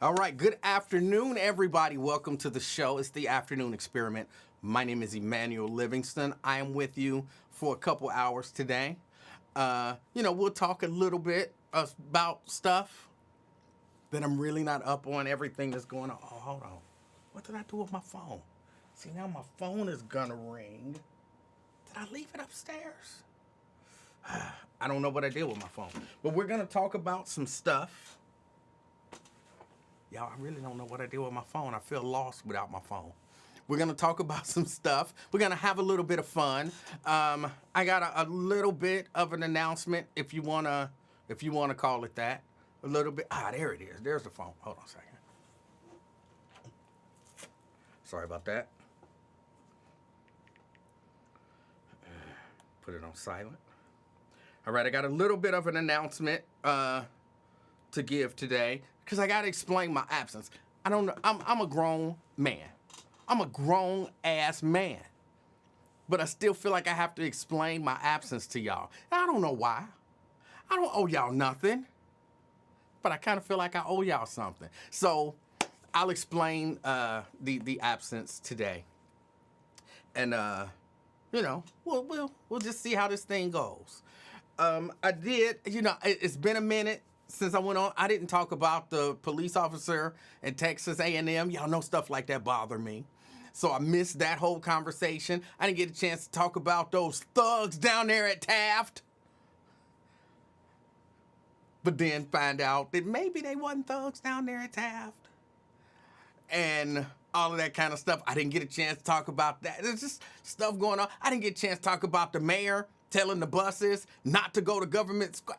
All right, good afternoon, everybody. Welcome to the show. It's the Afternoon Experiment. My name is Emanuel Livingston. I am with you for a couple hours today. We'll talk a little bit about stuff that I'm really not up on, everything that's going on. Oh, hold on. What did I do with my phone? See, now my phone is gonna ring. Did I leave it upstairs? I don't know what I did with my phone. But we're gonna talk about some stuff. Y'all, I really don't know what I did with my phone. I feel lost without my phone. We're gonna talk about some stuff. We're gonna have a little bit of fun. I got a little bit of an announcement, if you wanna call it that. A little bit. There it is. There's the phone. Hold on a second. Sorry about that. Put it on silent. All right, I got a little bit of an announcement to give today because I got to explain my absence. I don't know. I'm a grown man. I'm a grown ass man. But I still feel like I have to explain my absence to y'all. And I don't know why. I don't owe y'all nothing. But I kind of feel like I owe y'all something. So I'll explain the absence today. And we'll just see how this thing goes. It's been a minute since I went on. I didn't talk about the police officer in Texas A&M. Y'all know stuff like that bother me. So I missed that whole conversation. I didn't get a chance to talk about those thugs down there at Taft. But then find out that maybe they wasn't thugs down there at Taft. And all of that kind of stuff. I didn't get a chance to talk about that. There's just stuff going on. I didn't get a chance to talk about the mayor telling the buses not to go to government school.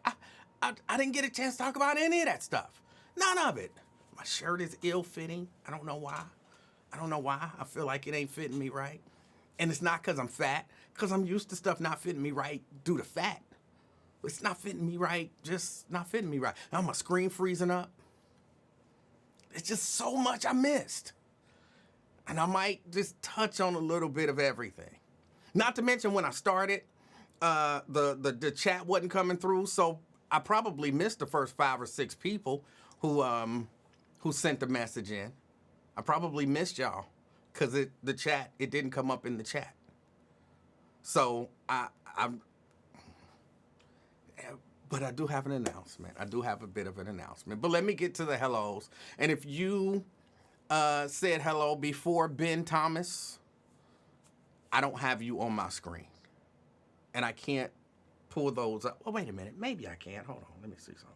I didn't get a chance to talk about any of that stuff. None of it. My shirt is ill-fitting. I don't know why. I feel like it ain't fitting me right. And it's not because I'm fat, because I'm used to stuff not fitting me right due to fat. It's not fitting me right, just not fitting me right. Now my screen freezing up. It's just so much I missed. And I might just touch on a little bit of everything. Not to mention when I started, the chat wasn't coming through, so I probably missed the first 5 or 6 people who sent the message in. I probably missed y'all because it didn't come up in the chat. So but I do have an announcement. I do have a bit of an announcement. But let me get to the hellos. And if you said hello before Ben Thomas, I don't have you on my screen. And I can't pull those up. Well, wait a minute. Maybe I can. Hold on. Let me see something.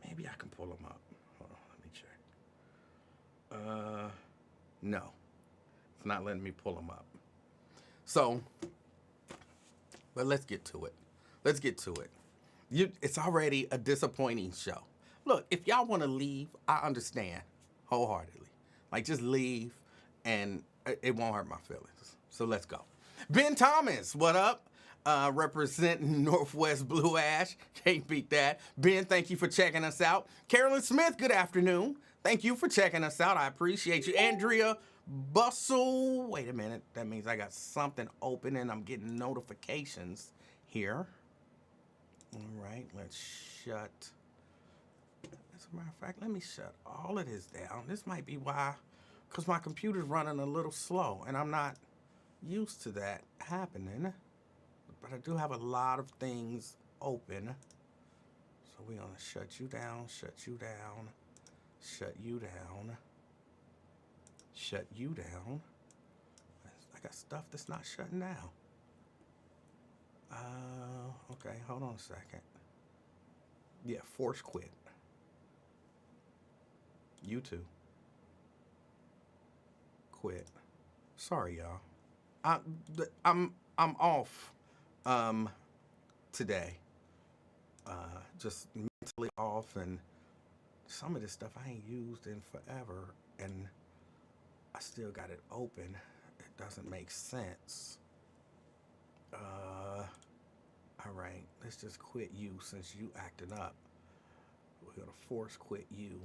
Maybe I can pull them up. Hold on. Let me check. No. It's not letting me pull them up. So, but let's get to it. It's already a disappointing show. Look, if y'all want to leave, I understand wholeheartedly. Like, just leave, and it won't hurt my feelings. So let's go. Ben Thomas, what up? Representing Northwest Blue Ash. Can't beat that. Ben, thank you for checking us out. Carolyn Smith, good afternoon. Thank you for checking us out. I appreciate you. Andrea Bustle. Wait a minute. That means I got something open and I'm getting notifications here. All right, let's shut. As a matter of fact, let me shut all of this down. This might be why, because my computer's running a little slow and I'm not used to that happening. But I do have a lot of things open. So we're going to shut you down, shut you down, shut you down, shut you down. I got stuff that's not shutting down. Okay, hold on a second. Yeah, force quit. You too. Quit. Sorry, y'all. I'm off today. Just mentally off, and some of this stuff I ain't used in forever, and I still got it open. It doesn't make sense. All right, let's just quit you since you acting up. We're gonna force quit you.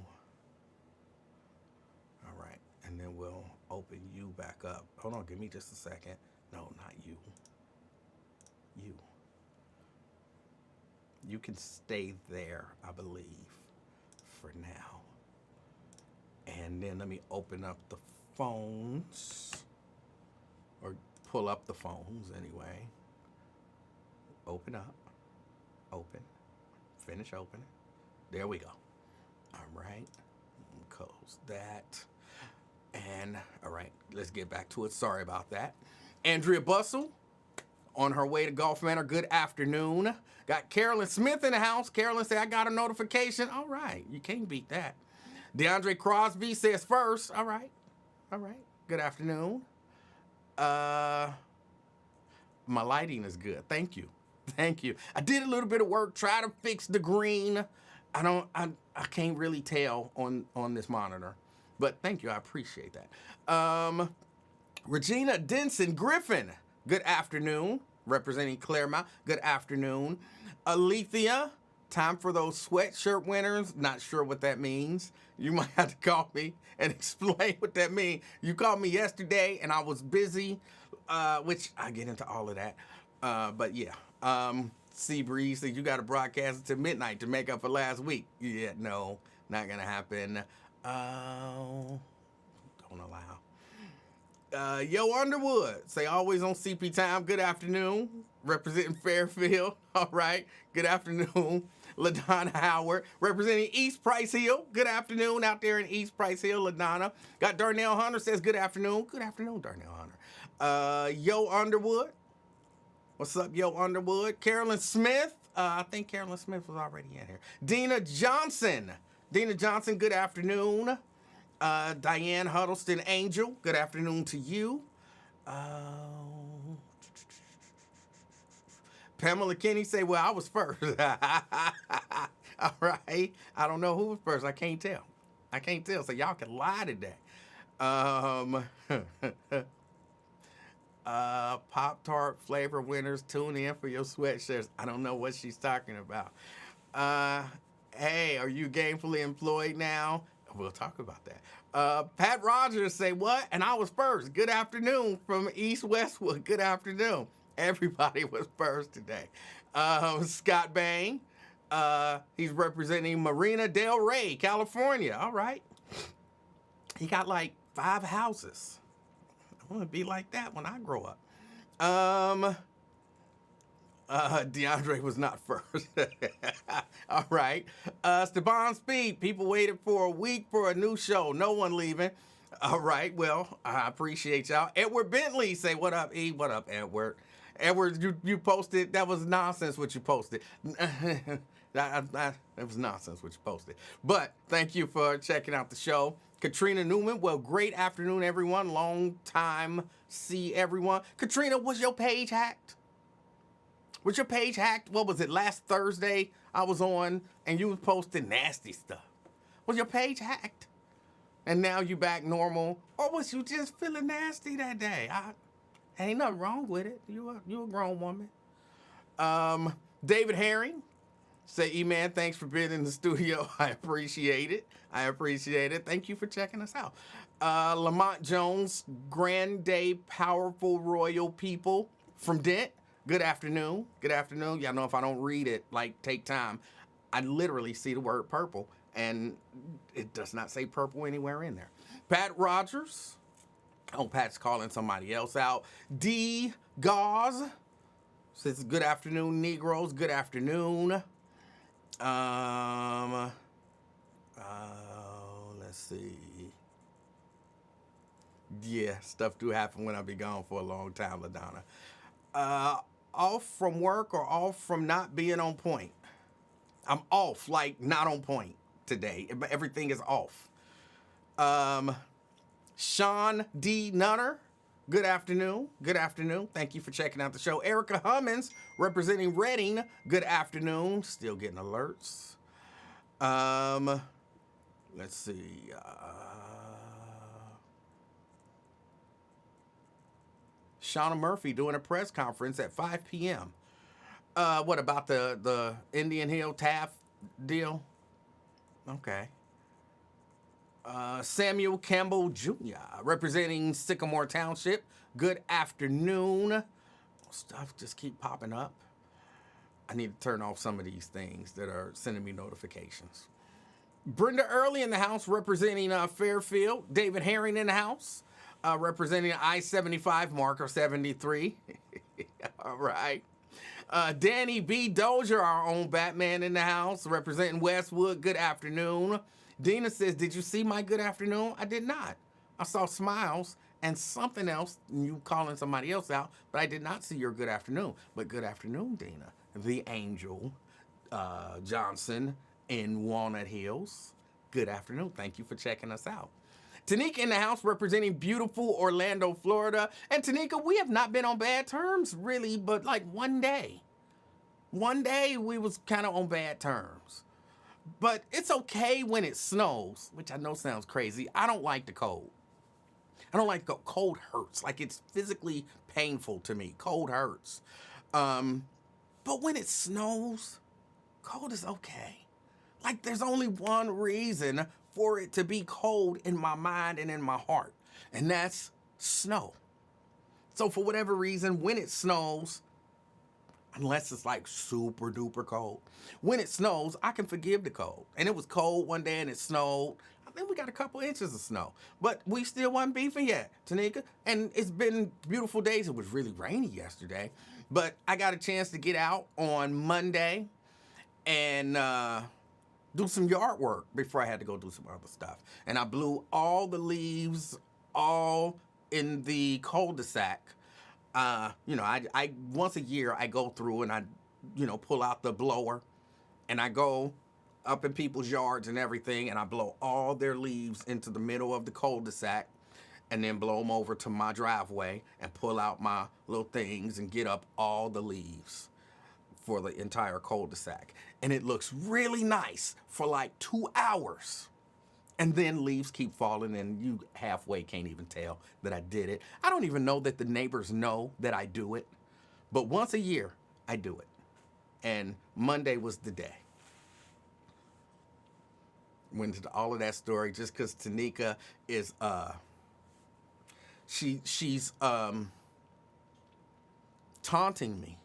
All right, and then we'll open you back up. Hold on, give me just a second. No, not you. You can stay there, I believe, for now. And then let me open up the phones, or pull up the phones anyway. Open up, open, finish opening. There we go. All right, close that. And all right, let's get back to it. Sorry about that. Andrea Bustle on her way to Gulf Manor. Good afternoon. Got Carolyn Smith in the house. Carolyn said, I got a notification. All right, you can't beat that. DeAndre Crosby says first. All right. All right. Good afternoon. My lighting is good. Thank you. Thank you. I did a little bit of work, try to fix the green. I can't really tell on this monitor. But thank you. I appreciate that. Regina Denson Griffin. Good afternoon. Representing Claremont. Good afternoon. Alethea. Time for those sweatshirt winners. Not sure what that means. You might have to call me and explain what that means. You called me yesterday and I was busy, which I get into all of that. But yeah, Seabreeze said you got to broadcast until midnight to make up for last week. Yeah, no, not going to happen. Don't allow. Yo Underwood, say always on CP time. Good afternoon. Representing Fairfield. All right. Good afternoon. LaDonna Howard, representing East Price Hill. Good afternoon out there in East Price Hill, LaDonna. Got Darnell Hunter says good afternoon. Good afternoon, Darnell Hunter. Yo Underwood. What's up, Yo Underwood? Carolyn Smith. I think Carolyn Smith was already in here. Dina Johnson. Dina Johnson, good afternoon. Diane Huddleston Angel, good afternoon to you. Pamela Kinney say, well, I was first. All right. I don't know who was first. I can't tell. So y'all can lie today. Pop-Tart flavor winners, tune in for your sweatshirts. I don't know what she's talking about. Hey, are you gainfully employed now? We'll talk about that. Pat Rogers say, what? And I was first. Good afternoon from East Westwood. Good afternoon. Everybody was first today. Scott Bain, he's representing Marina Del Rey, California. All right. He got like 5 houses. I want to be like that when I grow up. DeAndre was not first. All right. Steban Speed, people waited for a week for a new show. No one leaving. All right. Well, I appreciate y'all. Edward Bentley say, what up, E? What up, Edward? Edward, you posted, that was nonsense what you posted. That was nonsense what you posted. But thank you for checking out the show. Katrina Newman, well, great afternoon, everyone. Long time see everyone. Katrina, was your page hacked? Was your page hacked? What was it, last Thursday I was on and you was posting nasty stuff? Was your page hacked? And now you back normal? Or was you just feeling nasty that day? Ain't nothing wrong with it. You a grown woman. David Herring, say, E-Man, thanks for being in the studio. I appreciate it. Thank you for checking us out. Lamont Jones, Grand Day, Powerful Royal People from Dent. Good afternoon. Y'all know if I don't read it, like, take time. I literally see the word purple, and it does not say purple anywhere in there. Pat Rogers. Oh, Pat's calling somebody else out. D. Gauze says, good afternoon, Negroes. Good afternoon. Let's see. Yeah, stuff do happen when I be gone for a long time, LaDonna. Off from work or off from not being on point? I'm off, like not on point today. Everything is off. Sean D. Nutter, good afternoon. Thank you for checking out the show. Erica Hummins, representing Reading, good afternoon. Still getting alerts. Let's see. Shauna Murphy doing a press conference at 5 p.m. What about the Indian Hill Taft deal? Okay. Samuel Campbell Jr., representing Sycamore Township. Good afternoon. Stuff just keep popping up. I need to turn off some of these things that are sending me notifications. Brenda Early in the house representing Fairfield. David Herring in the house representing I-75 marker 73. All right. Danny B. Dozier, our own Batman in the house, representing Westwood. Good afternoon. Dina says, did you see my good afternoon? I did not. I saw smiles and something else, you calling somebody else out, but I did not see your good afternoon. But good afternoon, Dina. The Angel Johnson in Walnut Hills. Good afternoon. Thank you for checking us out. Tanika in the house representing beautiful Orlando, Florida. And Tanika, we have not been on bad terms, really, but like one day. One day we was kind of on bad terms. But it's okay when it snows, which I know sounds crazy. I don't like the cold. I don't like the cold. Hurts. Like, it's physically painful to me. Cold hurts. But when it snows, cold is okay. Like, there's only one reason for it to be cold in my mind and in my heart, and that's snow. So for whatever reason, when it snows, unless it's like super duper cold, when it snows, I can forgive the cold. And it was cold one day and it snowed. I think we got a couple inches of snow, but we still wasn't beefing yet, Tanika. And it's been beautiful days. It was really rainy yesterday, but I got a chance to get out on Monday and do some yard work before I had to go do some other stuff. And I blew all the leaves all in the cul-de-sac. I once a year I go through and I, pull out the blower and I go up in people's yards and everything and I blow all their leaves into the middle of the cul-de-sac and then blow them over to my driveway and pull out my little things and get up all the leaves for the entire cul-de-sac. And it looks really nice for like 2 hours. And then leaves keep falling and you halfway can't even tell that I did it. I don't even know that the neighbors know that I do it. But once a year, I do it. And Monday was the day. Went into all of that story just because Tanika is, she's taunting me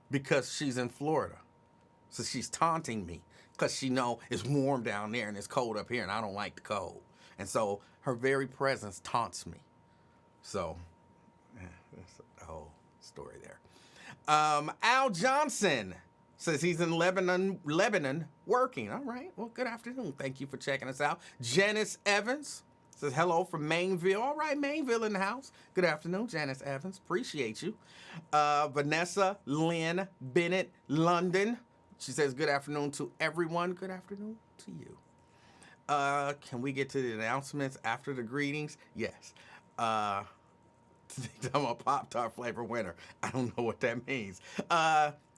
because she's in Florida. So she's taunting me because she know it's warm down there and it's cold up here and I don't like the cold. And so her very presence taunts me. So that's the whole story there. Al Johnson says he's in Lebanon working. All right. Well, good afternoon. Thank you for checking us out. Janice Evans says hello from Mainville. All right, Mainville in the house. Good afternoon, Janice Evans. Appreciate you. Vanessa Lynn Bennett London. She says, good afternoon to everyone. Good afternoon to you. Can we get to the announcements after the greetings? Yes. I'm a Pop-Tart flavor winner. I don't know what that means.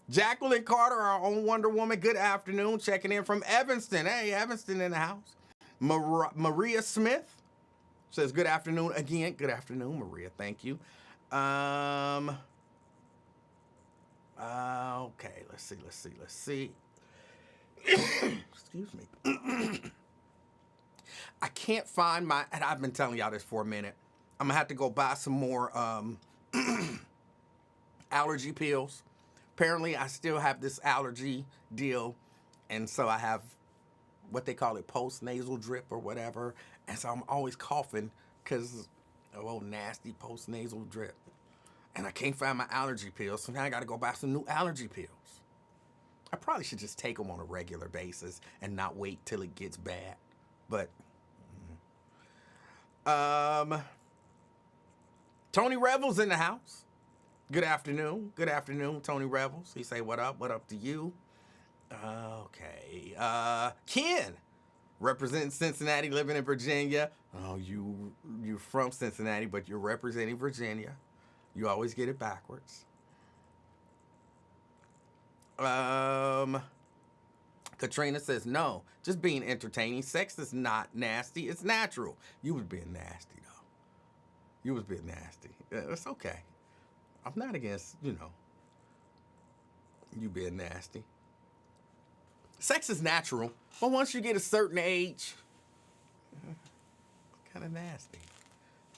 Jacqueline Carter, our own Wonder Woman. Good afternoon. Checking in from Evanston. Hey, Evanston in the house. Maria Smith says, good afternoon again. Good afternoon, Maria. Thank you. Okay, let's see. Excuse me. I can't find and I've been telling y'all this for a minute. I'm gonna have to go buy some more allergy pills. Apparently, I still have this allergy deal, and so I have what they call it post-nasal drip or whatever, and so I'm always coughing because of old nasty post-nasal drip. And I can't find my allergy pills, so now I gotta go buy some new allergy pills. I probably should just take them on a regular basis and not wait till it gets bad. But, Tony Revels in the house. Good afternoon. Good afternoon, Tony Revels. He say, what up? What up to you? Okay. Ken, representing Cincinnati, living in Virginia. Oh, you're from Cincinnati, but you're representing Virginia. You always get it backwards. Katrina says, no, just being entertaining. Sex is not nasty. It's natural. You was being nasty, though. You was being nasty. It's okay. I'm not against, you being nasty. Sex is natural, but once you get a certain age, it's kind of nasty.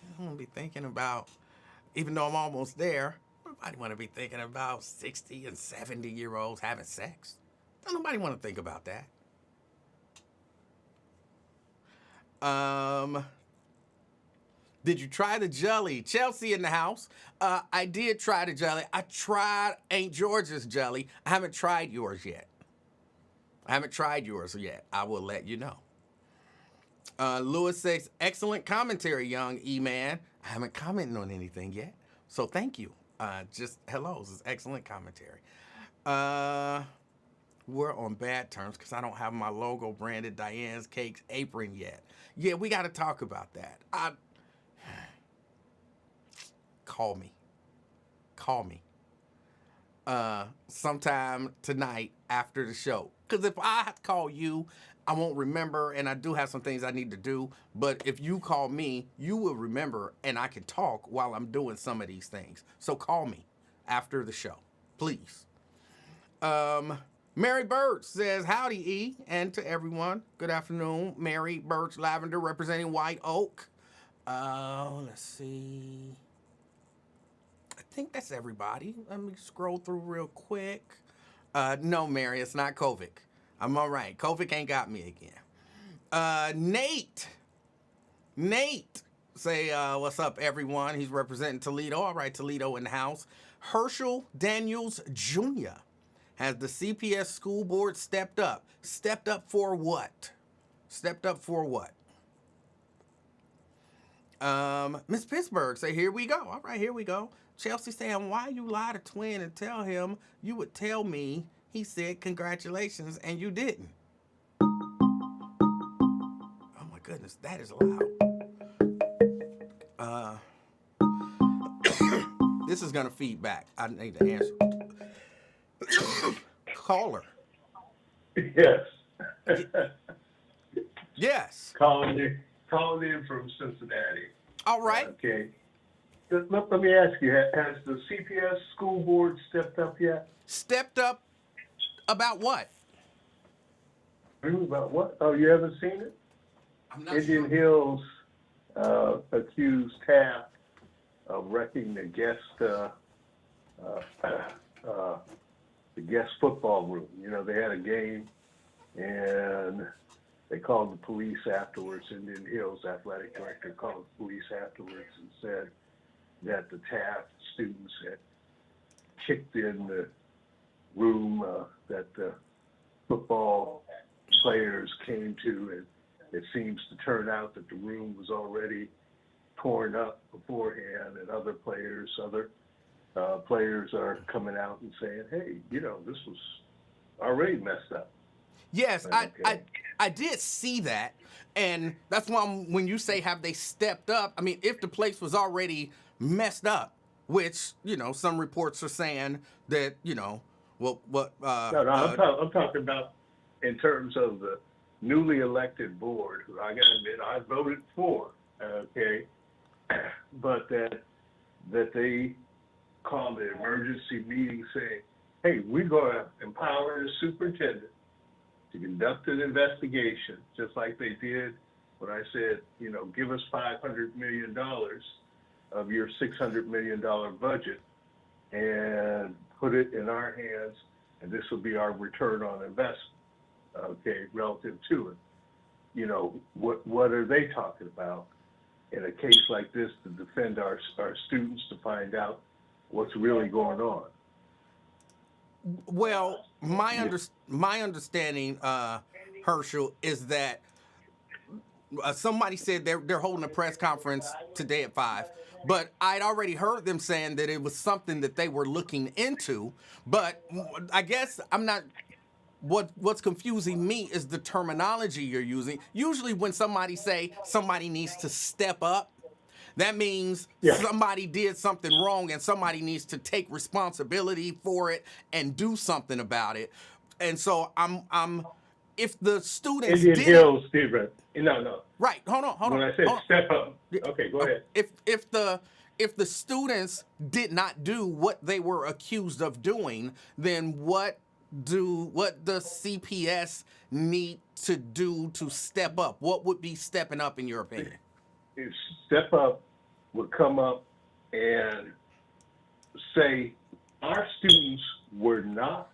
I don't want to be thinking about, even though I'm almost there, nobody want to be thinking about 60 and 70-year-olds having sex. Don't nobody want to think about that. Did you try the jelly? Chelsea in the house. I did try the jelly. I tried Aunt George's jelly. I haven't tried yours yet. I will let you know. Lewis says, excellent commentary, young E-Man. I haven't commented on anything yet, so thank you. Just hellos. It's excellent commentary. We're on bad terms because I don't have my logo branded Diane's Cakes apron yet. Yeah, we got to talk about that. Call me. Sometime tonight after the show. Because if I call you, I won't remember, and I do have some things I need to do. But if you call me, you will remember, and I can talk while I'm doing some of these things. So call me after the show, please. Mary Birch says, howdy, E, and to everyone. Good afternoon. Mary Birch Lavender representing White Oak. Let's see. I think that's everybody. Let me scroll through real quick. No, Mary, it's not Kovic. I'm all right. Kovic ain't got me again. Nate, say, what's up, everyone? He's representing Toledo. All right, Toledo in the house. Herschel Daniels Jr. Has the CPS school board stepped up? Stepped up for what? Miss Pittsburgh say, here we go. All right, here we go. Chelsea saying, why you lie to Twin and tell him you would tell me he said congratulations and you didn't? Oh my goodness, that is loud. This is gonna feed back. I need to answer. Caller. Yes. Yes. Calling in from Cincinnati. All right. Okay. Let me ask you, has the CPS school board stepped up yet? Stepped up about what? About what? Oh, you haven't seen it? I'm not Indian sure. Hills accused Taft of wrecking the guest football room. You know, they had a game and they called the police afterwards. Indian Hills athletic director called the police afterwards and said that the Taft students had kicked in the room that the football players came to, and it seems to turn out that the room was already torn up beforehand, and other players are coming out and saying, hey, you know, this was already messed up. Yes, Okay. I did see that, and that's why when you say have they stepped up, I mean, if the place was already messed up, which, you know, some reports are saying that, you know, I'm talking about in terms of the newly elected board, who I gotta admit I voted for, okay, but that they called an emergency meeting saying, hey, we're gonna empower the superintendent to conduct an investigation, just like they did when I said, you know, give us $500 million of your $600 million budget and put it in our hands, and this will be our return on investment, okay, relative to it. You know, what are they talking about in a case like this to defend our students, to find out what's really going on? Well, my understanding, Herschel, is that somebody said they're holding a press conference today at 5, but I'd already heard them saying that it was something that they were looking into. But I guess I'm not. What's confusing me is the terminology you're using. Usually, when somebody say somebody needs to step up, that means somebody did something wrong and somebody needs to take responsibility for it and do something about it. And so if the students Indian Hills, Stephen. No. Right, hold on. When I said step up, okay, go ahead. If the students did not do what they were accused of doing, then what does CPS need to do to step up? What would be stepping up in your opinion? If step up would come up and say our students were not,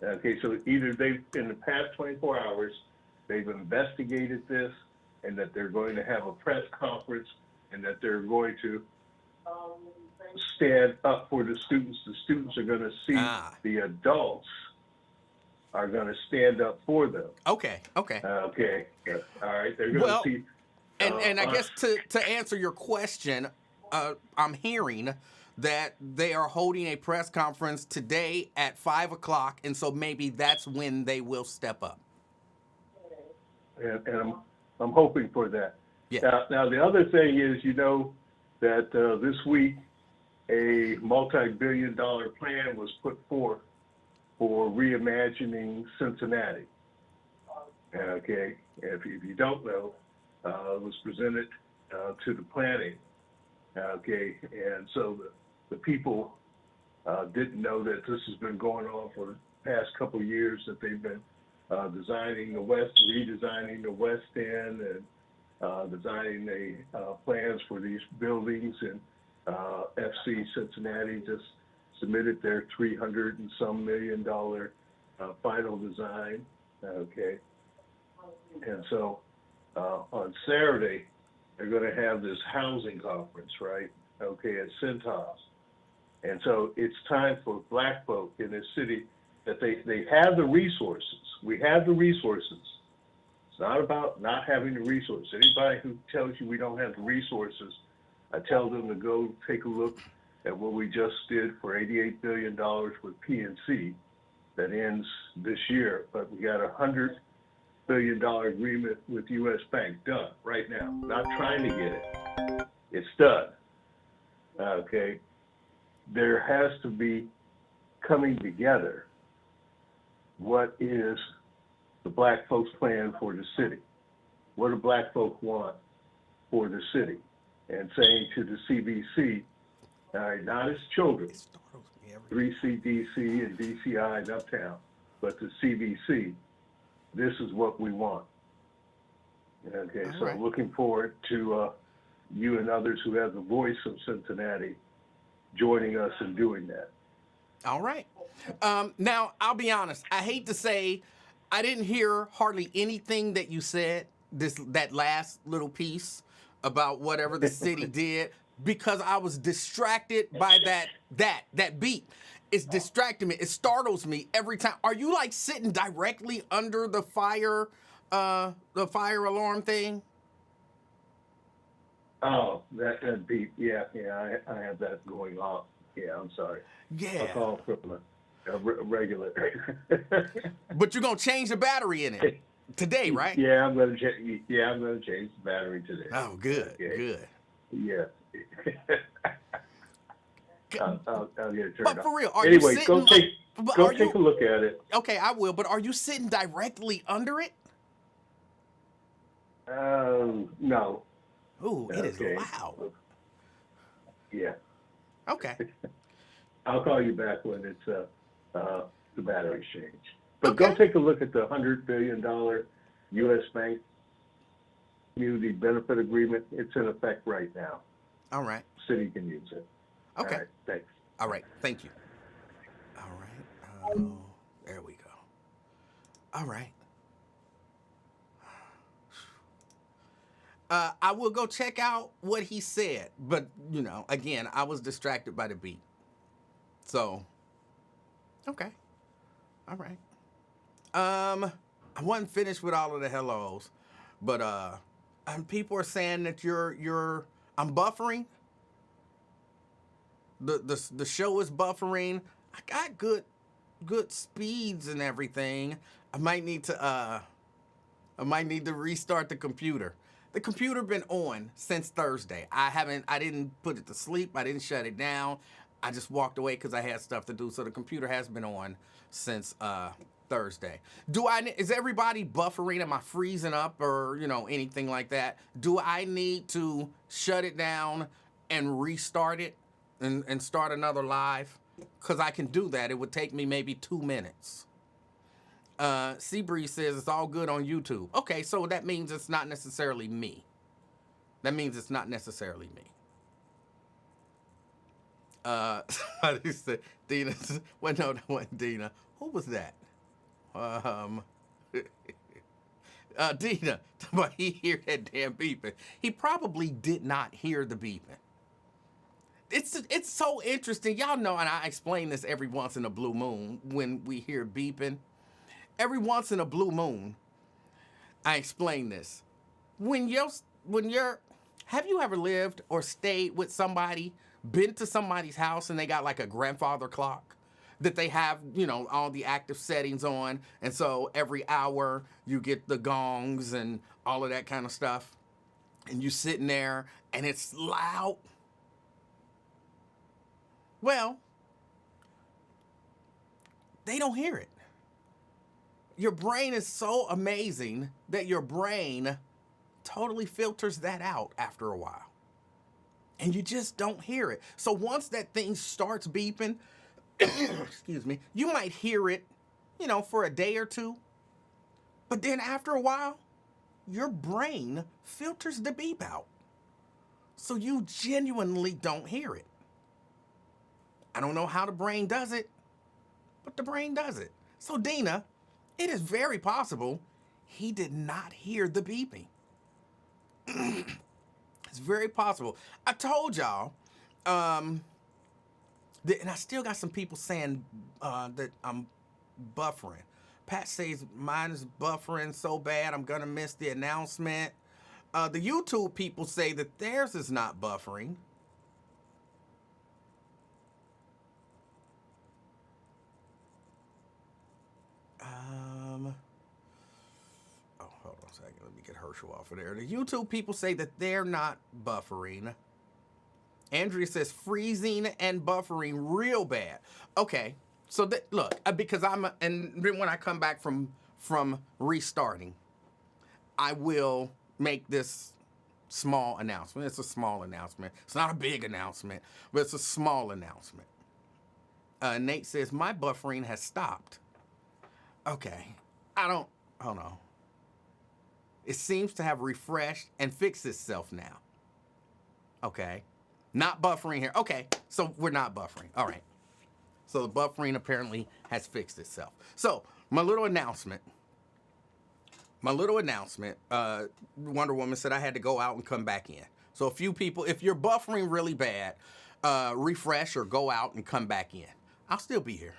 okay, so either they, in the past 24 hours, they've investigated this and that they're going to have a press conference and that they're going to stand up for the students. The students are going to see the adults are going to stand up for them. Okay. Okay. All right. They're going to see. And I guess to answer your question, I'm hearing that they are holding a press conference today at 5 o'clock, and so maybe that's when they will step up. And I'm hoping for that. Yeah. Now the other thing is, you know, that this week a multi-billion-dollar plan was put forth for reimagining Cincinnati. Okay, if you don't know, it was presented to the planning. Okay, and so the people didn't know that this has been going on for the past couple of years, that they've been redesigning the West End, and designing the plans for these buildings. And FC Cincinnati just submitted their $300 and some million final design. Okay, and so on Saturday they're going to have this housing conference, right? Okay, at Cintas. And so it's time for black folk in this city that they have the resources. We have the resources. It's not about not having the resources. Anybody who tells you we don't have the resources, I tell them to go take a look at what we just did for $88 billion with PNC that ends this year. But we got $100 billion agreement with U.S. Bank done right now. Not trying to get it. It's done. Okay. There has to be coming together. What is the black folks' plan for the city? What do black folk want for the city? And saying to the CBC, all right, not as children, 3CDC and DCI and Uptown, but the CBC, this is what we want. Okay, so right. Looking forward to you and others who have the voice of Cincinnati joining us in doing that. All right. Now, I'll be honest. I hate to say I didn't hear hardly anything that you said, that last little piece about whatever the city did, because I was distracted by that beat. It's distracting me. It startles me every time. Are you like sitting directly under the fire alarm thing? Oh, that beat. Yeah, I have that going on. Yeah, I'm sorry. Yeah. I'll call from a regular. But you're gonna change the battery in it today, right? Yeah, I'm gonna change the battery today. Oh, good, okay. Good. Yeah. I'll get it turned But on. for real, are anyway, you sitting? go take a look at it. Okay, I will. But are you sitting directly under it? No. Ooh, it is loud. Yeah. Okay. I'll call you back when it's the battery's changed. But Okay. Go take a look at the $100 billion U.S. Bank Community Benefit Agreement. It's in effect right now. All right. City can use it. Okay. All right, thanks. All right. Thank you. All right. There we go. All right. I will go check out what he said, but again, I was distracted by the beat. So, okay. All right. I wasn't finished with all of the hellos, but people are saying that I'm buffering. The show is buffering. I got good speeds and everything. I might need to restart the computer. The computer been on since Thursday. I didn't put it to sleep. I didn't shut it down. I just walked away because I had stuff to do. So the computer has been on since Thursday. Is everybody buffering? Am I freezing up or anything like that? Do I need to shut it down and restart it and start another live? Because I can do that. It would take me maybe 2 minutes. Seabreeze says it's all good on YouTube. Okay, so that means it's not necessarily me. Somebody said, Dina, well, no, that wasn't Dina. Who was that? Um, Dina, but he hear that damn beeping. He probably did not hear the beeping. It's so interesting. Y'all know, and I explain this every once in a blue moon when we hear beeping. Every once in a blue moon, I explain this. When you're, have you ever lived or stayed with somebody, been to somebody's house and they got like a grandfather clock that they have, all the active settings on, and so every hour you get the gongs and all of that kind of stuff, and you sitting there and it's loud. Well, they don't hear it. Your brain is so amazing that your brain totally filters that out after a while. And you just don't hear it. So once that thing starts beeping, excuse me, you might hear it, for a day or two. But then after a while, your brain filters the beep out. So you genuinely don't hear it. I don't know how the brain does it, but the brain does it. So Dina, it is very possible he did not hear the beeping. It's very possible. I told y'all, and I still got some people saying that I'm buffering. Pat says mine is buffering so bad I'm gonna miss the announcement. The YouTube people say that theirs is not buffering. Oh, hold on a second. Let me get Herschel off of there. The YouTube people say that they're not buffering. Andrea says freezing and buffering real bad. Okay, so look, because and then when I come back from restarting, I will make this small announcement. It's a small announcement. It's not a big announcement, but it's a small announcement. Nate says my buffering has stopped. Okay, hold on. It seems to have refreshed and fixed itself now. Okay, not buffering here. Okay, so we're not buffering. All right. So the buffering apparently has fixed itself. So my little announcement, Wonder Woman said I had to go out and come back in. So a few people, if you're buffering really bad, refresh or go out and come back in. I'll still be here.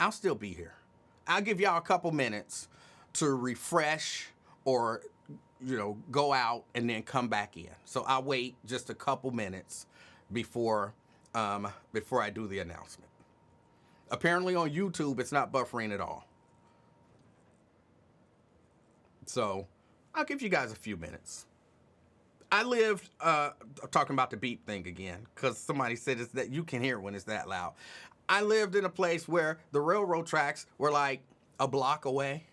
I'll give y'all a couple minutes to refresh or, go out and then come back in. So I'll wait just a couple minutes before I do the announcement. Apparently on YouTube, it's not buffering at all. So I'll give you guys a few minutes. I lived, talking about the beep thing again, because somebody said it's that you can hear it when it's that loud. I lived in a place where the railroad tracks were like a block away.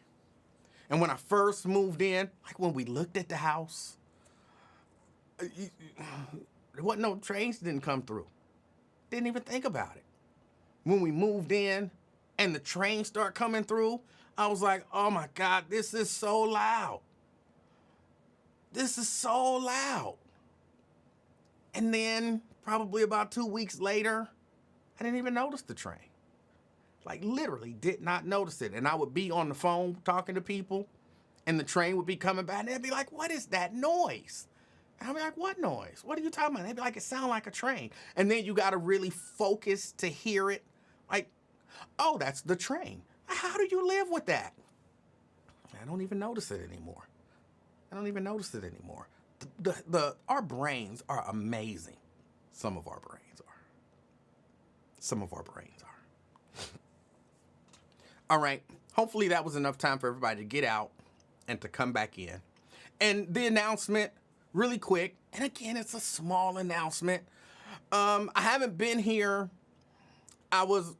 And when I first moved in, like when we looked at the house, there wasn't no trains didn't come through. Didn't even think about it. When we moved in and the trains start coming through, I was like, oh my God, this is so loud. This is so loud. And then probably about 2 weeks later, I didn't even notice the train. Like literally did not notice it. And I would be on the phone talking to people and the train would be coming by and they'd be like, what is that noise? And I'd be like, what noise? What are you talking about? They'd be like, it sounds like a train. And then you got to really focus to hear it. Like, oh, that's the train. How do you live with that? I don't even notice it anymore. Our brains are amazing. Some of our brains are. All right. Hopefully that was enough time for everybody to get out and to come back in. And the announcement, really quick. And again, it's a small announcement. I haven't been here. I was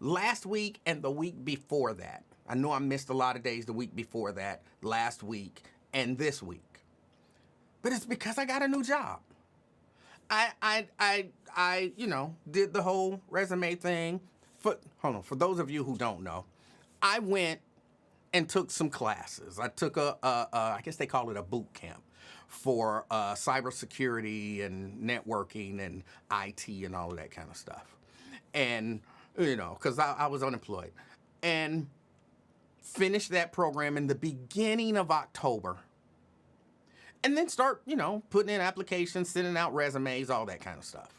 last week and the week before that. I know I missed a lot of days the week before that, last week and this week. But it's because I got a new job. I did the whole resume thing. For those of you who don't know, I went and took some classes. I took I guess they call it a boot camp. for cybersecurity and networking and IT and all of that kind of stuff. And, because I was unemployed. And finished that program in the beginning of October. And then start, putting in applications, sending out resumes, all that kind of stuff.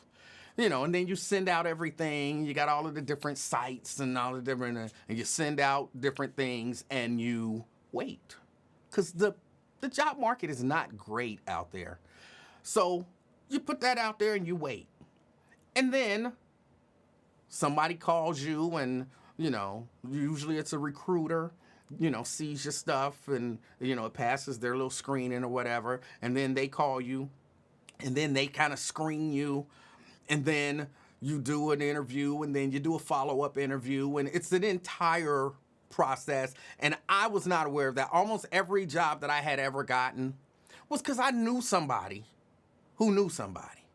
And then you send out everything. You got all of the different sites and all the different, and you send out different things and you wait. Because the job market is not great out there. So you put that out there and you wait. And then somebody calls you and, usually it's a recruiter, sees your stuff and, it passes their little screening or whatever. And then they call you and then they kind of screen you. And then you do an interview and then you do a follow-up interview. And it's an entire process. And I was not aware of that. Almost every job that I had ever gotten was because I knew somebody who knew somebody.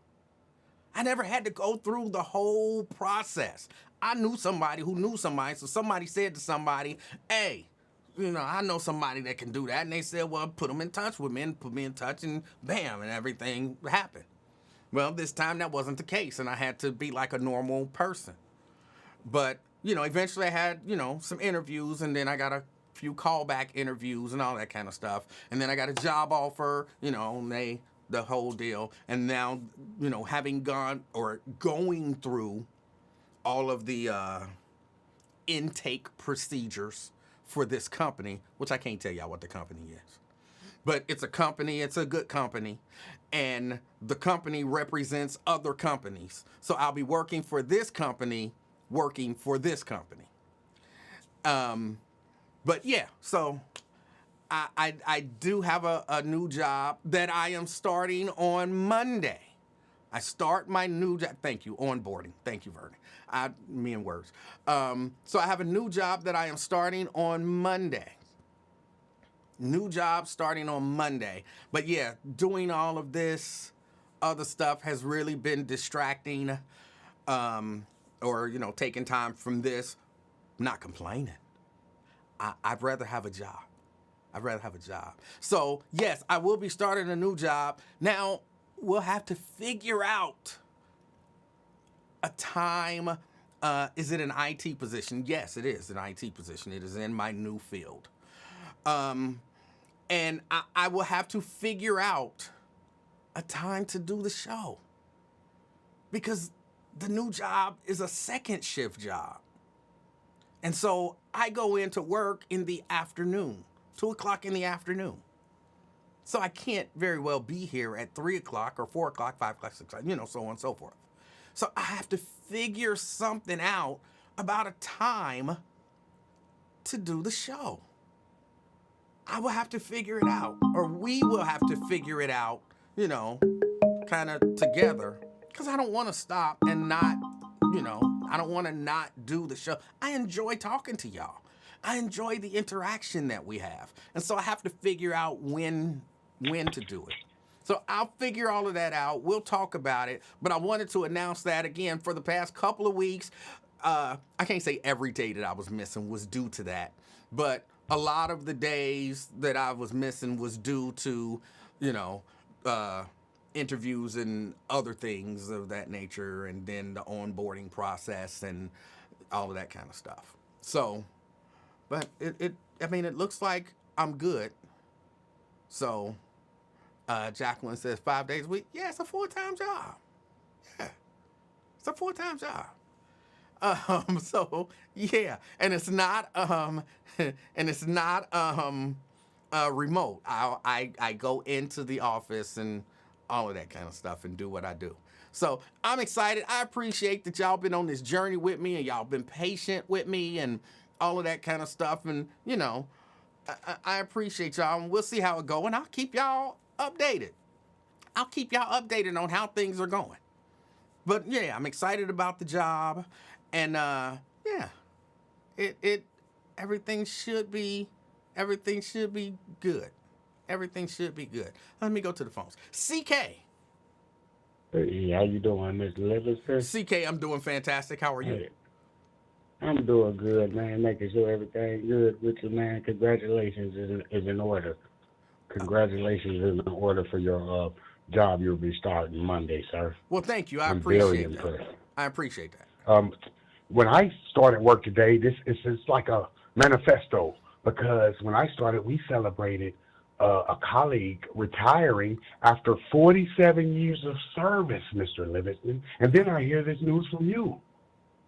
I never had to go through the whole process. I knew somebody who knew somebody. So somebody said to somebody, hey, I know somebody that can do that. And they said, well, put them in touch with me and put me in touch and bam, and everything happened. Well, this time that wasn't the case, and I had to be like a normal person. But, eventually I had, some interviews, and then I got a few callback interviews and all that kind of stuff. And then I got a job offer, the whole deal. And now, having going through all of the intake procedures for this company, which I can't tell y'all what the company is. But it's a company, it's a good company, and the company represents other companies. So I'll be working for this company, working for this company. But yeah, so I do have a new job that I am starting on Monday. I start my new job, thank you, onboarding, thank you, Vernon. Me and words. So I have a new job that I am starting on Monday. New job starting on Monday. But yeah, doing all of this other stuff has really been distracting, or, taking time from this. Not complaining. I'd rather have a job. I'd rather have a job. So yes, I will be starting a new job. Now, we'll have to figure out a time. Is it an IT position? Yes, it is an IT position. It is in my new field. And I will have to figure out a time to do the show. Because the new job is a second shift job. And so I go into work in the afternoon, 2 o'clock in the afternoon. So I can't very well be here at 3 o'clock or 4 o'clock, 5 o'clock, 6 o'clock, so on and so forth. So I have to figure something out about a time to do the show. I will have to figure it out, or we will have to figure it out, kind of together. Because I don't want to stop and not, I don't want to not do the show. I enjoy talking to y'all. I enjoy the interaction that we have. And so I have to figure out when to do it. So I'll figure all of that out. We'll talk about it. But I wanted to announce that again for the past couple of weeks. I can't say every day that I was missing was due to that. But a lot of the days that I was missing was due to, interviews and other things of that nature, and then the onboarding process and all of that kind of stuff. So, but it looks like I'm good. So, Jacqueline says 5 days a week. Yeah, it's a full-time job. Yeah, it's a full-time job. So yeah, and it's not remote. I go into the office and all of that kind of stuff and do what I do. So I'm excited. I appreciate that y'all been on this journey with me and y'all been patient with me and all of that kind of stuff. And I appreciate y'all, and we'll see how it go. And I'll keep y'all updated. I'll keep y'all updated on how things are going. But yeah, I'm excited about the job. And everything should be good. Everything should be good. Let me go to the phones. CK. Hey, how you doing, Mr. Livingston? CK, I'm doing fantastic. How are you? Hey, I'm doing good, man. Making sure everything good with you, man. Congratulations is in order. Congratulations in order for your job you'll be starting Monday, sir. Well, thank you. I I'm very appreciate that. impressed. I appreciate that. Um, when I started work today, this is it's like a manifesto because when I started, we celebrated a colleague retiring after 47 years of service, Mr. Livingston. And then I hear this news from you.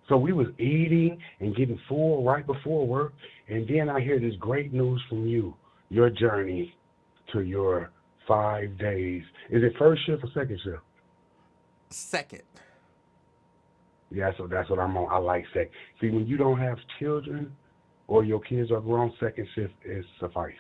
So we was eating and getting full right before work, and then I hear this great news from you, your journey to your 5 days. Is it first shift or second shift? Second. Yeah, so that's what I'm on. I like second. See, when you don't have children or your kids are grown, second shift is suffice.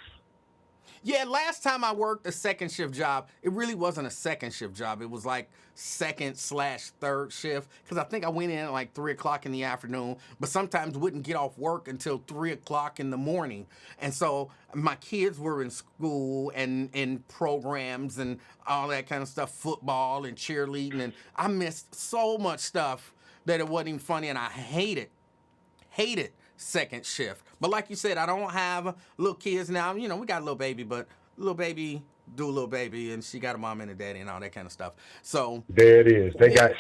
Yeah, last time I worked a second shift job, it really wasn't a second shift job. It was like second/third shift because I think I went in at like 3 o'clock in the afternoon, but sometimes wouldn't get off work until 3 o'clock in the morning. And so my kids were in school and in programs and all that kind of stuff, football and cheerleading, and I missed so much stuff that it wasn't even funny, and I hated second shift. But like you said, I don't have little kids now. You know, we got a little baby, but little baby do little baby, and she got a mom and a daddy and all that kind of stuff. So there it is.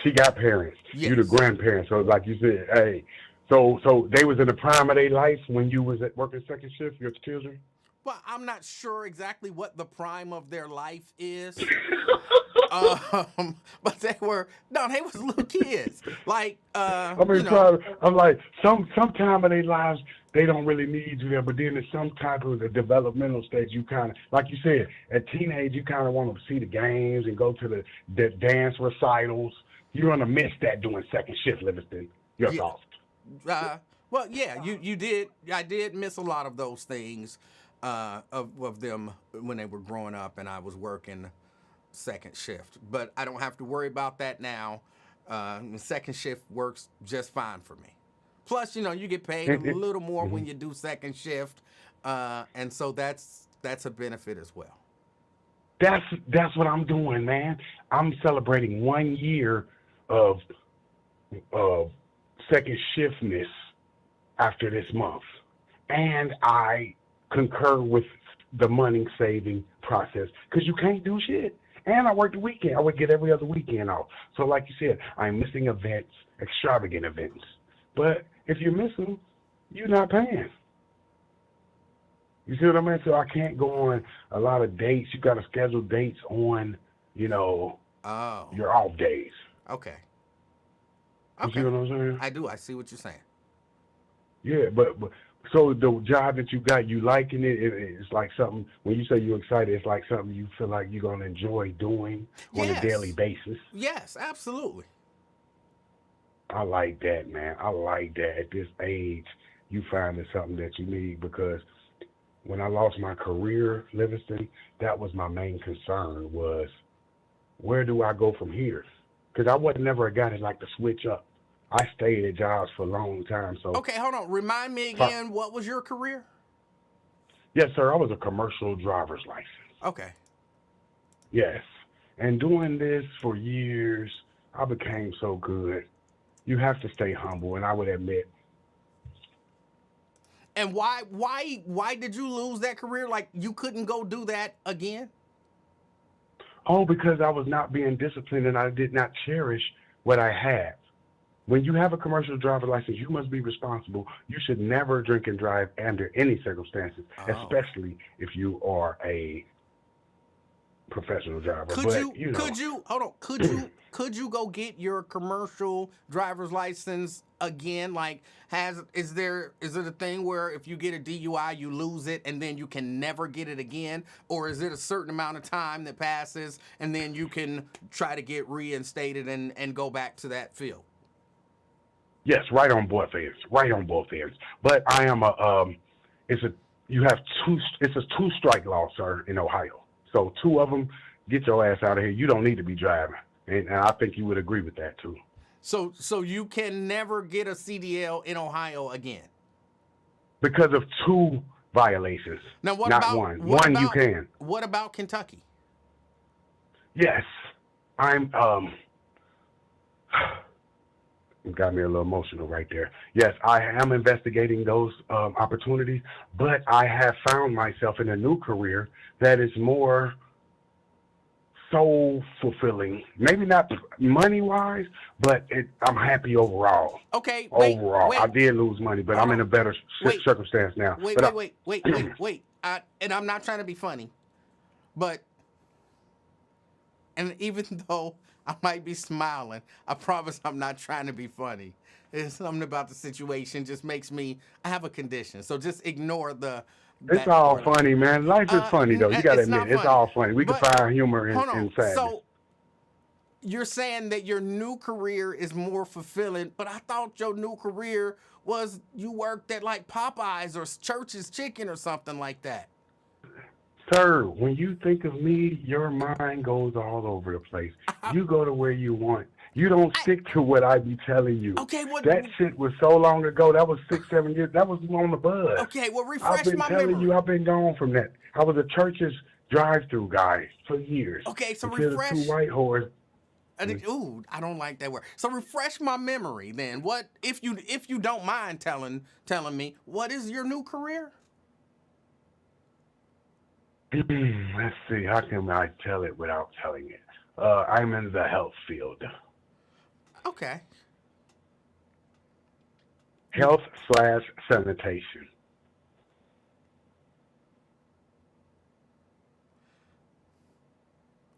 She got parents. Yes. You the grandparents. So like you said, hey, so they was in the prime of their life when you was at working second shift, your children? well, I'm not sure exactly what the prime of their life is. But they was little kids. Like, I'm like, some time of their lives, they don't really need you there, but then in some type of the developmental stage, you kind of, like you said, at teenage, you kind of want to see the games and go to the dance recitals. You're going to miss that doing second shift, Livingston. Your thoughts? Well, yeah, you did. I did miss a lot of those things of them when they were growing up and I was working second shift, but I don't have to worry about that now. Second shift works just fine for me. Plus, you get paid a little more when you do second shift, and so that's a benefit as well. That's what I'm doing, man. I'm celebrating 1 year of second shiftness after this month, and I concur with the money saving process because you can't do shit. And I work the weekend. I would get every other weekend off. So like you said, I'm missing events, extravagant events. But if you miss them, you're not paying. You see what I mean? So I can't go on a lot of dates. You got to schedule dates on, your off days. Okay. You see what I'm saying? I do. I see what you're saying. Yeah, but so the job that you got, you liking it? It's like something, when you say you're excited, it's like something you feel like you're going to enjoy doing on a daily basis. Yes, absolutely. I like that, man. I like that. At this age, you finding something that you need, because when I lost my career, Livingston, that was my main concern was, where do I go from here? Because I wasn't never a guy that liked to switch up. I stayed at jobs for a long time. So okay, hold on. Remind me again, what was your career? Yes, sir. I was a commercial driver's license. Okay. Yes. And doing this for years, I became so good. You have to stay humble, and I would admit. And why did you lose that career? Like, you couldn't go do that again? Oh, because I was not being disciplined and I did not cherish what I had. When you have a commercial driver license, you must be responsible. You should never drink and drive under any circumstances, especially if you are a professional driver. Could you go get your commercial driver's license again? Like, is it a thing where if you get a DUI, you lose it and then you can never get it again? Or is it a certain amount of time that passes and then you can try to get reinstated and go back to that field? Yes, right on both ends. But I am it's a 2-strike law, sir, in Ohio. So 2 of them, get your ass out of here. You don't need to be driving. And I think you would agree with that too. So you can never get a CDL in Ohio again? Because of 2 violations. Now what not about one? What one about, you can. What about Kentucky? Yes, I'm. It got me a little emotional right there. Yes, I am investigating those opportunities, but I have found myself in a new career that is more soul fulfilling. Maybe not money wise, but I'm happy overall. Okay, Overall, I did lose money, but hold I'm in on. a better Wait, circumstance now. wait, But wait, wait, wait, wait, wait. And I'm not trying to be funny, but and even though I might be smiling, I promise I'm not trying to be funny. It's something about the situation just makes me. I have a condition, so just ignore it's that all part of it. funny, man. Life is funny though. You gotta It's admit not it. It's funny. all funny. We can But find humor hold on. in sadness. So you're saying that your new career is more fulfilling, but I thought your new career was you worked at like Popeyes or Church's Chicken or something like that. Sir, when you think of me, your mind goes all over the place. You go to where you want. You don't I, stick to what I be telling you. okay, what? That shit was so long ago. That was 6, 7 years. That was on the buzz. Okay, well, I've refresh been my telling memory. you, I've been gone from that. I was a church's drive-through guy for years. Okay, so Until the two refresh. white whores. Ooh, I don't like that word. So refresh my memory then. What if you don't mind telling me what is your new career? Let's see. How can I tell it without telling it? I'm in the health field. Okay. Health/sanitation.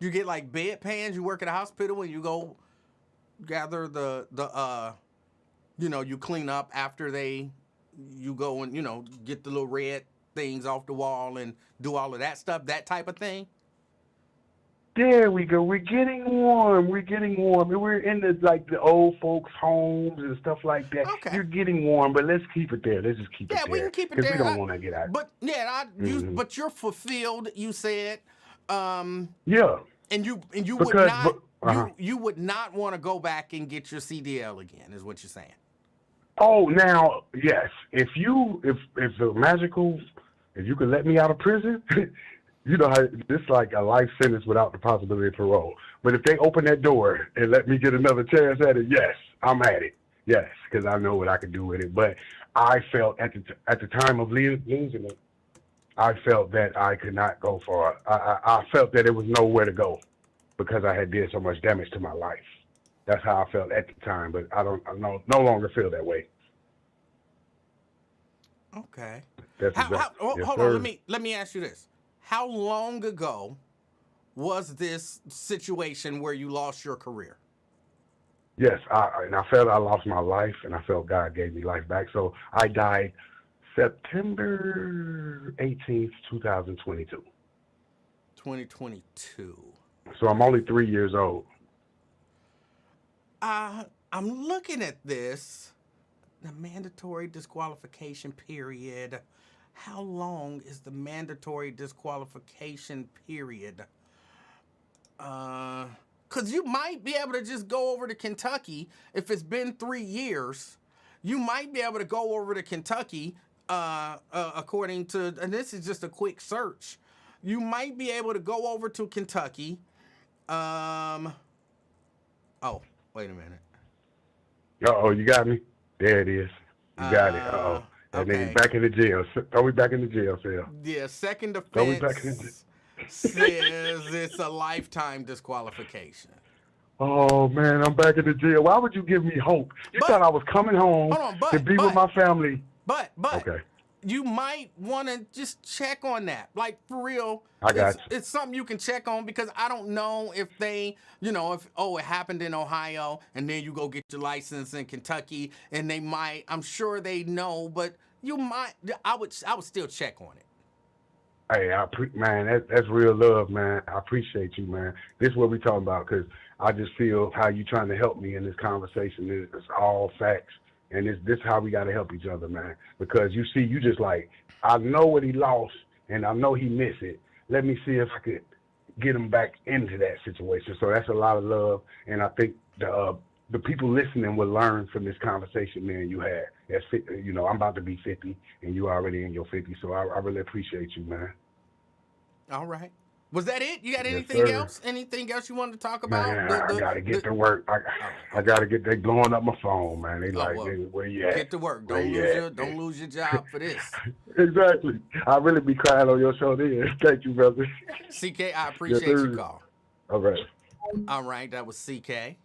You get like bedpans. You work at a hospital and you go gather you clean up after you go and get the little red things off the wall and do all of that stuff, that type of thing. There we go. We're getting warm. We're getting warm. And we're in the old folks' homes and stuff like that. Okay. You're getting warm, but let's keep it there. Let's just keep it there. Yeah, we can keep it because there. we don't want to get out. But yeah, but you're fulfilled. You said. Yeah. And you Because, you would not want to go back and get your CDL again, is what you're saying. Oh, now yes. If the magical, if you could let me out of prison. You know how it's like a life sentence without the possibility of parole. But if they open that door and let me get another chance at it, yes, I'm at it. Yes, because I know what I can do with it. But I felt at the time of losing it, I felt that I could not go far. I felt that there was nowhere to go because I had did so much damage to my life. That's how I felt at the time. But I no longer feel that way. Okay. That's hold on. Let me ask you this. How long ago was this situation where you lost your career? Yes, I felt I lost my life, and I felt God gave me life back. So I died September 18th, 2022. 2022. So I'm only 3 years old. I'm looking at this. The mandatory disqualification period. How long is the mandatory disqualification period? Because you might be able to just go over to Kentucky. If it's been 3 years, you might be able to go over to Kentucky, according to, and this is just a quick search. You might be able to go over to Kentucky. Oh, wait a minute. Uh-oh, you got me? There it is. You got it. Uh-oh. That Okay. nigga's back in the jail. Throw me back in the jail cell. Yeah, second Throw me back in offense says it's a lifetime disqualification. Oh, man, I'm back in the jail. Why would you give me hope? You thought I was coming home to be with my family. But okay. You might want to just check on that. Like, for real. I got you. It's something you can check on because I don't know if they, if it happened in Ohio and then you go get your license in Kentucky and they might, I'm sure they know, but you might, I would still check on it. Hey, man, that's real love, man. I appreciate you, man. This is what we talking about because I just feel how you trying to help me in this conversation. It's all facts. And this is how we got to help each other, man. Because you see, you just like, I know what he lost, and I know he missed it. Let me see if I could get him back into that situation. So that's a lot of love, and I think the people listening will learn from this conversation, man, you had. I'm about to be 50, and you already in your 50s, so I really appreciate you, man. All right. Was that it? You got Yes, anything sir. else? Anything else you wanted to talk about? Man, I gotta get The to work. Oh, I okay. gotta get. They blowing up my phone, man. They Oh like, well, nigga, where you at? get to work. Where you at? Don't lose your job for this. Exactly. I really be crying on your show then. Thank you, brother. CK, I Yes, appreciate your sir. call. All right. All right, that was CK.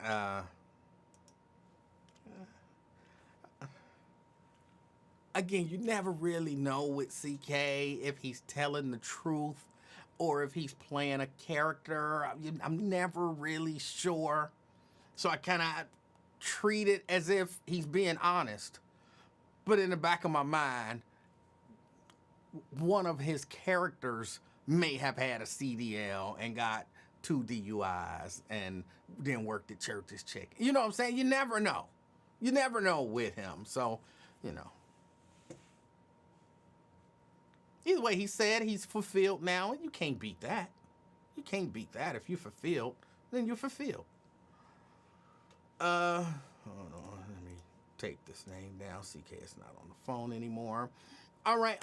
Uh, again, you never really know with CK if he's telling the truth or if he's playing a character. I'm never really sure. So I kind of treat it as if he's being honest. But in the back of my mind, one of his characters may have had a CDL and got 2 DUIs and then worked at church's chick. You know what I'm saying? You never know. You never know with him. So, you know. Either way, he said he's fulfilled now, and you can't beat that. You can't beat that. If you're fulfilled, then you're fulfilled. Hold on. Let me take this name down. CK is not on the phone anymore. All right.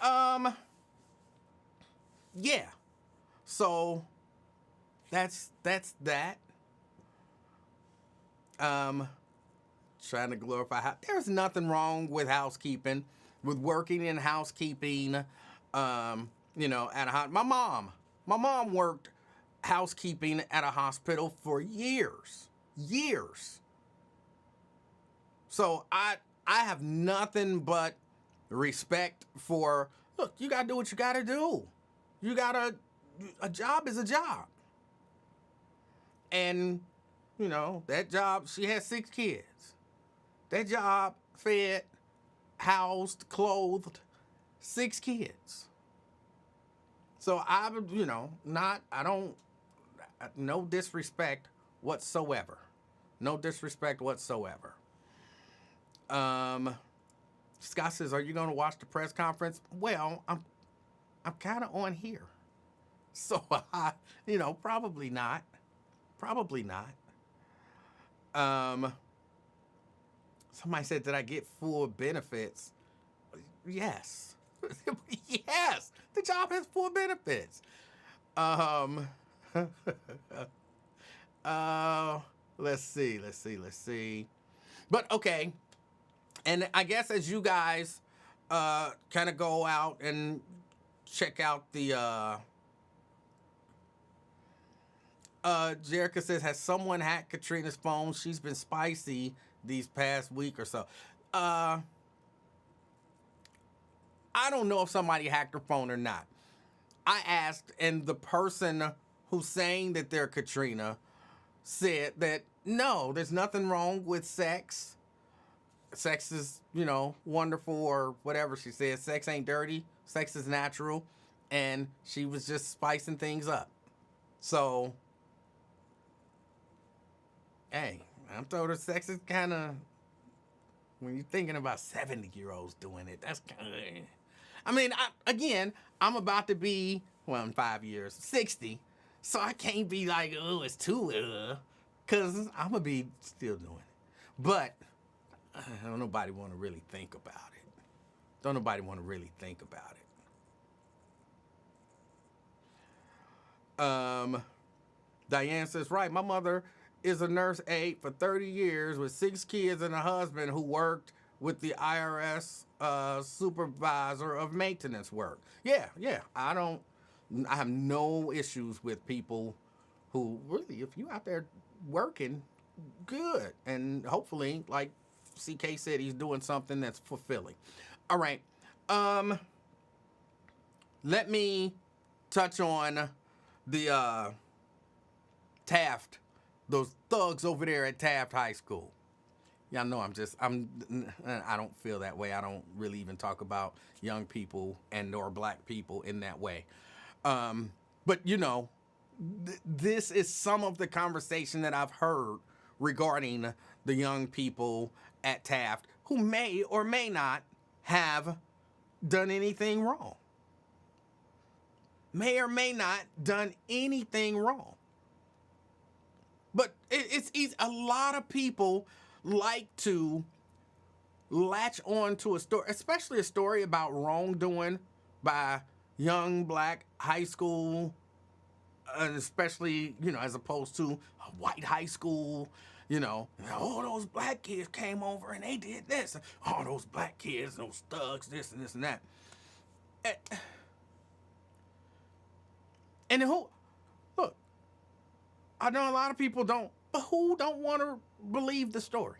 Yeah. So that's that. Trying to glorify there's nothing wrong with housekeeping, with working in housekeeping. You know, at a my mom worked housekeeping at a hospital for years. So I have nothing but respect for, look, you gotta do what you gotta do. A job is a job. And, you know, that job, she had 6 kids. That job fed, housed, clothed 6 kids. So no disrespect whatsoever. No disrespect whatsoever. Scott says, are you going to watch the press conference? Well, I'm kind of on here. So, probably not. Probably not. Somebody said, did I get full benefits? Yes. Yes. The job has full benefits. Let's see. But okay. And I guess as you guys kind of go out and check out the Jerica says, has someone hacked Katrina's phone? She's been spicy these past week or so. I don't know if somebody hacked her phone or not. I asked, and the person who's saying that they're Katrina said that no, there's nothing wrong with sex. Sex is, wonderful, or whatever she said. Sex ain't dirty. Sex is natural. And she was just spicing things up. So, hey, I told her sex is kind of, when you're thinking about 70-year-olds doing it, that's kind of, I mean, I'm about to be, well, in 5 years, 60. So I can't be like, oh, it's too, because I'm going to be still doing it. But don't nobody want to really think about it. Don't nobody want to really think about it. Diane says, right, my mother is a nurse aide for 30 years with 6 kids and a husband who worked with the IRS supervisor of maintenance work. Yeah. I have no issues with people who really, if you out there working, good. And hopefully, like CK said, he's doing something that's fulfilling. All right. Let me touch on the Taft, those thugs over there at Taft High School. Y'all know I don't feel that way. I don't really even talk about young people and or black people in that way. But this is some of the conversation that I've heard regarding the young people at Taft who may or may not have done anything wrong. May or may not done anything wrong. But it's easy. A lot of people like to latch on to a story, especially a story about wrongdoing by young black high school, and especially, as opposed to a white high school, all those black kids came over and they did this. All those black kids, those thugs, this and this and that. And who, look, I know a lot of people don't, but who don't want to believe the story?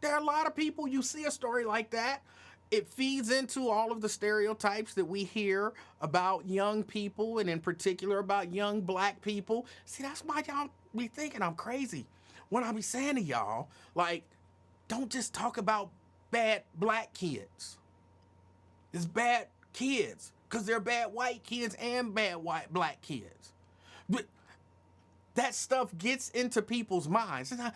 There are a lot of people, you see a story like that, it feeds into all of the stereotypes that we hear about young people, and in particular about young black people. See, that's why y'all be thinking I'm crazy when I be saying to y'all, like, don't just talk about bad black kids. It's bad kids, because they're bad white kids and bad white black kids. But that stuff gets into people's minds. And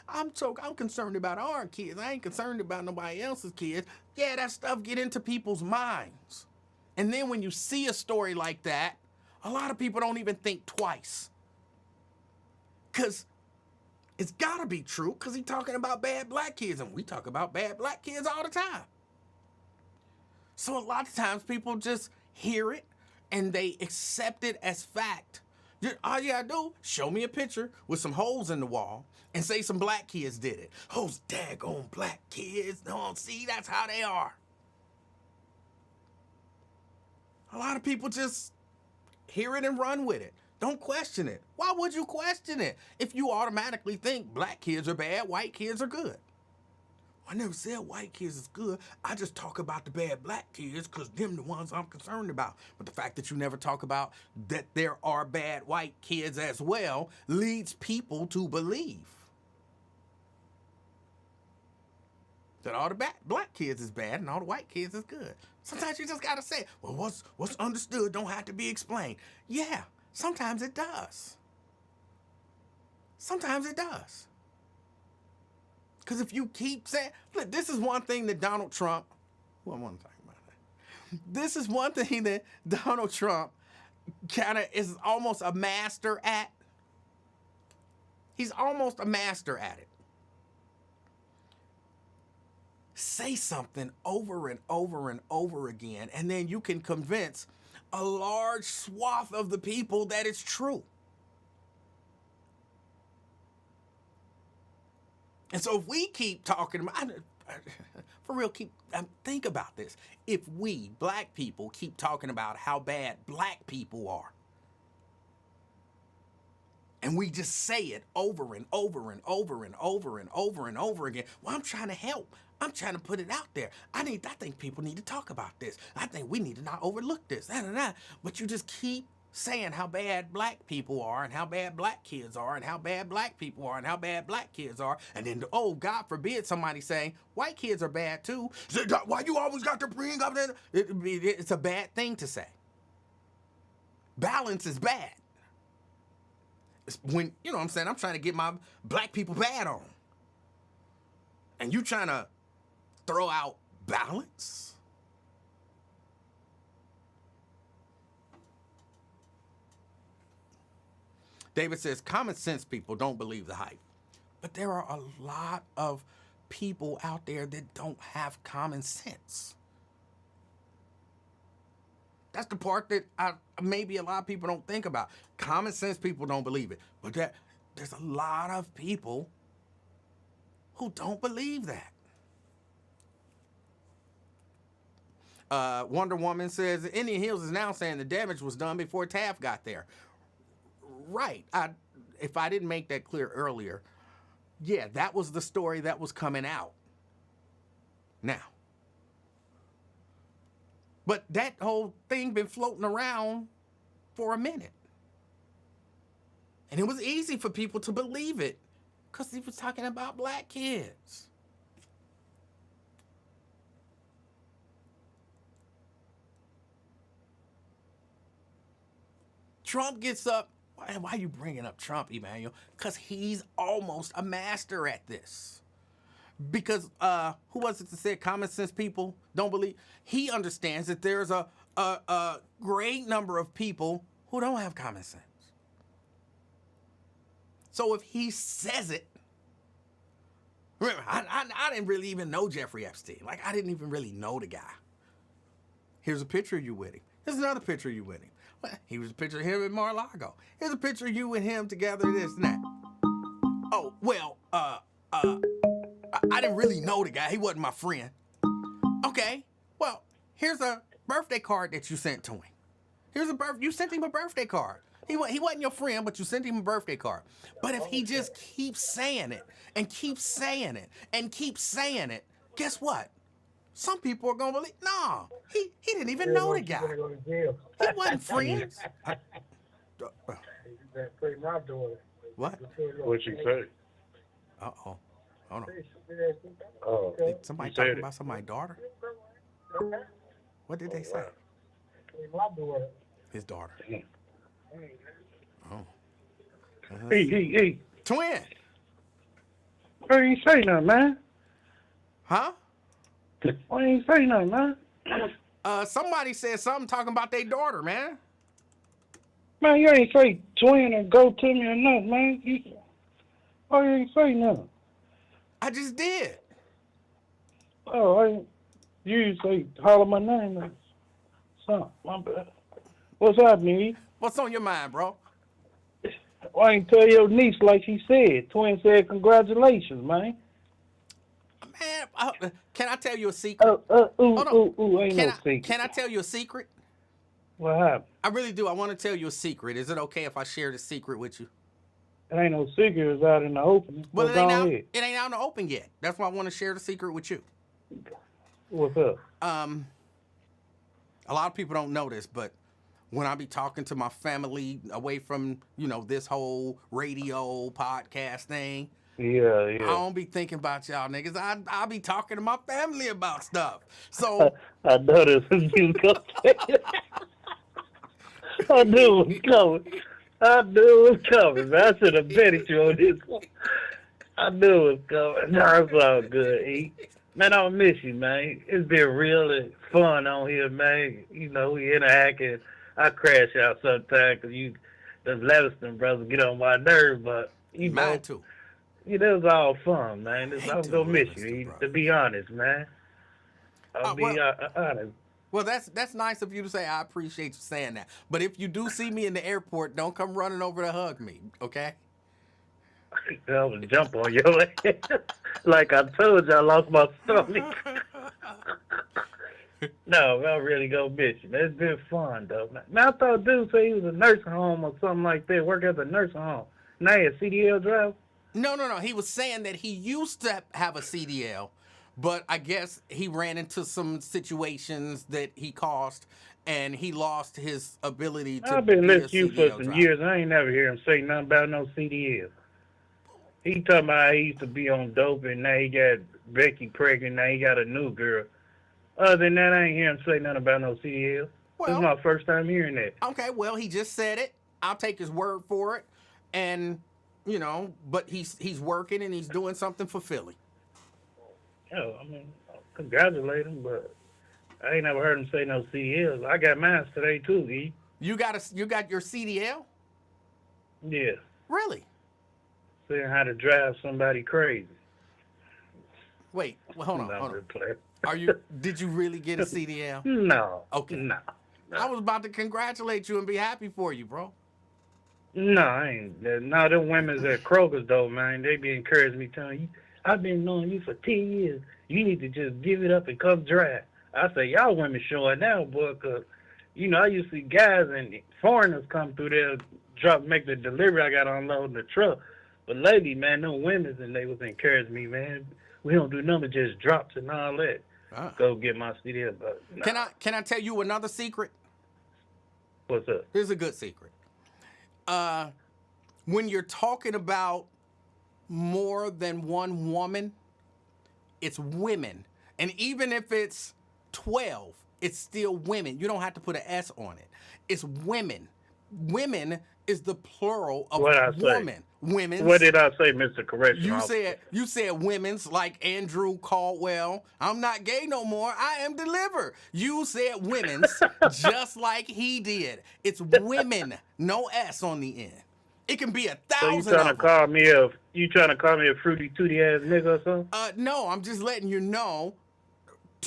I'm concerned about our kids. I ain't concerned about nobody else's kids. Yeah, that stuff get into people's minds. And then when you see a story like that, a lot of people don't even think twice. Because it's got to be true, because he's talking about bad black kids, and we talk about bad black kids all the time. So a lot of times people just hear it and they accept it as fact. All you gotta do, show me a picture with some holes in the wall and say some black kids did it. Those daggone black kids, don't see, that's how they are. A lot of people just hear it and run with it. Don't question it. Why would you question it if you automatically think black kids are bad, white kids are good? I never said white kids is good. I just talk about the bad black kids because them the ones I'm concerned about. But the fact that you never talk about that there are bad white kids as well leads people to believe that all the black kids is bad and all the white kids is good. Sometimes you just gotta say, well, what's understood don't have to be explained. Yeah, sometimes it does. Sometimes it does. Because if you keep saying, look, this is one thing that Donald Trump, well, I want to talk about that. This is one thing that Donald Trump kind of is almost a master at. He's almost a master at it. Say something over and over and over again, and then you can convince a large swath of the people that it's true. And so if we keep talking about, for real, think about this. If we, black people, keep talking about how bad black people are, and we just say it over and over and over and over and over and over again, well, I'm trying to help. I'm trying to put it out there. I think people need to talk about this. I think we need to not overlook this. But you just keep saying how bad black people are and how bad black kids are and how bad black people are and how bad black kids are. And then, oh, God forbid somebody saying white kids are bad too. Why you always got to bring up that? It's a bad thing to say. Balance is bad. It's when, you know what I'm saying, I'm trying to get my black people bad on. And you trying to throw out balance? David says, common sense people don't believe the hype. But there are a lot of people out there that don't have common sense. That's the part that maybe a lot of people don't think about. Common sense people don't believe it. But there's a lot of people who don't believe that. Wonder Woman says, Indian Hills is now saying the damage was done before Taft got there. Right. If I didn't make that clear earlier, yeah, that was the story that was coming out. Now, but that whole thing been floating around for a minute. And it was easy for people to believe it because he was talking about black kids. Trump gets up. Why are you bringing up Trump, Emanuel? Because he's almost a master at this. Because who was it that said common sense people don't believe? He understands that there's a great number of people who don't have common sense. So if he says it, remember, I didn't really even know Jeffrey Epstein. Like, I didn't even really know the guy. Here's a picture of you with him. Here's another picture of you with him. Well, he was a picture of him at Mar-a-Lago. Here's a picture of you and him together, this and that. Oh, well, I didn't really know the guy. He wasn't my friend. Okay, well, here's a birthday card that you sent to him. You sent him a birthday card. He wasn't your friend, but you sent him a birthday card. But if he just keeps saying it and keeps saying it and keeps saying it, guess what? Some people are gonna believe. No, he didn't even know the guy. He wasn't friends. What? What'd she say? Uh-oh. Hold on. Oh, Did somebody talking about somebody's daughter? What did they say? His daughter. Oh. Hey. Twin. Why ain't say nothing, man? Huh? Why ain't say nothing, man? Somebody said something talking about their daughter, man. Man, you ain't say twin and go to me or nothing, man. Why you ain't say nothing? I just did. Oh, you say holler my name or something. My bad. What's happening? What's on your mind, bro? Why ain't tell your niece like she said? Twin said congratulations, man. Man, can I tell you a secret? Ain't no secret. Can I tell you a secret? What happened? I really do. I want to tell you a secret. Is it okay if I share the secret with you? It ain't no secret. It's out in the open. Well, it ain't out in the open yet. That's why I want to share the secret with you. What's up? A lot of people don't know this, but when I be talking to my family away from, this whole radio podcast thing, yeah. I don't be thinking about y'all niggas. I be talking to my family about stuff. So I know this was you gonna say it. I knew it was coming. Man. I should have betted you on this one. I knew it was coming. No, it's all good, E. Man, I don't miss you, man. It's been really fun on here, man. We interacting. I crash out sometimes because the Livingston brothers get on my nerves, but, mine too. It was all fun, man. I was going to miss you, to be honest, man. I'll be honest. Well, that's nice of you to say. I appreciate you saying that. But if you do see me in the airport, don't come running over to hug me, okay? I would jump on your ass. Like I told you, I lost my stomach. No, I'm really gonna miss you. It's been fun, though. Now, I thought dude said he was a nursing home or something like that, work at the nursing home. Now he a CDL driver? No. He was saying that he used to have a CDL, but I guess he ran into some situations that he caused, and he lost his ability to I've been be a listening to you CDL for some driver. years. I ain't never hear him say nothing about no CDL. He talking about how he used to be on dope, and now he got Becky pregnant, now he got a new girl. Other than that, I ain't hear him say nothing about no CDL. This is my first time hearing that. Okay, well, he just said it. I'll take his word for it. And, but he's working and he's doing something for Philly. Oh, congratulate him, but I ain't never heard him say no CDL. I got mine today, too, E. You got your CDL? Yeah. Really? Saying how to drive somebody crazy. Wait, well, hold on. Play. Did you really get a CDL? No. Okay. No. I was about to congratulate you and be happy for you, bro. No, I ain't. No, them women's at Kroger's, though, man, they be encouraging me, telling you, I've been knowing you for 10 years. You need to just give it up and come drive. I say, y'all women showing now, boy, because, I used to see guys and foreigners come through there, make the delivery. I got to unload the truck. But lately, man, them women's, and they was encouraging me, man, we don't do nothing but just drops and all that. Go get my CDL. But nah. Can I tell you another secret? What's up? Here's a good secret. When you're talking about more than one woman, it's women. And even if it's 12, it's still women. You don't have to put an S on it. It's women. Women is the plural of woman. Women's. What did I say, Mr. Correction? You said women's, like Andrew Caldwell. I'm not gay no more. I am delivered. You said women's, just like he did. It's women, no S on the end. It can be 1,000. So you trying to call me a fruity tooty ass nigga or something? No, I'm just letting you know.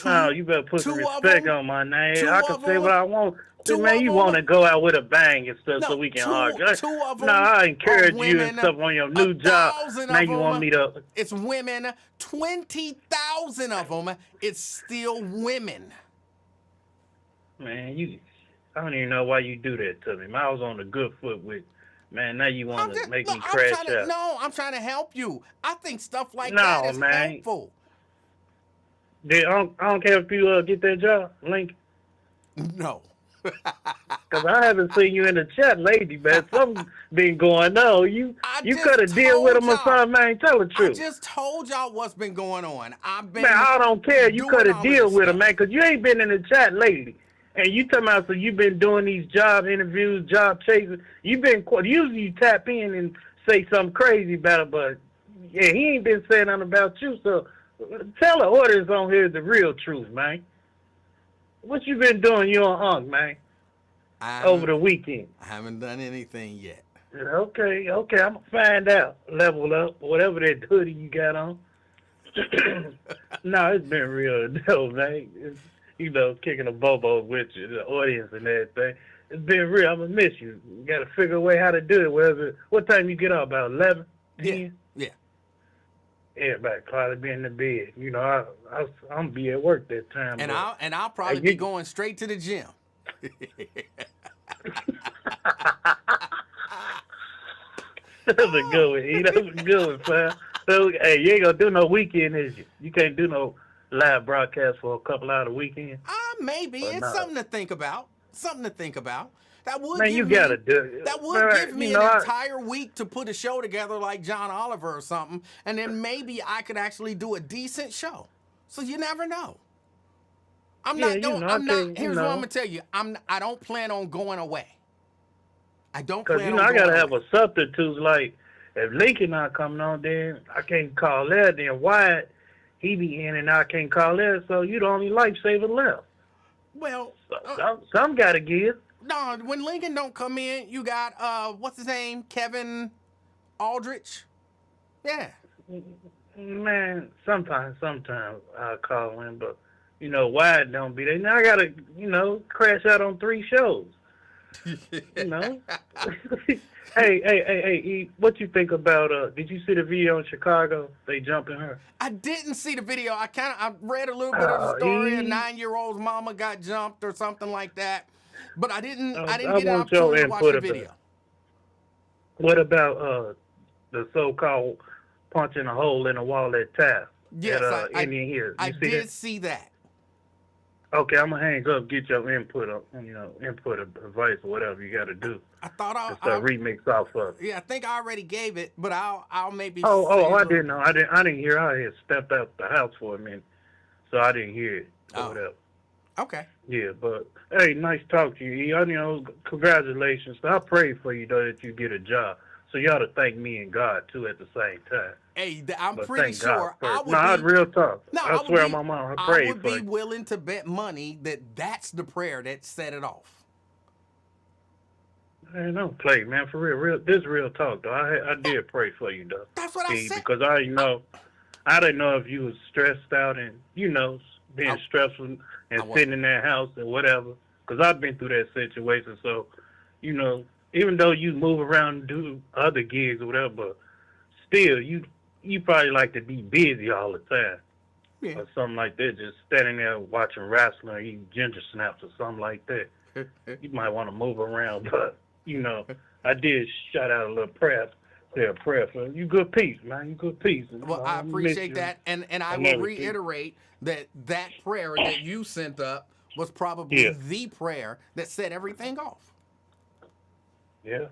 No, you better put some respect on my name. I can say what I want. Two man, of you them. want to go out with a bang and stuff so No, we can two argue. of No, them I are encourage you and women. stuff on your new job. 1,000 Now of you want me them, to... it's women. 20,000 of them, it's still women. Man, I don't even know why you do that to me. Man, I was on the good foot with... Man, now you want to make me crash out. No, I'm trying to help you. I think stuff like No, that is man. helpful. I don't care if you get that job, Link. No. Because I haven't seen you in the chat lately, man. Something been going on. You could have deal with him or something, man. Tell the truth. I just told y'all what's been going on. Man, I don't care. You could have deal with him, man, because you ain't been in the chat lately. And you talking about, so you been doing these job interviews, job chasing. Usually you tap in and say something crazy about it, but yeah, he ain't been saying nothing about you. So tell the audience on here the real truth, man. What you been doing, you on Hunk, man, over the weekend? I haven't done anything yet. Okay, I'm going to find out. Level up, whatever that hoodie you got on. No, it's been real dope, man. It's, kicking a bobo with you, the audience and everything. It's been real. I'm going to miss you. You got to figure a way how to do it. What time you get up? About 11? 10? Yeah. Everybody probably be in the bed. I'm going to be at work that time. And I'll probably be going straight to the gym. That's a good one. That's a good one, fam. So, hey, you ain't going to do no weekend, is you? You can't do no live broadcast for a couple hours a weekend? Maybe. It's something to think about. That would man, give you gotta do it. That would give me an entire week to put a show together like John Oliver or something, and then maybe I could actually do a decent show. So you never know. Here's what I'm gonna tell you. I don't plan on going away. I don't plan on going away. I gotta have a substitute. Like if Lincoln not coming on, then I can't call that. Then Wyatt, he be in and I can't call that. So you the only lifesaver left. Well, some gotta give. No, when Lincoln don't come in, you got what's his name, Kevin Aldrich. Yeah. Man, sometimes I call in, but Wyatt don't be there. Now I gotta crash out on 3 shows. Hey, what you think about did you see the video in Chicago? They jumping her. I didn't see the video. I read a little bit of the story. A 9-year-old's mama got jumped or something like that. But I didn't get an opportunity to watch the video. What about the so-called punching a hole in the wall at Taft? Yes, at Indian Hills. I did see that. Okay, I'm gonna hang up, get your input advice or whatever you got to do. I thought I'll remix off of. Yeah, I think I already gave it, but I'll maybe. I didn't know. I didn't hear. I had stepped out the house for a minute, so I didn't hear it or whatever. Okay. Yeah, but hey, nice talk to you. Congratulations. I pray for you though that you get a job. So you ought to thank me and God too at the same time. Hey, I'm pretty sure I would. No, real talk. I swear on my mom, I pray for you. I would be willing to bet money that's the prayer that set it off. Man, don't play, man. For real. This real talk though. I did pray for you though. That's what I said. Because I didn't know if you was stressed out and being stressful and sitting in that house and whatever. Because I've been through that situation. So, even though you move around and do other gigs or whatever, but still, you probably like to be busy all the time. Yeah. Or something like that. Just standing there watching wrestling or eating ginger snaps or something like that. You might want to move around, but, I did shout out a little prayer. Say a prayer for you. Good peace, man. You good peace. Well, I appreciate that. And I will reiterate that prayer that you sent up was probably the prayer that set everything off. Yeah.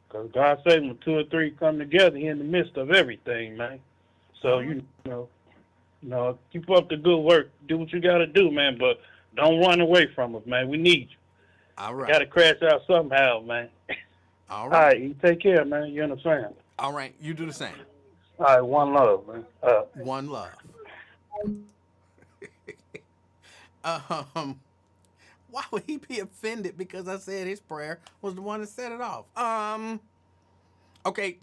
Because God said when 2 or 3 come together, He in the midst of everything, man. So, keep up the good work. Do what you got to do, man. But don't run away from us, man. We need you. All right. Got to crash out somehow, man. All right. All right. You take care, man. You understand? All right. You do the same. All right. One love, man. One love. Why would he be offended because I said his prayer was the one that set it off? Okay,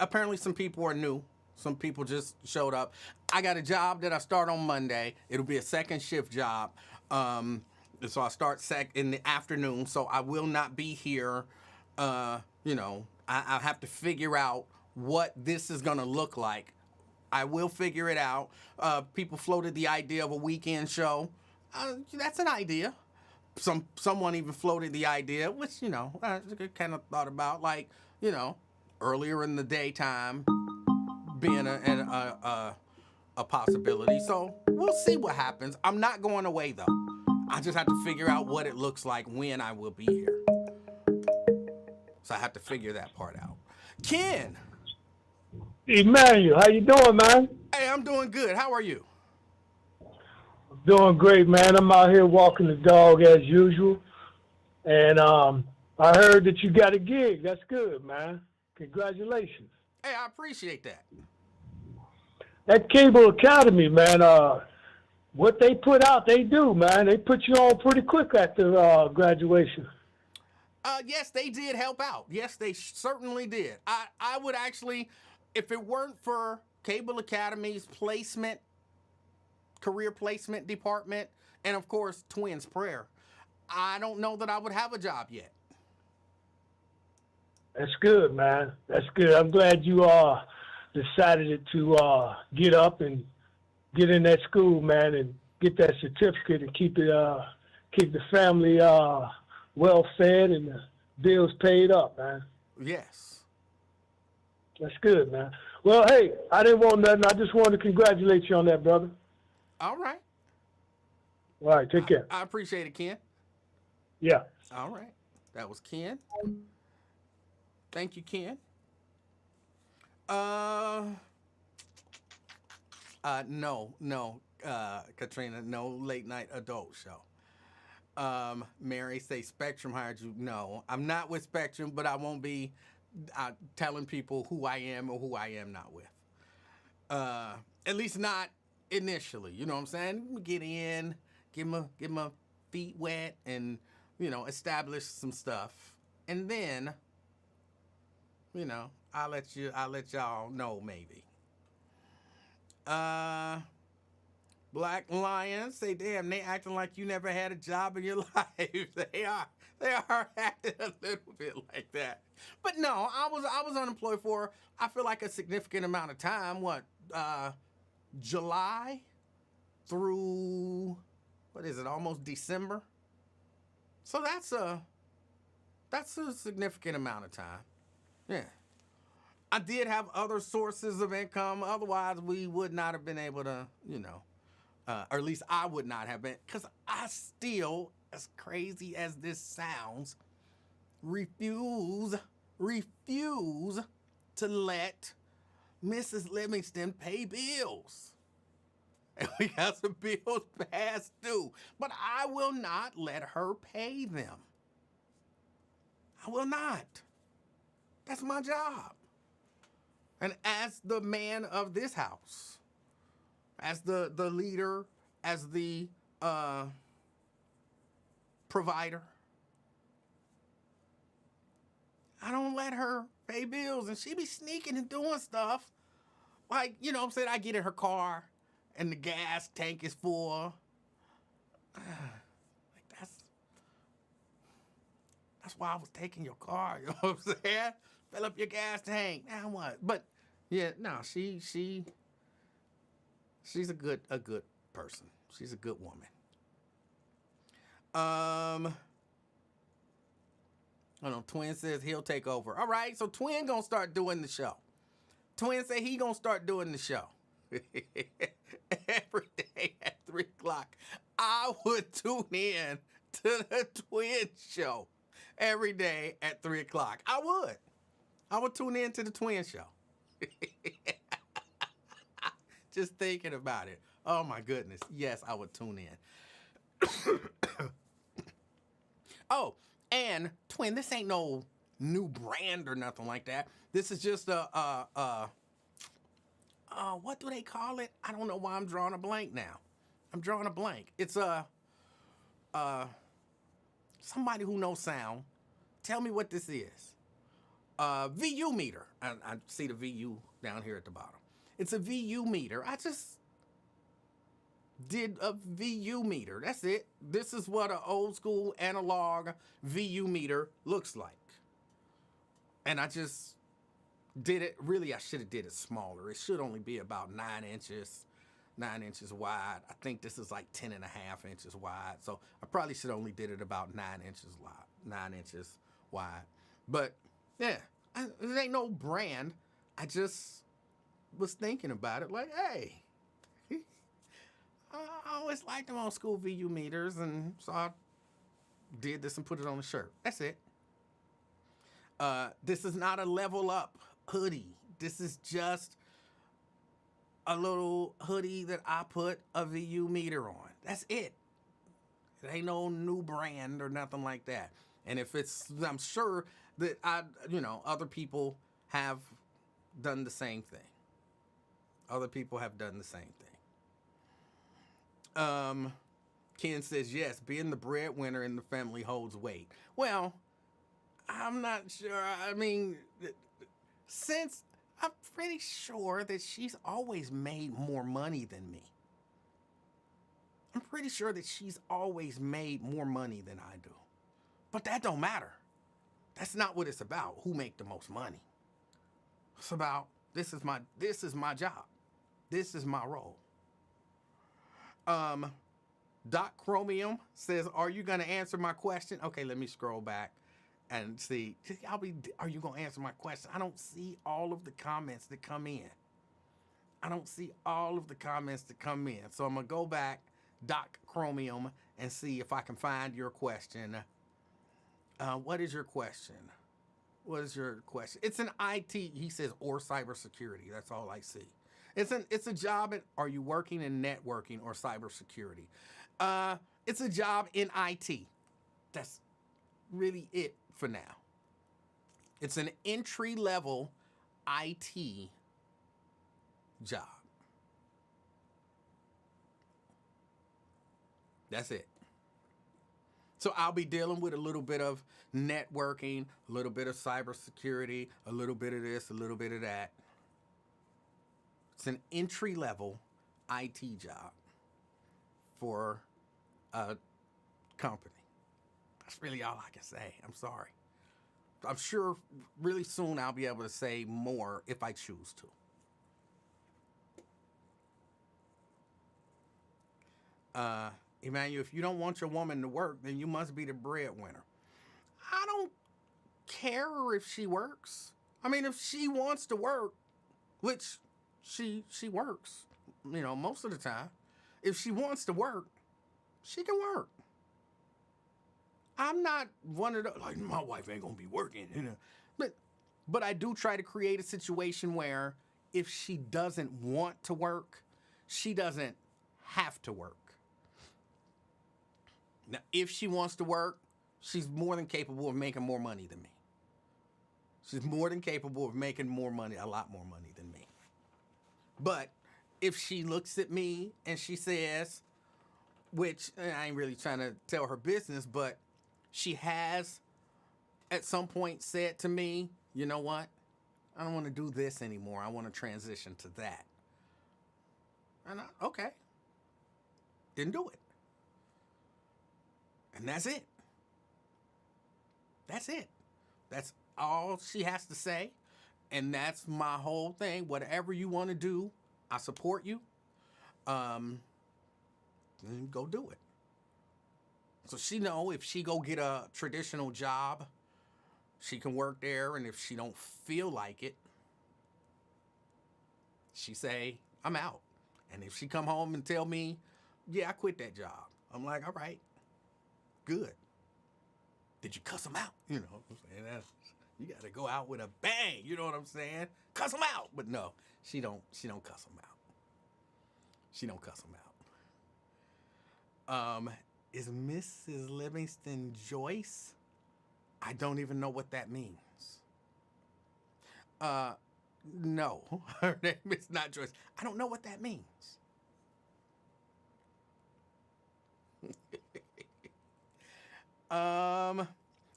apparently some people are new. Some people just showed up. I got a job that I start on Monday. It'll be a second shift job. So I start in the afternoon. So I will not be here. You know, I have to figure out what this is going to look like. I will figure it out. People floated the idea of a weekend show. That's an idea. Someone even floated the idea, which, you know, I kind of thought about, like, you know, earlier in the daytime being a possibility. So we'll see what happens. I'm not going away, though. I just have to figure out what it looks like when I will be here. So I have to figure that part out. Ken. Emanuel, how you doing, man? Hey, I'm doing good. How are you? Doing great, man. I'm out here walking the dog as usual. And I heard that you got a gig. That's good, man. Congratulations. Hey, I appreciate that. That Cable Academy, man, what they put out, they do, man. They put you on pretty quick after graduation. Yes, they did help out. Yes, they certainly did. I would actually, if it weren't for Cable Academy's placement, career placement department, and of course, Twins Prayer, I don't know that I would have a job yet. That's good, man. That's good. I'm glad you decided to get up and get in that school, man, and get that certificate and keep the family well fed and the bills paid up, man. Yes. That's good, man. Well, hey, I didn't want nothing. I just wanted to congratulate you on that, brother. All right. All right, take care. I appreciate it, Ken. Yeah. All right. That was Ken. Thank you, Ken. No, Katrina, no late night adult show. Mary say Spectrum hired you. No, I'm not with Spectrum, but I won't be telling people who I am or who I am not with. At least not initially. You know what I'm saying? Get in, get my feet wet, and you know, establish some stuff, and then, you know, I'll let y'all know maybe. Black Lions say, damn, they acting like you never had a job in your life. They are acting a little bit like that. But no, I was unemployed for, I feel like, a significant amount of time. What, July through, what is it, almost December? So that's a significant amount of time. Yeah. I did have other sources of income. Otherwise, we would not have been able to, you know, or at least I would not have been, because I still, as crazy as this sounds, refuse to let Mrs. Livingston pay bills. And we got some bills past due. But I will not let her pay them. I will not. That's my job. And as the man of this house, as the leader, as the provider, I don't let her pay bills. And she be sneaking and doing stuff. Like, you know what I'm saying? I get in her car and the gas tank is full. Like, that's why I was taking your car. You know what I'm saying? Fill up your gas tank. Now what? But yeah, no, she's a good person. She's a good woman. I know Twin says he'll take over. All right, so Twin gonna start doing the show. Twin say he gonna start doing the show. Every day at 3 o'clock. I would tune in to the Twin show every day at 3 o'clock. I would tune in to the Twin show. Just thinking about it. Oh my goodness. Yes, I would tune in. Oh, and Twin, this ain't no new brand or nothing like that. This is just what do they call it? I don't know why I'm drawing a blank now. I'm drawing a blank. It's somebody who knows sound. Tell me what this is. VU meter. I see the VU down here at the bottom. It's a VU meter. did a VU meter. That's it. This is what an old school analog VU meter looks like. And I just did it. Really, I should have did it smaller. It should only be about 9 inches wide. I think this is like 10.5 inches wide. So I probably should only did it about 9 inches wide. But yeah, it ain't no brand. I just was thinking about it like, hey, I always liked them old school VU meters, and so I did this and put it on the shirt. That's it. This is not a level up hoodie. This is just a little hoodie that I put a VU meter on. That's it. It ain't no new brand or nothing like that. And if it's, I'm sure that other people have done the same thing. Other people have done the same thing. Ken says, yes, being the breadwinner in the family holds weight. Well, I'm not sure. I mean, since I'm pretty sure that she's always made more money than me. I'm pretty sure that she's always made more money than I do. But that don't matter. That's not what it's about, who make the most money. It's about, this is my job. This is my role. Doc Chromium says, are you going to answer my question? Okay, let me scroll back and see. Are you going to answer my question? I don't see all of the comments that come in. So I'm going to go back, Doc Chromium, and see if I can find your question. What is your question? It's an IT, he says, or cybersecurity. That's all I see. It's a job are you working in networking or cybersecurity? It's a job in IT. That's really it for now. It's an entry-level IT job. That's it. So I'll be dealing with a little bit of networking, a little bit of cybersecurity, a little bit of this, a little bit of that. It's an entry-level IT job for a company. That's really all I can say. I'm sorry. I'm sure really soon I'll be able to say more if I choose to. Emanuel, if you don't want your woman to work, then you must be the breadwinner. I don't care if she works. I mean, if she wants to work, which she works, most of the time. If she wants to work, she can work. I'm not one of the, like, my wife ain't gonna be working, But I do try to create a situation where if she doesn't want to work, she doesn't have to work. Now, if she wants to work, she's more than capable of making more money than me. She's more than capable of making more money, a lot more money than me. But if she looks at me and she says, which I ain't really trying to tell her business, but she has at some point said to me, you know what? I don't want to do this anymore. I want to transition to that. And okay. Didn't do it. And that's it. That's it. That's all she has to say. And that's my whole thing. Whatever you want to do, I support you. Then go do it. So she know if she go get a traditional job, she can work there. And if she don't feel like it, she say, I'm out. And if she come home and tell me, yeah, I quit that job, I'm like, all right, good. Did you cuss them out? You know what I'm saying? You got to go out with a bang. You know what I'm saying? Cuss them out. But no, she don't cuss them out. She don't cuss them out. Is Mrs. Livingston Joyce? I don't even know what that means. No, her name is not Joyce. I don't know what that means. All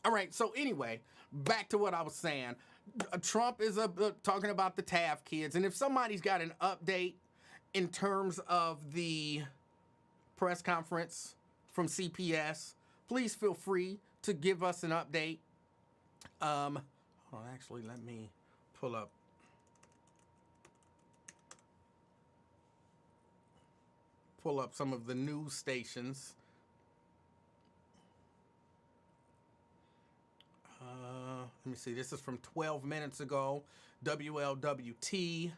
right, so anyway, back to what I was saying. Trump is talking about the TAF kids, and if somebody's got an update in terms of the press conference from CPS. Please feel free to give us an update. Hold on, actually, let me pull up. Some of the news stations. Let me see. This is from 12 minutes ago. WLWT.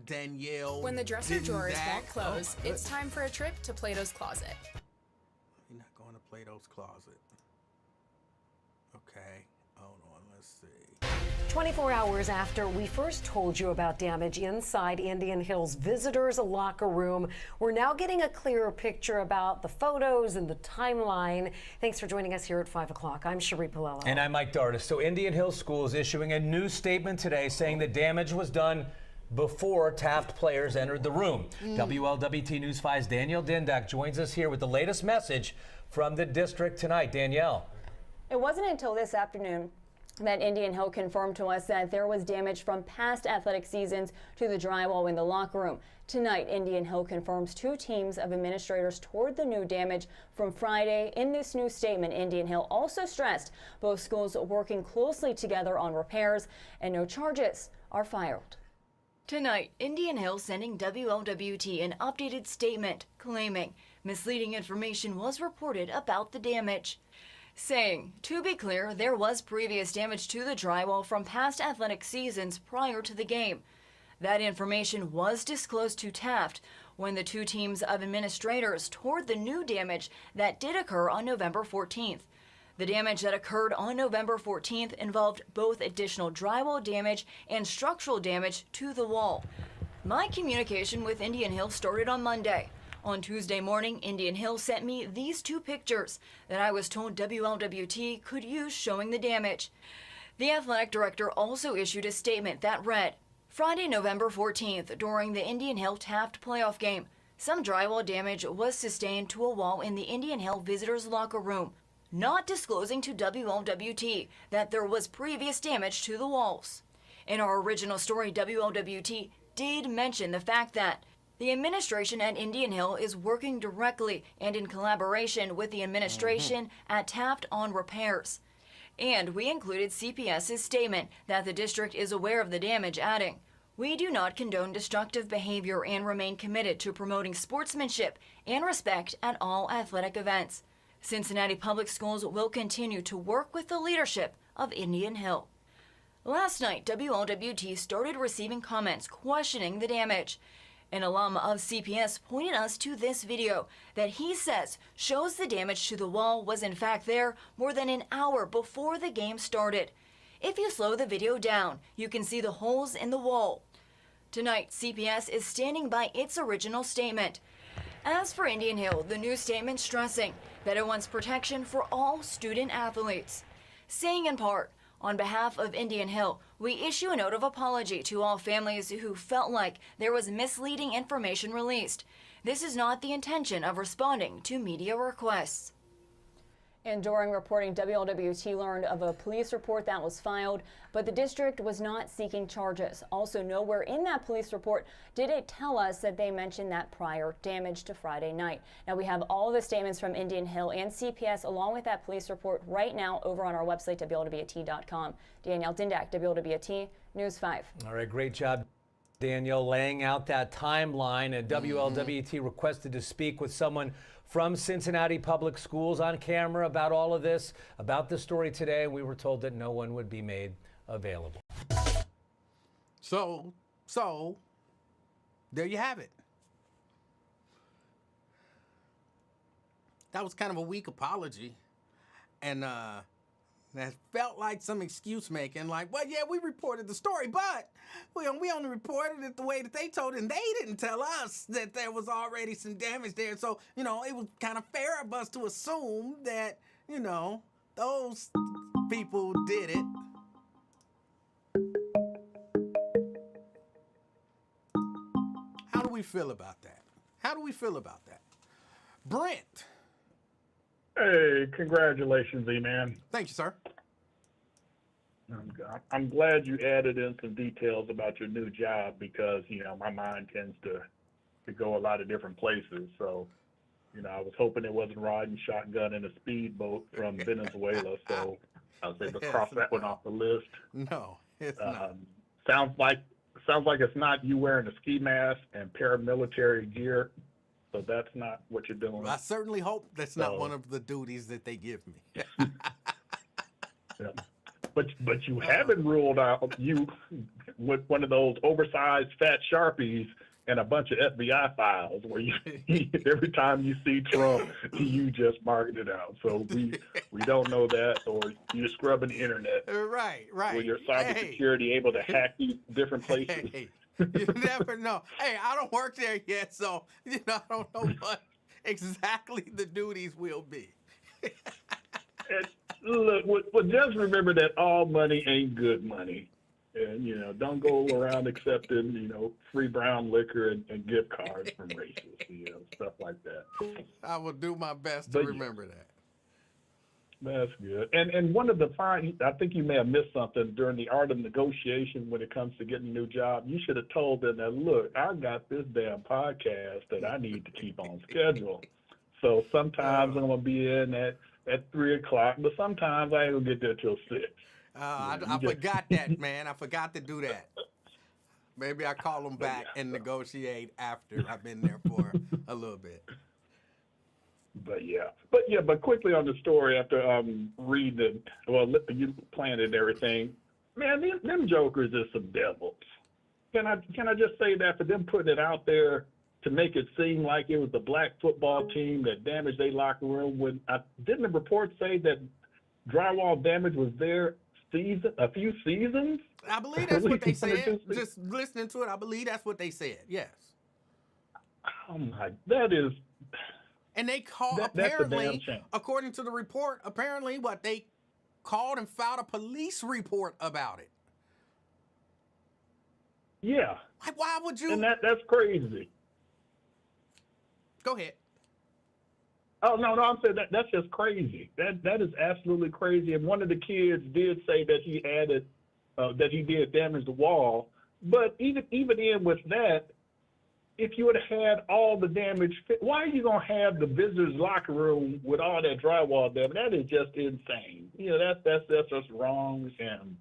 Danielle. When the dresser drawers Dindak. won't close, Oh, it's time for a trip to Plato's Closet. You're not going to Plato's Closet. Okay. Hold on. Let's see. 24 hours after we first told you about damage inside Indian Hill's visitors' locker room, we're now getting a clearer picture about the photos and the timeline. Thanks for joining us here at 5 o'clock. I'm Cherie Palello. And I'm Mike Dardis. So Indian Hill School is issuing a new statement today saying the damage was done before Taft players entered the room. WLWT News 5's Danielle Dindak joins us here with the latest message from the district tonight. Danielle. It wasn't until this afternoon that Indian Hill confirmed to us that there was damage from past athletic seasons to the drywall in the locker room. Tonight, Indian Hill confirms 2 teams of administrators toured the new damage from Friday. In this new statement, Indian Hill also stressed both schools working closely together on repairs and no charges are filed. Tonight, Indian Hill sending WLWT an updated statement claiming misleading information was reported about the damage. Saying, to be clear, there was previous damage to the drywall from past athletic seasons prior to the game. That information was disclosed to Taft when the 2 teams of administrators toured the new damage that did occur on November 14th. The damage that occurred on November 14th involved both additional drywall damage and structural damage to the wall. My communication with Indian Hill started on Monday. On Tuesday morning, Indian Hill sent me these 2 pictures that I was told WLWT could use showing the damage. The athletic director also issued a statement that read, Friday, November 14th, during the Indian Hill Taft playoff game, some drywall damage was sustained to a wall in the Indian Hill visitors' locker room, not disclosing to WLWT that there was previous damage to the walls. In our original story, WLWT did mention the fact that the administration at Indian Hill is working directly and in collaboration with the administration at Taft on repairs. And we included CPS's statement that the district is aware of the damage, adding, we do not condone destructive behavior and remain committed to promoting sportsmanship and respect at all athletic events. Cincinnati Public Schools will continue to work with the leadership of Indian Hill. Last night, WLWT started receiving comments questioning the damage. An alum of CPS pointed us to this video that he says shows the damage to the wall was in fact there more than an hour before the game started. If you slow the video down, you can see the holes in the wall. Tonight, CPS is standing by its original statement. As for Indian Hill, the new statement stressing that it wants protection for all student athletes. Saying in part, on behalf of Indian Hill, we issue a note of apology to all families who felt like there was misleading information released. This is not the intention of responding to media requests. And during reporting, WLWT learned of a police report that was filed, but the district was not seeking charges. Also, nowhere in that police report did it tell us that they mentioned that prior damage to Friday night. Now, we have all the statements from Indian Hill and CPS along with that police report right now over on our website, WLWT.com. Danielle Dindak, WLWT News 5. All right, great job, Danielle, laying out that timeline. And WLWT requested to speak with someone from Cincinnati Public Schools on camera about all of this, about the story today. We were told that no one would be made available. So there you have it. That was kind of a weak apology. And that felt like some excuse making, like, well, yeah, we reported the story, but we only reported it the way that they told it, and they didn't tell us that there was already some damage there. So, it was kind of fair of us to assume that, those people did it. How do we feel about that? Brent. Hey, congratulations, E-Man. Thank you, sir. I'm glad you added in some details about your new job because, my mind tends to could go a lot of different places. So, I was hoping it wasn't riding shotgun in a speedboat from Venezuela. So I was able to cross that one off the list. No, it's not. Sounds like it's not you wearing a ski mask and paramilitary gear. So that's not what you're doing. I certainly hope that's not one of the duties that they give me. Yeah. But you haven't ruled out you with one of those oversized fat Sharpies and a bunch of FBI files where you every time you see Trump, you just mark it out. So we don't know that, or you're scrubbing the internet. Right. Where your cybersecurity able to hack these different places. Hey, you never know. Hey, I don't work there yet, so I don't know what exactly the duties will be. And look, well, just remember that all money ain't good money. And, don't go around accepting, free brown liquor and gift cards from racists, stuff like that. I will do my best to remember that. That's good. And one of the I think you may have missed something during the art of negotiation when it comes to getting a new job. You should have told them that, look, I got this damn podcast that I need to keep on schedule. So sometimes I'm going to be in at 3 o'clock, but sometimes I ain't going to get there till 6. I forgot that, man. I forgot to do that. Maybe I call them back and negotiate after I've been there for a little bit. But quickly on the story after reading it, you planned it and everything. Man, them jokers is some devils. Can I just say that for them putting it out there to make it seem like it was the black football team that damaged their locker room? When didn't the report say that drywall damage was there a few seasons? I believe that's what they said. Just listening to it, I believe that's what they said. Yes. Oh my, that is. And they called, apparently, according to the report, they called and filed a police report about it. Yeah. Like, why would you? And that's crazy. Go ahead. Oh, no, I'm saying that's just crazy. That is absolutely crazy. And one of the kids did say that he did damage the wall. But even in with that, if you would have had all the damage, why are you going to have the visitors' locker room with all that drywall damage? That is just insane. That's just wrong, and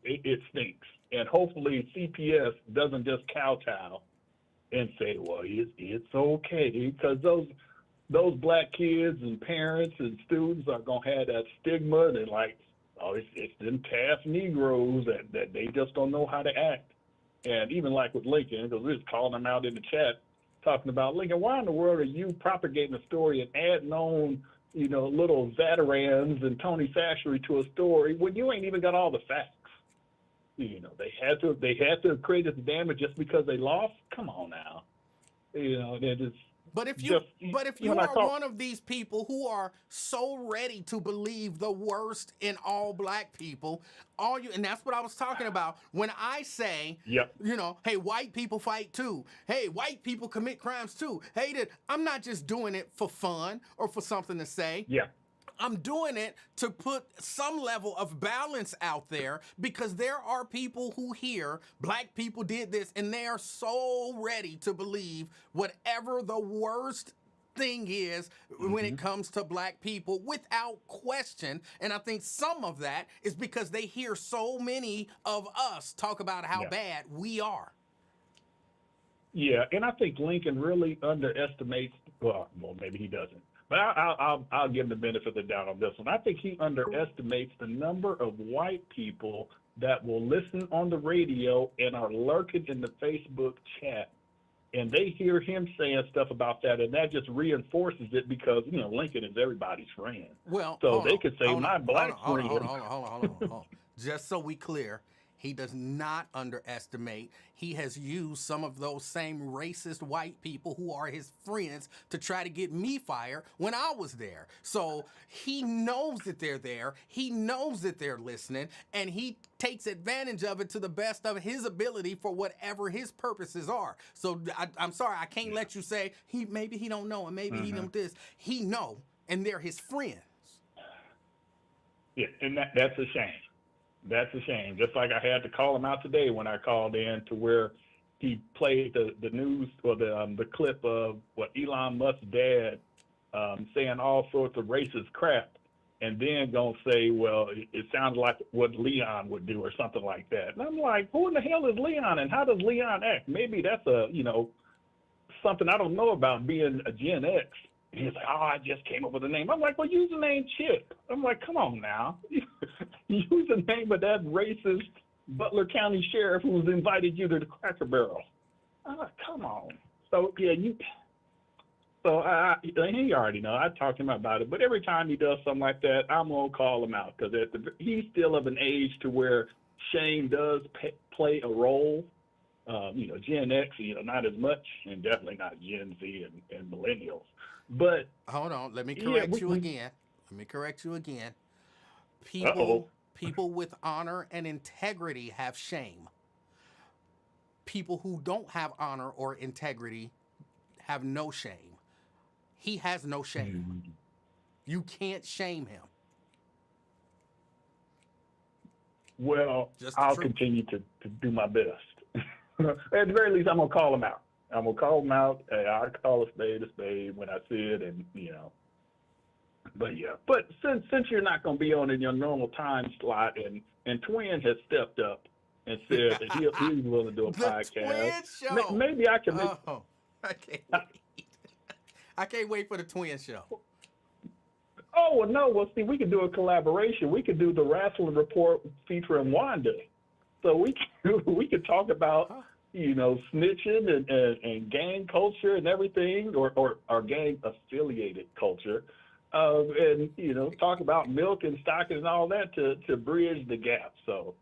it stinks. And hopefully CPS doesn't just kowtow and say, well, it's okay, because those black kids and parents and students are going to have that stigma and it's them task Negroes that they just don't know how to act. And even like with Lincoln, because we was calling him out in the chat, talking about, Lincoln, why in the world are you propagating a story and adding on, little veterans and Tony Sashery to a story when you ain't even got all the facts? They had to create this damage just because they lost. Come on now, they're just. But if you are one of these people who are so ready to believe the worst in all black people, and that's what I was talking about when I say, hey, white people fight too. Hey, white people commit crimes too. Hey, I'm not just doing it for fun or for something to say. Yeah. I'm doing it to put some level of balance out there, because there are people who hear black people did this and they are so ready to believe whatever the worst thing is when it comes to black people without question. And I think some of that is because they hear so many of us talk about how bad we are. Yeah, and I think Lincoln really underestimates, well, maybe he doesn't. But I'll give him the benefit of the doubt on this one. I think he underestimates the number of white people that will listen on the radio and are lurking in the Facebook chat. And they hear him saying stuff about that, and that just reinforces it because, Lincoln is everybody's friend. Well, so they could say, my black friend. Hold on. Just so we clear, he does not underestimate. He has used some of those same racist white people who are his friends to try to get me fired when I was there. So he knows that they're there. He knows that they're listening, and he takes advantage of it to the best of his ability for whatever his purposes are. So I'm sorry, I can't let you say maybe he don't know and maybe he don't this. He know, and they're his friends. Yeah, and that's a shame. That's a shame. Just like I had to call him out today when I called in to where he played the news or the clip of what Elon Musk's dad saying all sorts of racist crap, and then gonna say, well, it sounds like what Leon would do or something like that. And I'm like, who in the hell is Leon, and how does Leon act? Maybe that's something I don't know about being a Gen X. And he's like, oh, I just came up with a name. I'm like, well, use the name Chip. I'm like, come on now. Use the name of that racist Butler County sheriff who's invited you to the Cracker Barrel. I'm like, come on. So, yeah, So he already know. I talked to him about it. But every time he does something like that, I'm going to call him out because he's still of an age to where shame does play a role. Gen X, not as much, and definitely not Gen Z and millennials. But hold on, let me correct you again. People with honor and integrity have shame. People who don't have honor or integrity have no shame. He has no shame. You can't shame him. Well, I'll continue to do my best. At the very least, I'm going to call him out. I'll call a spade when I see it, and, But, yeah. But since you're not going to be on in your normal time slot, and Twin has stepped up and said that he's willing to do a podcast. Twin show. Maybe I can make... Oh, I can't wait. I can't wait for the Twin show. Oh, well, no. Well, see, we could do a collaboration. We could do the Wrestling Report featuring Wanda. So we could talk about, snitching and gang culture and everything, or gang affiliated culture, and talk about milk and stocking and all that to bridge the gap. So,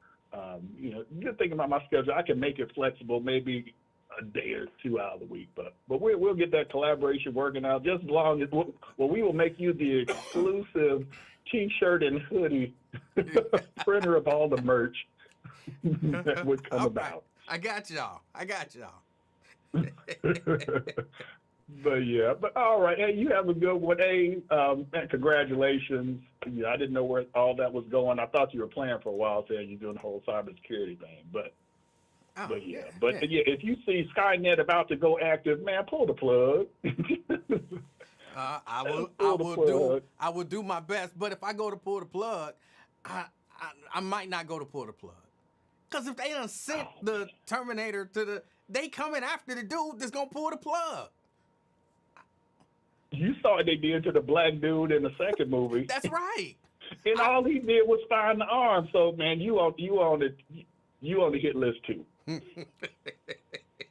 you're thinking about my schedule. I can make it flexible, maybe a day or 2 out of the week, but we'll get that collaboration working out just as long as we will make you the exclusive T-shirt and hoodie printer of all the merch that would come about. I got y'all. But all right. Hey, you have a good one. Hey, and congratulations. Yeah, I didn't know where all that was going. I thought you were playing for a while, saying you're doing the whole cybersecurity thing. But if you see Skynet about to go active, man, pull the plug. I will do my best. But if I go to pull the plug, I might not go to pull the plug. Because if they done sent the Terminator they coming after the dude that's going to pull the plug. You saw what they did to the black dude in the second movie. That's right. And all he did was find the arm. So, man, you on the hit list too.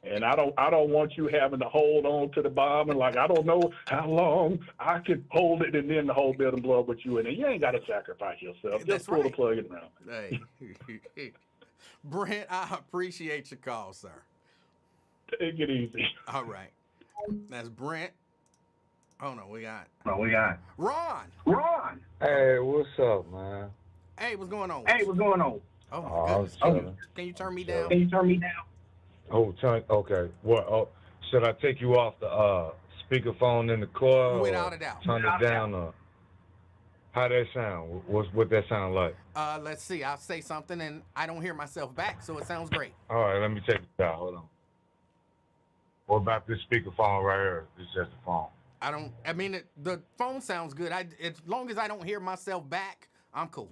And I don't want you having to hold on to the bomb and I don't know how long I can hold it and then the whole building blow up with you in it. You ain't got to sacrifice yourself. Just pull the plug in around. Hey. Brent, I appreciate your call, sir. Take it easy. All right. That's Brent. Oh, no, we got Ron. Hey, what's up, man? Hey, what's going on? Oh, my goodness. Can you turn me down? Oh, okay. What? Oh, should I take you off the speakerphone in the car? Without a doubt. Turn it down. Or how that sound? What that sound like? Let's see. I'll say something and I don't hear myself back, so it sounds great. All right, let me take it down. Hold on. What about this speakerphone right here? It's just a phone. The phone sounds good. As long as I don't hear myself back, I'm cool.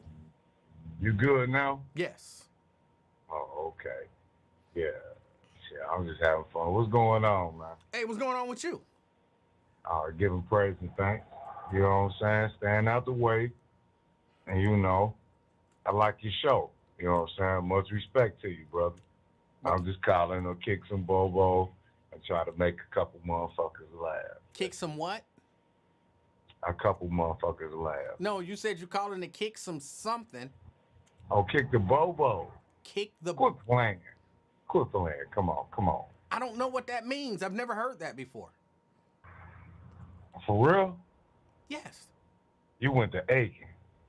You good now? Yes. Oh, okay. Yeah. I'm just having fun. What's going on, man? Hey, what's going on with you? All right, giving praise and thanks. You know what I'm saying? Staying out the way. And I like your show. You know what I'm saying? Much respect to you, brother. I'm just calling to kick some bobo and try to make a couple motherfuckers laugh. Kick some what? A couple motherfuckers laugh. No, you said you're calling to kick some something. Oh, kick the bobo. Kick the... Quit playing. Come on. I don't know what that means. I've never heard that before. For real? Yes. You went to Aiken.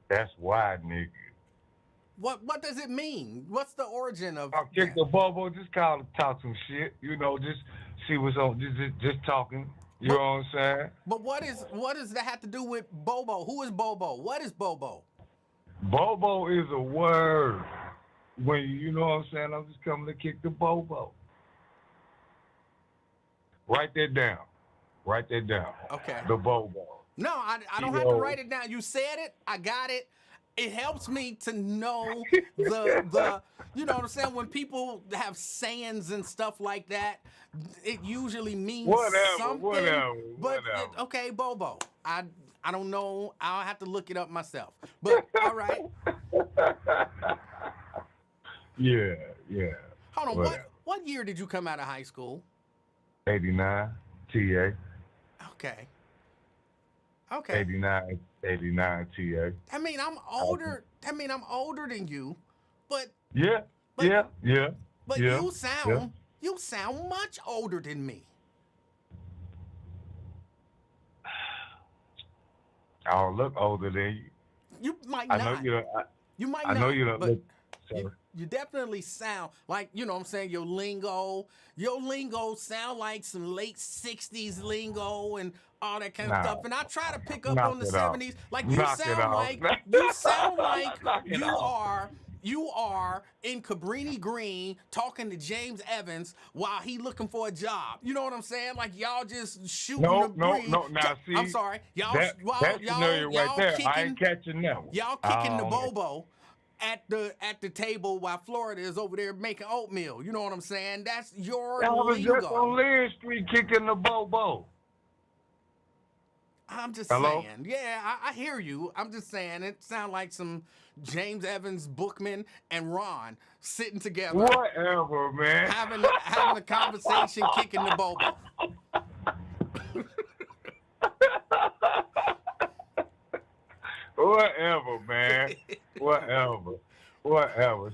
That's why, nigga. What does it mean? What's the origin of kick the bobo? Just call and talk some shit. Just see what's on. Just talking. You know what I'm saying? But what does that have to do with Bobo? Who is Bobo? What is Bobo? Bobo is a word. When you know what I'm saying, I'm just coming to kick the bobo. Write that down. Write that down. Okay. The Bobo. No, I don't have to write it down. You said it. I got it. It helps me to know the you know what I'm saying, when people have sayings and stuff like that, it usually means something. But okay, Bobo. I don't know. I'll have to look it up myself. But all right. Yeah. Hold on. What year did you come out of high school? 89 TA. Okay. 89 TA. I mean, I'm older than you, but Yeah. But you sound much older than me. I don't look older than you. You might not. I know you don't look. You definitely sound like, you know what I'm saying, your lingo sound like some late 60s lingo and all that kind of stuff. And I try to pick up on the 70s. Like you sound like you are in Cabrini Green talking to James Evans while he looking for a job. You know what I'm saying? Like y'all just shooting the breeze. No. Now see, I'm sorry. Y'all scenario right there. kicking, I ain't catching that one. Y'all kicking the Bobo at the table while Florida is over there making oatmeal. You know what I'm saying? That's your I was lingo. just on Lear Street kicking the Bobo. I'm just saying. Yeah, I hear you. I'm just saying it sounds like some James Evans, Bookman, and Ron sitting together. Whatever, man. Having a conversation, kicking the Bobo. Whatever, man. Whatever.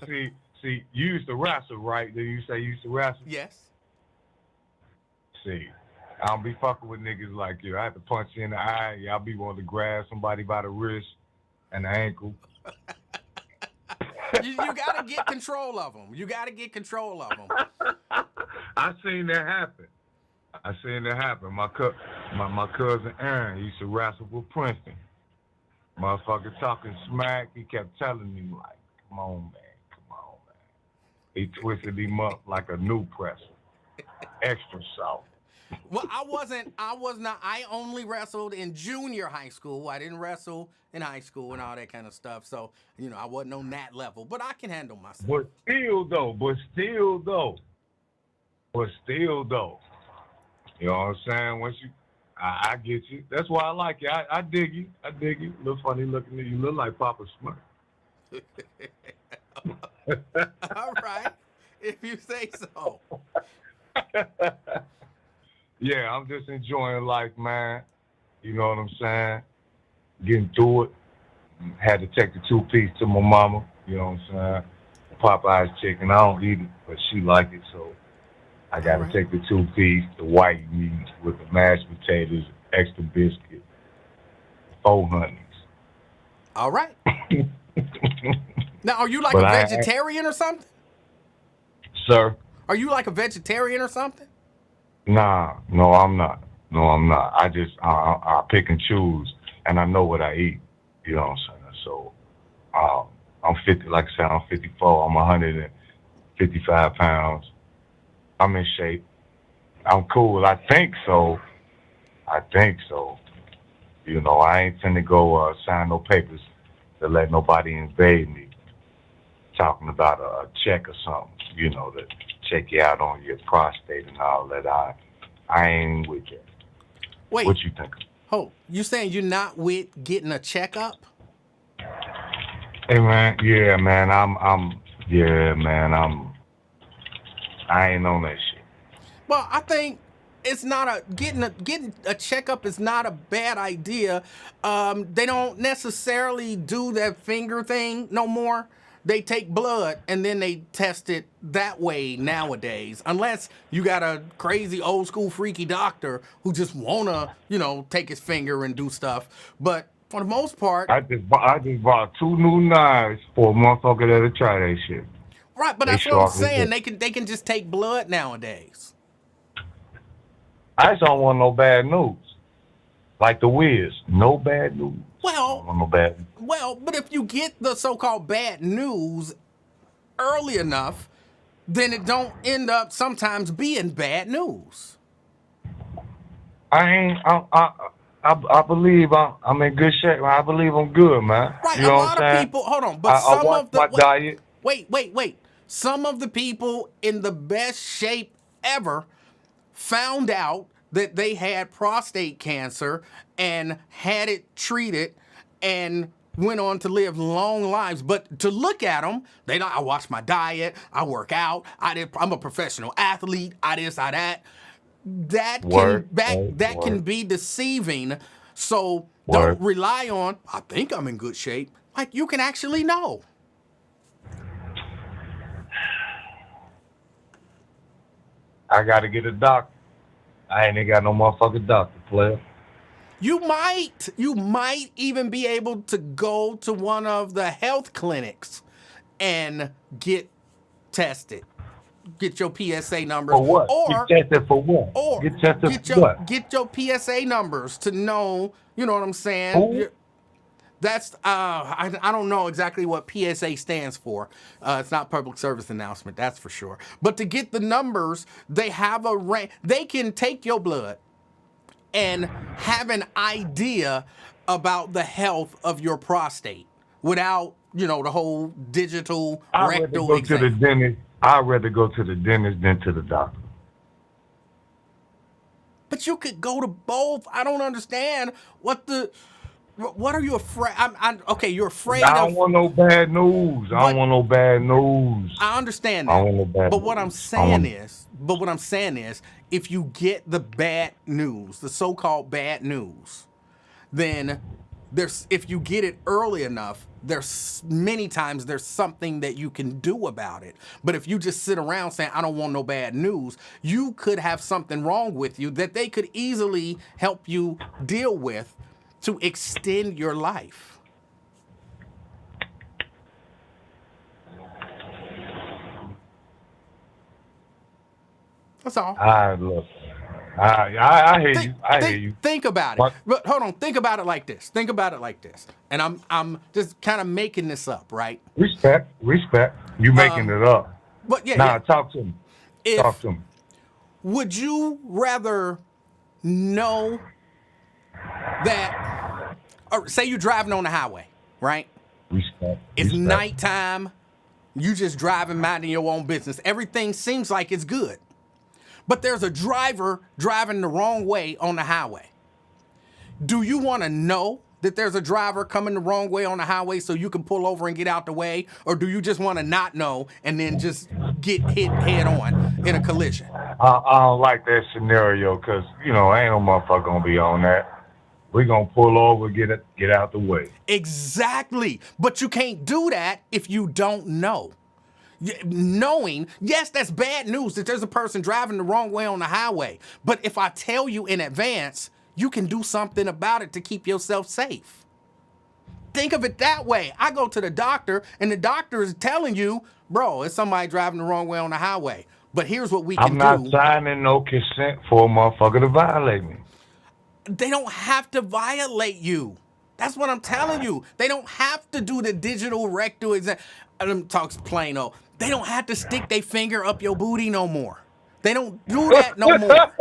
See, you used to wrestle, right? Did you say you used to wrestle? Yes. See, I don't be fucking with niggas like you. I have to punch you in the eye. Y'all be wanting to grab somebody by the wrist and the ankle. You got to get control of them. I seen that happen. My cousin Aaron, he used to wrestle with Princeton. Motherfucker talking smack. He kept telling me, like, come on, man. He twisted him up like a new presser. Extra soft. Well, I was not. I only wrestled in junior high school. I didn't wrestle in high school and all that kind of stuff. So, you know, I wasn't on that level. But I can handle myself. But still though. You know what I'm saying? Once you, I get you. That's why I like you. I dig you. Look funny looking at you. Look like Papa Smurf. All right. If you say so. Yeah, I'm just enjoying life, man. You know what I'm saying? Getting through it. Had to take the 2-piece to my mama. You know what I'm saying? Popeye's chicken. I don't eat it, but she like it, so I got to take the 2-piece, the white meat with the mashed potatoes, extra biscuit, 4 honeys. All right. Now, are you like a vegetarian or something? Sir? Are you like a vegetarian or something? Nah, no, I'm not. I just, I pick and choose, and I know what I eat. You know what I'm saying? So, I'm 50, like I said, I'm 54. I'm 155 pounds. I'm in shape. I'm cool. I think so. You know, I ain't finna go sign no papers to let nobody invade me. Talking about a check or something, you know, to check you out on your prostate and all that. I ain't with that. Wait. What you think? Oh, you saying you're not with getting a checkup? Hey man, I ain't on that shit. Well, I think it's not getting a checkup is not a bad idea. They don't necessarily do that finger thing no more. They take blood and then they test it that way nowadays. Unless you got a crazy old school freaky doctor who just wanna, you know, take his finger and do stuff. But for the most part, I just bought 2 new knives for a motherfucker that'll try that shit. Right, but that's what I'm saying. They can just take blood nowadays. I just don't want no bad news. Like the Wiz, no bad news. Well, but if you get the so-called bad news early enough, then it don't end up sometimes being bad news. I believe I'm in good shape. I believe I'm good, man. Right, You a know lot what I'm of saying? people. Hold on, but I some watch of the my diet. wait. Some of the people in the best shape ever found out that they had prostate cancer and had it treated and went on to live long lives. But to look at them, I watch my diet, I work out, I'm a professional athlete, I this, I that. Word. That can be deceiving. So don't Word. rely on, I think I'm in good shape. Like, you can actually know. I got to get a doctor. I ain't got no motherfucking doctor, player. You might even be able to go to one of the health clinics and get tested. Get your PSA numbers. For what? Or Get tested for what? Or Get tested for what? get your PSA numbers to know, you know what I'm saying? Who? That's I don't know exactly what PSA stands for. It's not public service announcement, that's for sure. But to get the numbers, they have a range. They can take your blood and have an idea about the health of your prostate without, the whole digital I'd rather rectal go exam. to the dentist. I'd rather go to the dentist than to the doctor. But you could go to both. I don't understand what are you afraid? Okay, you're afraid I don't want no bad news. I don't want no bad news. I understand that. I don't want no bad but news. what I'm saying is, if you get the bad news, the so-called bad news, then if you get it early enough, there's many times there's something that you can do about it. But if you just sit around saying, I don't want no bad news, you could have something wrong with you that they could easily help you deal with to extend your life. That's all. Look. I hear you. I hear you. Think about it. But hold on. Think about it like this. And I'm just kind of making this up, right? Respect. You making it up. But yeah. Nah, talk to me. Talk to me. Would you rather know that, or say you're driving on the highway, right? Respect. It's nighttime. You just driving, minding your own business. Everything seems like it's good. But there's a driver driving the wrong way on the highway. Do you want to know that there's a driver coming the wrong way on the highway so you can pull over and get out the way? Or do you just want to not know and then just get hit head on in a collision? I don't like that scenario because, ain't no motherfucker going to be on that. We're going to pull over, get out the way. Exactly. But you can't do that if you don't know. Knowing, yes, that's bad news that there's a person driving the wrong way on the highway. But if I tell you in advance, you can do something about it to keep yourself safe. Think of it that way. I go to the doctor and the doctor is telling you, bro, it's somebody driving the wrong way on the highway. But here's what we can do. I'm not signing no consent for a motherfucker to violate me. They don't have to violate you. That's what I'm telling you. They don't have to do the digital rectal exam. Talks plain. They don't have to stick their finger up your booty no more. They don't do that no more.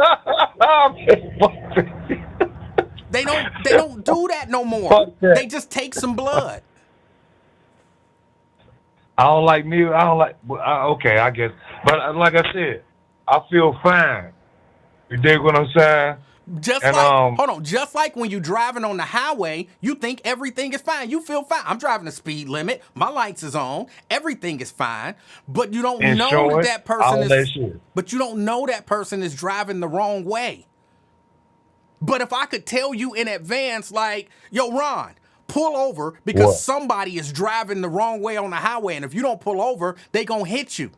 They don't do that no more. They just take some blood. I don't like neither. Okay, I guess. But like I said, I feel fine. You dig what I'm saying? Just like when you're driving on the highway, you think everything is fine. You feel fine. I'm driving the speed limit. My lights is on. Everything is fine. But you don't know that person is driving the wrong way. But if I could tell you in advance, like, yo, Ron, pull over because somebody is driving the wrong way on the highway, and if you don't pull over, they gonna hit you.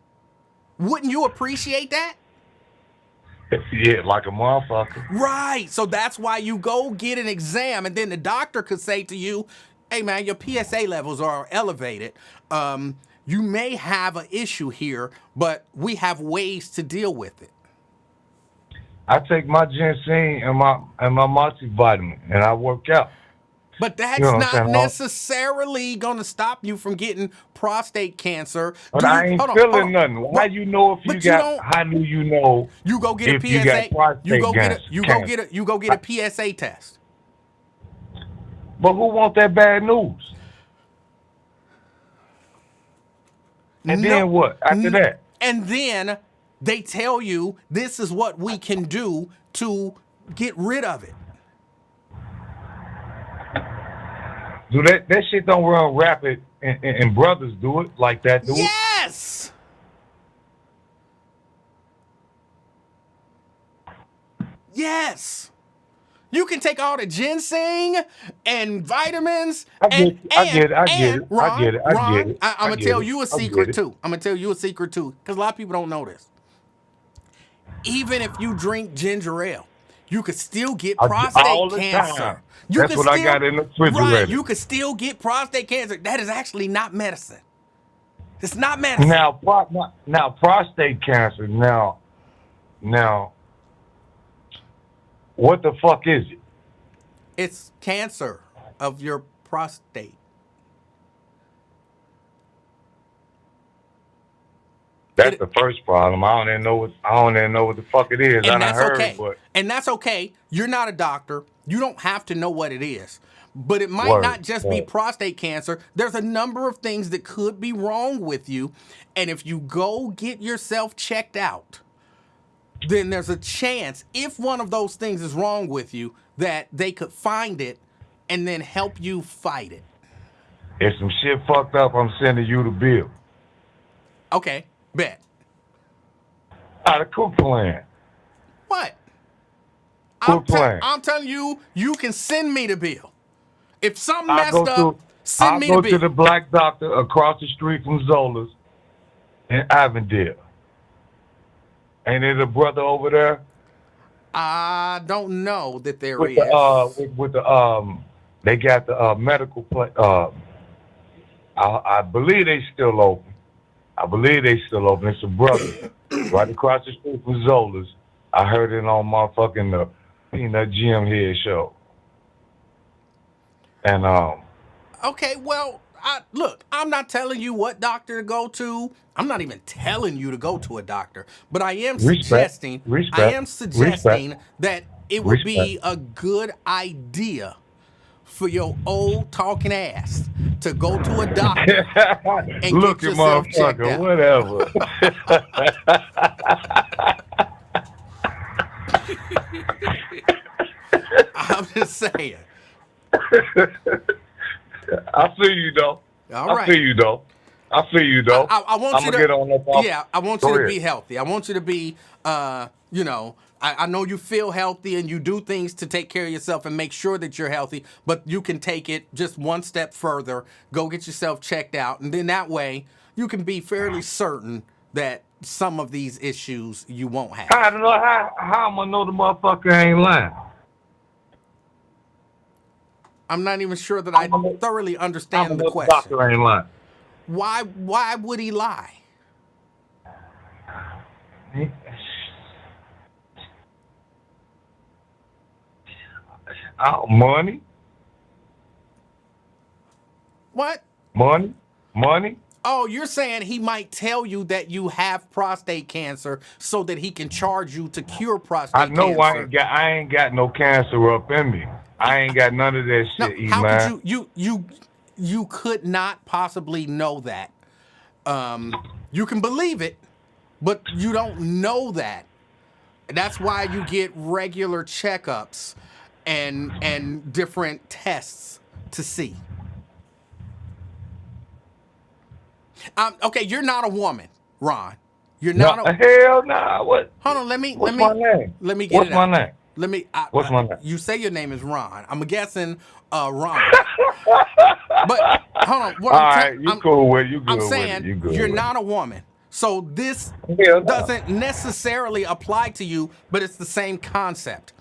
Wouldn't you appreciate that? Yeah, like a motherfucker. Right. So that's why you go get an exam, and then the doctor could say to you, hey, man, your PSA levels are elevated. You may have an issue here, but we have ways to deal with it. I take my ginseng and my multivitamin, and I work out. But that's You know what I'm not saying? necessarily going to stop you from getting prostate cancer. But I ain't feeling nothing. How you know if you But got? How do you know? You go get a if PSA. you got prostate cancer? You go get a PSA test. But who want that bad news? And then what? After that? And then they tell you this is what we can do to get rid of it. Do that shit don't run rapid and brothers do it like that, do it? Yes! Yes! You can take all the ginseng and vitamins. I get it. Ron, I'm going to tell you a secret too. I'm going to tell you a secret too, because a lot of people don't know this. Even if you drink ginger ale, you could still get prostate cancer. That's what I got in the refrigerator. Right, you could still get prostate cancer. That is actually not medicine. It's not medicine. Now prostate cancer. Now, what the fuck is it? It's cancer of your prostate. That's the first problem. I don't even know what the fuck it is. And that's okay. And that's okay. You're not a doctor. You don't have to know what it is. But it might not just be prostate cancer. There's a number of things that could be wrong with you. And if you go get yourself checked out, then there's a chance, if one of those things is wrong with you, that they could find it and then help you fight it. If some shit fucked up, I'm sending you the bill. Okay, bet. Out of cook plan. What? Cook plan. I'm telling you, you can send me the bill. If something messed up, I'll send me the go bill. to the black doctor across the street from Zola's in Avondale. Ain't there a brother over there? I don't know that there with is. They got the medical place. I believe they still open. It's a brother right across the street from Zola's. I heard it on my fucking Peanut Jim Head show. And Okay, well, look, I'm not telling you what doctor to go to. I'm not even telling you to go to a doctor, but I am suggesting that it would be a good idea for your old talking ass to go to a doctor and look get at yourself checked out. whatever. I'm just saying. I feel you though. All right. I feel you though. I want you to get on that. Yeah, I want you to be healthy. I want you to be, I know you feel healthy and you do things to take care of yourself and make sure that you're healthy, but you can take it just one step further. Go get yourself checked out, and then that way you can be fairly certain that some of these issues you won't have. I don't know how I'm gonna know the motherfucker ain't lying. I'm not even sure that I thoroughly understand the question. Doctor ain't lying. Why would he lie? Money. What? Money. Oh, you're saying he might tell you that you have prostate cancer so that he can charge you to cure prostate cancer. I know I ain't got no cancer up in me. I ain't got none of that shit, how man. could you could not possibly know that. You can believe it, but you don't know that. That's why you get regular checkups and different tests to see. Okay, you're not a woman, Ron. You're not a hell nah. What? Hold on, let me my name? Let me get What's it out. my name? What's my name? You say your name is Ron. I'm guessing Ron. But hold on. All right, you cool with it. You good I'm saying you're not a woman. So this doesn't necessarily apply to you, but it's the same concept.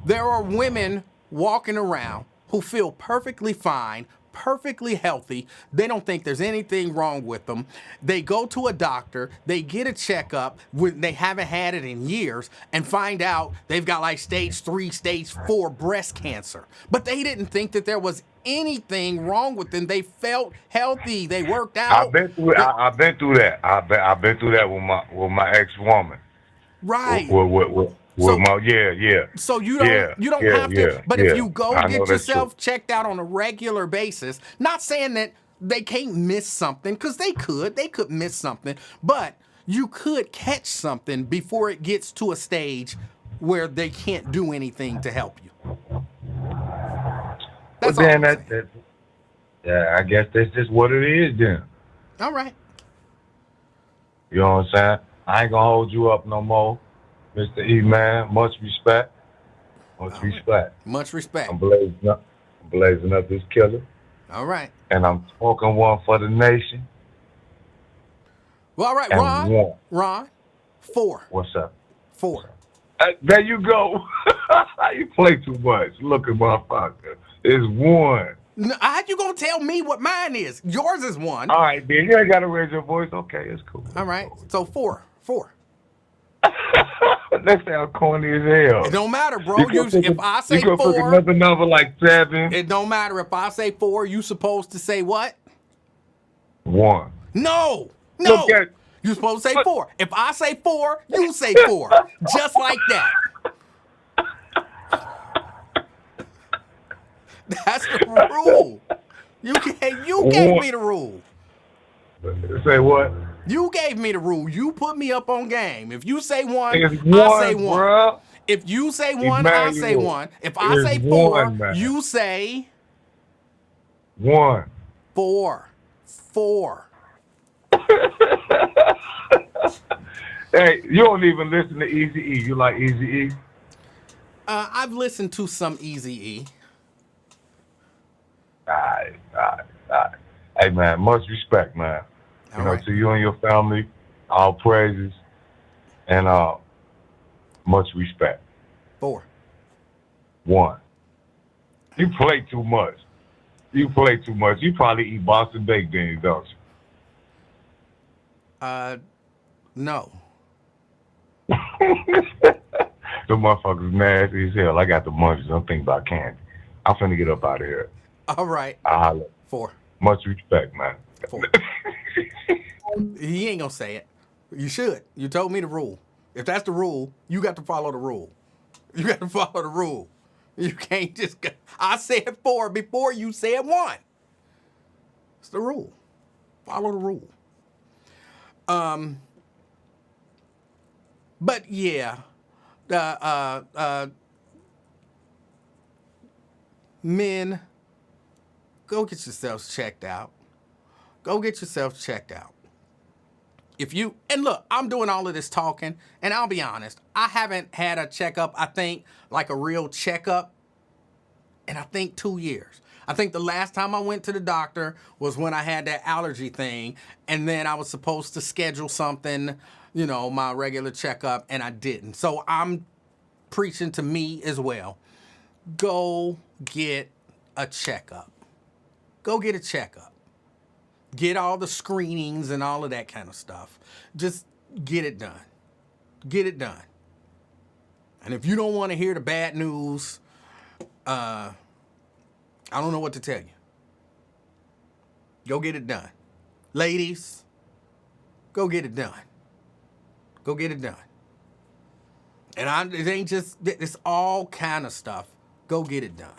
There are women walking around who feel perfectly fine, perfectly healthy. They don't think there's anything wrong with them. They go to a doctor, they get a checkup when they haven't had it in years and find out they've got like stage 3, stage 4 breast cancer. But they didn't think that there was anything wrong with them. They felt healthy. They worked out. I've been through that. I've been through that with my ex-woman. Right. With my yeah. So you don't have to. But if you go I get yourself checked out on a regular basis, not saying that they can't miss something, because they could miss something, but you could catch something before it gets to a stage where they can't do anything to help you. That's all. Yeah, I guess that's just what it is then. All right. You know what I'm saying? I ain't gonna hold you up no more, Mr. E, man. Much respect. Much respect. Much respect. I'm blazing up this killer. All right. And I'm smoking one for the nation. Well, all right, Ron. 4. What's up? 4. There you go. You play too much. Look at motherfucker. It's 1. No, how you gonna tell me what mine is? Yours is 1. All right, then you ain't gotta raise your voice. Okay, it's cool. All right. So 4. That sounds corny as hell. It don't matter, bro. If I say you 4, pick another number like 7. It don't matter. If I say 4, you supposed to say what? 1. No. Okay. You supposed to say 4. If I say 4, you say 4. Just like that. That's the rule. You gave me the rule. Say what? You gave me the rule. You put me up on game. If you say 1, It's I say 1. Bruh. If you say 1, I say 1. If I say 4, you say 1. 4. Hey, you don't even listen to Eazy-E. You like Eazy-E? I've listened to some Eazy-E. All right. Hey, man, much respect, man. To you and your family, all praises, and much respect. 4. 1. You play too much. You probably eat Boston baked beans, don't you? No. The motherfuckers nasty as hell. I got the munchies. I'm thinking about candy. I'm finna get up out of here. All right. I'll holler. 4. Much respect, man. 4. He ain't gonna say it. You should. You told me the rule. If that's the rule, you got to follow the rule. You can't just go. I said 4 before you said 1. It's the rule. Follow the rule. But yeah, men, go get yourselves checked out. If you, and look, I'm doing all of this talking, and I'll be honest, I haven't had a checkup, I think, like a real checkup, in I think 2 years. I think the last time I went to the doctor was when I had that allergy thing, and then I was supposed to schedule something, my regular checkup, and I didn't. So I'm preaching to me as well. Go get a checkup. Get all the screenings and all of that kind of stuff. Just get it done. And if you don't want to hear the bad news, I don't know what to tell you. Go get it done. Ladies, go get it done. And it ain't just, it's all kind of stuff. Go get it done.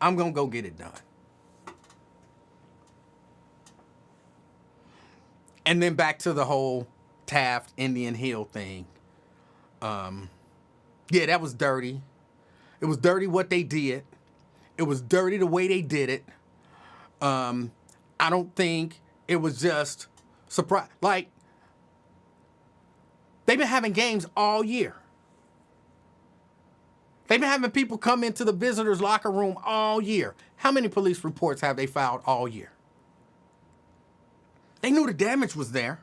I'm going to go get it done. And then back to the whole Taft Indian Hill thing. Yeah, that was dirty. It was dirty what they did. It was dirty the way they did it. I don't think it was just surprise. Like, they've been having games all year. They've been having people come into the visitors' locker room all year. How many police reports have they filed all year? They knew the damage was there.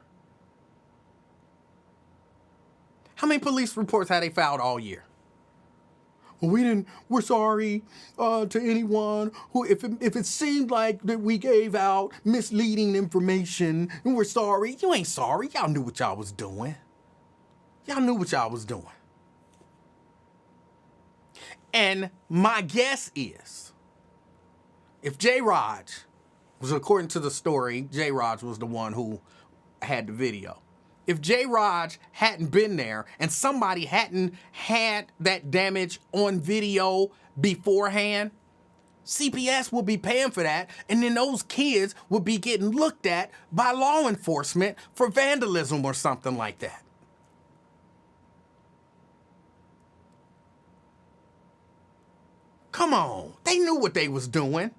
How many police reports have they filed all year? we're sorry to anyone who, if it seemed like that we gave out misleading information, and we're sorry. You ain't sorry. Y'all knew what y'all was doing. Y'all knew what y'all was doing. And my guess is, if J-Raj was, according to the story, J-Raj was the one who had the video. If J-Raj hadn't been there and somebody hadn't had that damage on video beforehand, CPS would be paying for that, and then those kids would be getting looked at by law enforcement for vandalism or something like that. Come on, they knew what they was doing.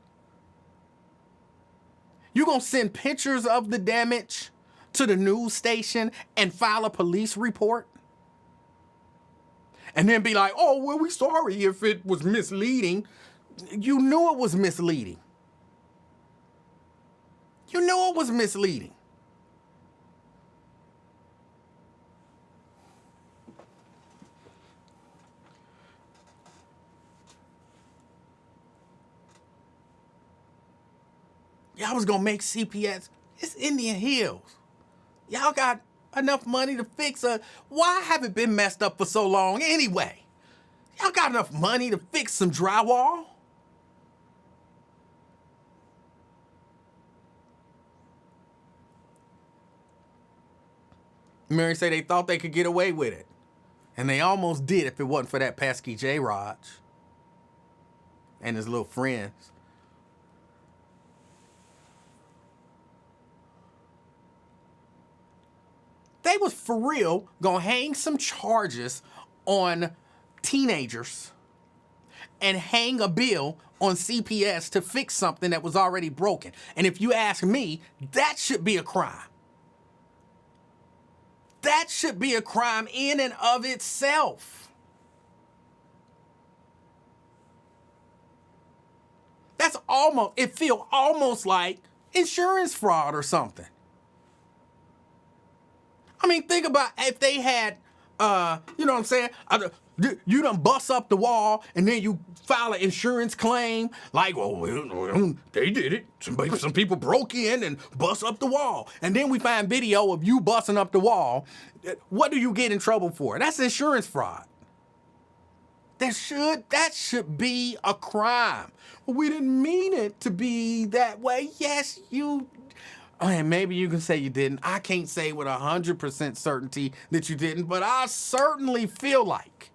You gonna send pictures of the damage to the news station and file a police report? And then be like, oh, well, we sorry if it was misleading. You knew it was misleading. You knew it was misleading. Y'all was gonna make CPS. It's Indian Hills. Y'all got enough money to fix why have it been messed up for so long anyway? Y'all got enough money to fix some drywall? Mary said they thought they could get away with it. And they almost did if it wasn't for that pesky J-Raj and his little friends. They was for real gonna hang some charges on teenagers and hang a bill on CPS to fix something that was already broken. And if you ask me, that should be a crime. That should be a crime in and of itself. That's almost, it feels almost like insurance fraud or something. I mean, think about if they had, you know what I'm saying? You done bust up the wall and then you file an insurance claim like, well, they did it. Some people broke in and bust up the wall. And then we find video of you busting up the wall. What do you get in trouble for? That's insurance fraud. That should be a crime. Well, we didn't mean it to be that way. Yes, you... And maybe you can say you didn't. I can't say with 100% certainty that you didn't, but I certainly feel like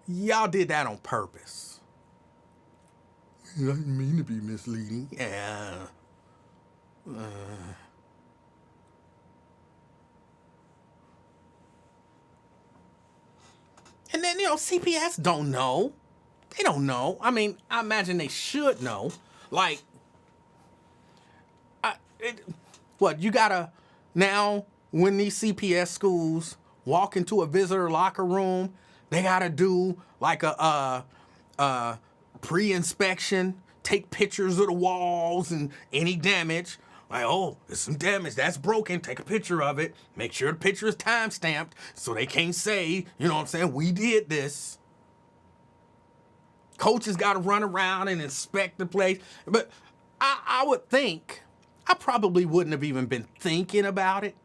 y'all did that on purpose. I didn't mean to be misleading. Yeah. And then, CPS don't know. They don't know. I mean, I imagine they should know. Like, you gotta, now, when these CPS schools walk into a visitor locker room, they gotta do like a pre-inspection, take pictures of the walls and any damage. Like, oh, there's some damage, that's broken, take a picture of it, make sure the picture is time-stamped so they can't say, you know what I'm saying, we did this. Coaches got to run around and inspect the place. But I would think, I probably wouldn't have even been thinking about it.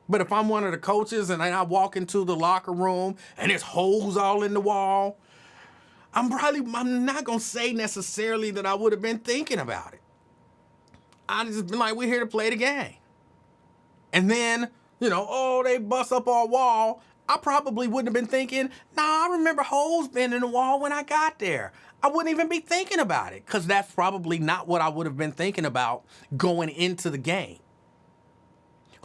But if I'm one of the coaches and I walk into the locker room and there's holes all in the wall, I'm not going to say necessarily that I would have been thinking about it. I'd just been like, we're here to play the game. And then, they bust up our wall. I probably wouldn't have been thinking, I remember holes being in the wall when I got there. I wouldn't even be thinking about it because that's probably not what I would have been thinking about going into the game.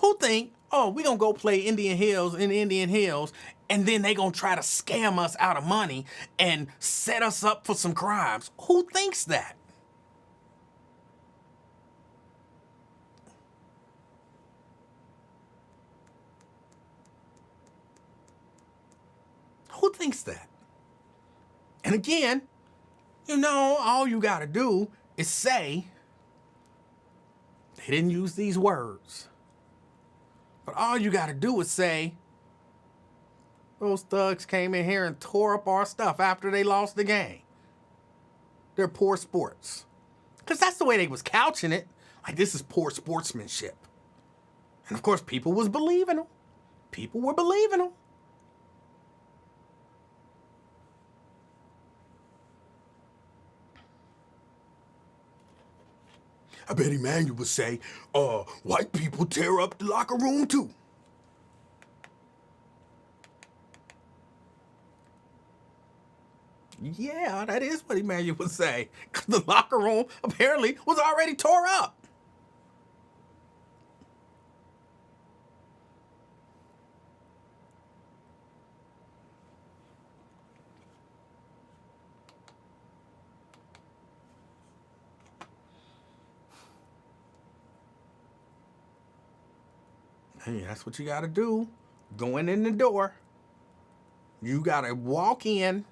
Who think, we're going to go play Indian Hills in Indian Hills and then they going to try to scam us out of money and set us up for some crimes? Who thinks that? Who thinks that? And again, all you got to do is say, they didn't use these words, but all you got to do is say, Those thugs came in here and tore up our stuff after they lost the game. They're poor sports. Because that's the way they was couching it. Like, this is poor sportsmanship. And of course, people was believing them. People were believing them. I bet Emanuel would say, white people tear up the locker room too. Yeah, that is what Emanuel would say. Because the locker room apparently was already tore up. Hey, that's what you gotta do. Going in the door. You gotta walk in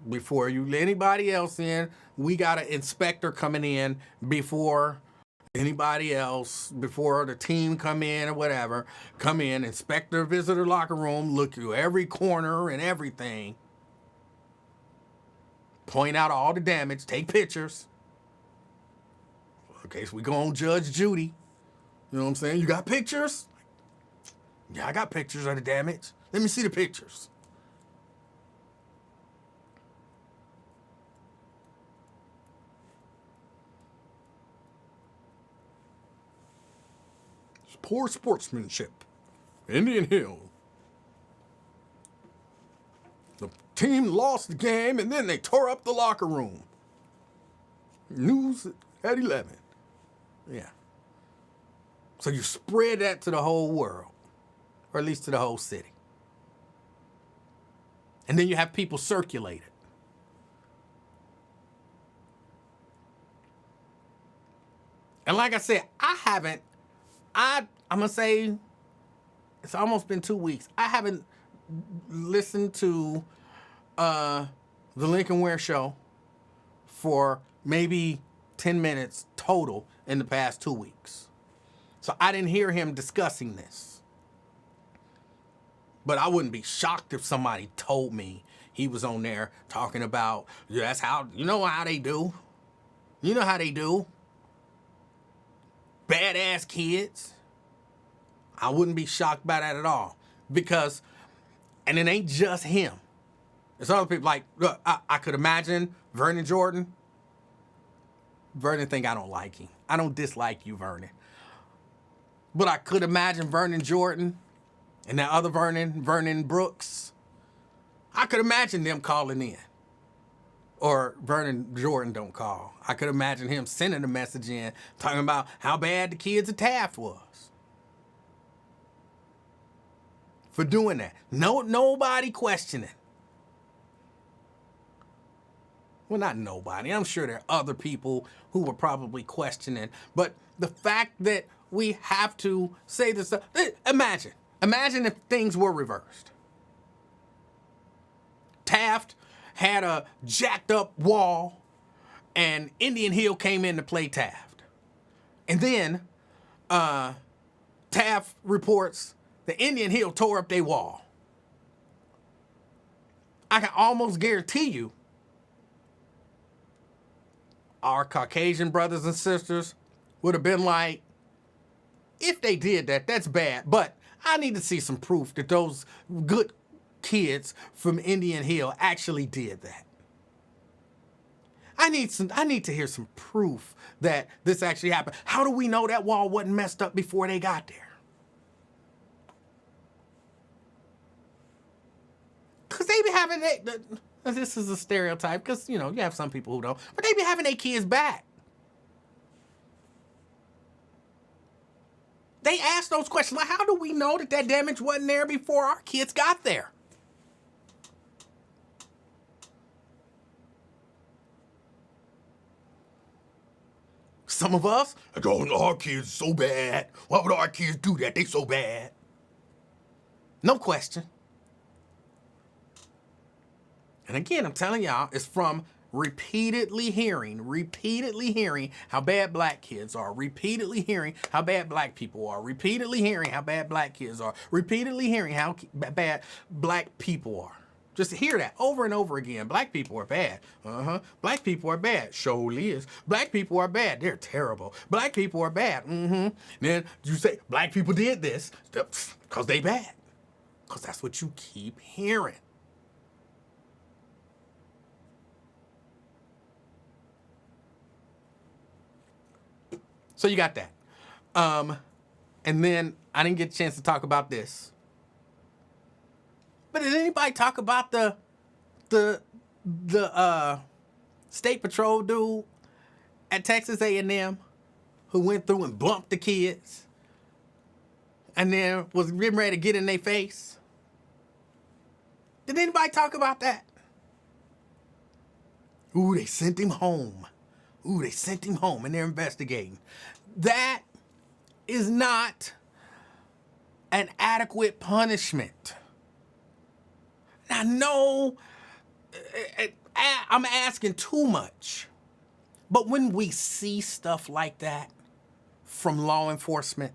before you let anybody else in. We got an inspector coming in before anybody else, before the team come in or whatever. Come in, inspect their visitor locker room, look through every corner and everything. Point out all the damage, take pictures. Okay, so we go on Judge Judy. You know what I'm saying? You got pictures? Yeah, I got pictures of the damage. Let me see the pictures. It's poor sportsmanship. Indian Hill. The team lost the game and then they tore up the locker room. News at 11. Yeah. So you spread that to the whole world, or at least to the whole city. And then you have people circulate it. And like I said, I'm going to say it's almost been 2 weeks. I haven't listened to the Lincoln Ware Show for maybe 10 minutes total in the past 2 weeks. So I didn't hear him discussing this. But I wouldn't be shocked if somebody told me he was on there talking about, yeah, that's how, you know how they do. You know how they do. Badass kids. I wouldn't be shocked by that at all. Because, and it ain't just him. There's other people like, look, I could imagine Vernon Jordan. Vernon think I don't like him. I don't dislike you, Vernon. But I could imagine Vernon Jordan and that other Vernon Brooks. I could imagine them calling in. Or Vernon Jordan don't call. I could imagine him sending a message in talking about how bad the kids at Taft was. For doing that. Nobody questioning. Well, not nobody. I'm sure there are other people who were probably questioning. But the fact that we have to say this, imagine if things were reversed. Taft had a jacked up wall and Indian Hill came in to play Taft. And then Taft reports the Indian Hill tore up their wall. I can almost guarantee you our Caucasian brothers and sisters would have been like, if they did that, that's bad. But I need to see some proof that those good kids from Indian Hill actually did that. I need to hear some proof that this actually happened. How do we know that wall wasn't messed up before they got there? Because they be having this is a stereotype, because, you know, you have some people who don't, but they be having their kids back. They ask those questions, like, how do we know that that damage wasn't there before our kids got there? Some of us, oh, our kids so bad. Why would our kids do that? They so bad. No question. And again, I'm telling y'all, it's from repeatedly hearing how bad black kids are, repeatedly hearing how bad black people are, repeatedly hearing how bad black kids are, repeatedly hearing how bad black people are. Just hear that over and over again. Black people are bad. Black people are bad. Surely is. Black people are bad. They're terrible. Black people are bad. Then you say black people did this because they bad. Because that's what you keep hearing. So you got that. And then I didn't get a chance to talk about this. But did anybody talk about the state patrol dude at Texas A&M who went through and bumped the kids and then was getting ready to get in their face? Did anybody talk about that? Ooh, they sent him home. Ooh, they sent him home and they're investigating. That is not an adequate punishment. I know I'm asking too much, but when we see stuff like that from law enforcement,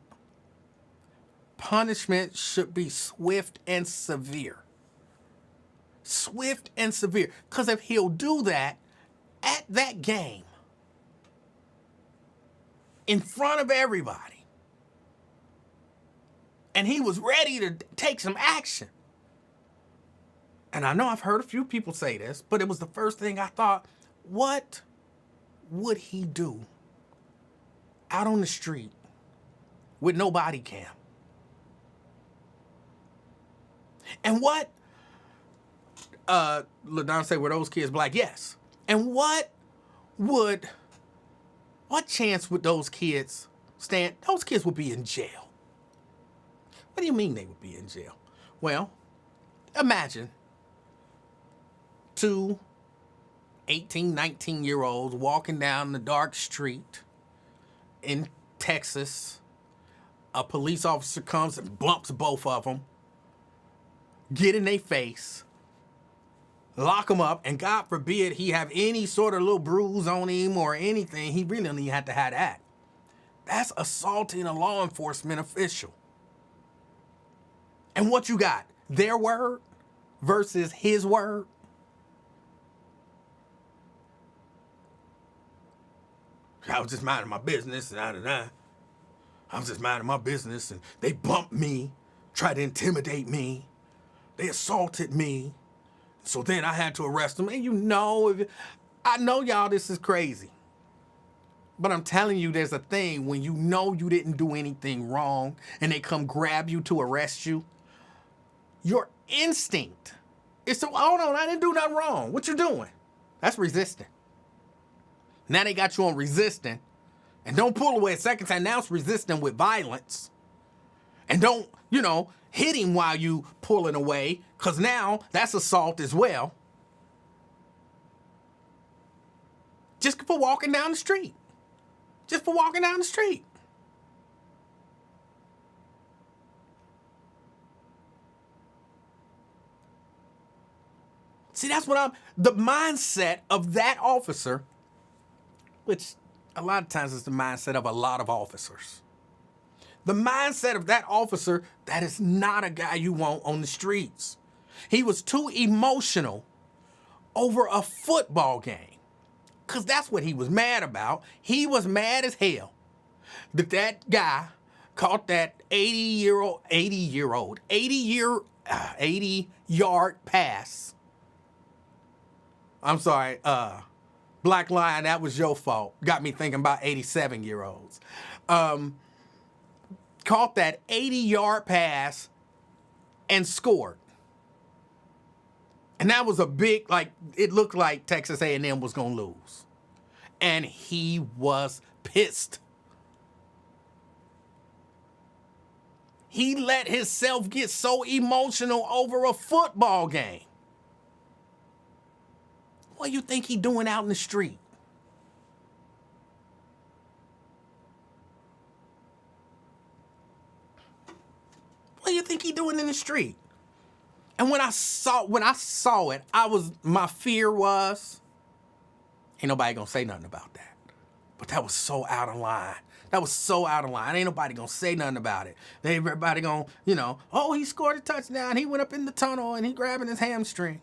punishment should be swift and severe. Swift and severe. Because if he'll do that at that game, in front of everybody, and he was ready to take some action. And I know I've heard a few people say this, but it was the first thing I thought, what would he do out on the street with no body cam? And what, LaDon say, were those kids black? Yes. And what chance would those kids stand? Those kids would be in jail. What do you mean they would be in jail? Well, imagine 2 18, 19-year-olds walking down the dark street in Texas. A police officer comes and bumps both of them, get in their face, lock him up, and God forbid he have any sort of little bruise on him or anything. He really don't even have to have that. That's assaulting a law enforcement official. And what you got? Their word versus his word? I was just minding my business, I was just minding my business, and they bumped me, tried to intimidate me. They assaulted me. So then I had to arrest them. And I know y'all, this is crazy. But I'm telling you, there's a thing when you know you didn't do anything wrong and they come grab you to arrest you. Your instinct is to, hold on, I didn't do nothing wrong. What you doing? That's resisting. Now they got you on resisting. And don't pull away a second time. Now it's resisting with violence. And don't, hit him while you pulling away, because now that's assault as well. Just for walking down the street. Just for walking down the street. See, that's what the mindset of that officer, which a lot of times is the mindset of a lot of officers. The mindset of that officer, that is not a guy you want on the streets. He was too emotional over a football game. Because that's what he was mad about. He was mad as hell that guy caught that 80-yard pass. I'm sorry, Black Lion, that was your fault. Got me thinking about 87-year-olds. Caught that 80-yard pass and scored. And that was a big, it looked like Texas A&M was going to lose. And he was pissed. He let himself get so emotional over a football game. What do you think he doing out in the street? What do you think he doing in the street? And when I saw it, my fear was, Ain't nobody gonna say nothing about that. But that was so out of line. That was so out of line. Ain't nobody gonna say nothing about it. Everybody gonna, oh, he scored a touchdown. He went up in the tunnel and he grabbing his hamstring.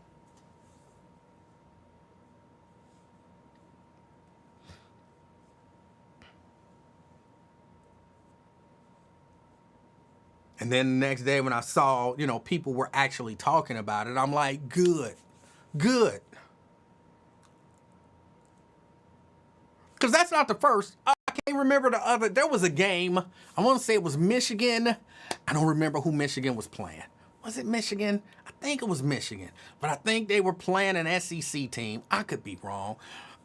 And then the next day when I saw, people were actually talking about it, I'm like, good. Because that's not the first. I can't remember the other. There was a game. I want to say it was Michigan. I don't remember who Michigan was playing. Was it Michigan? I think it was Michigan. But I think they were playing an SEC team. I could be wrong.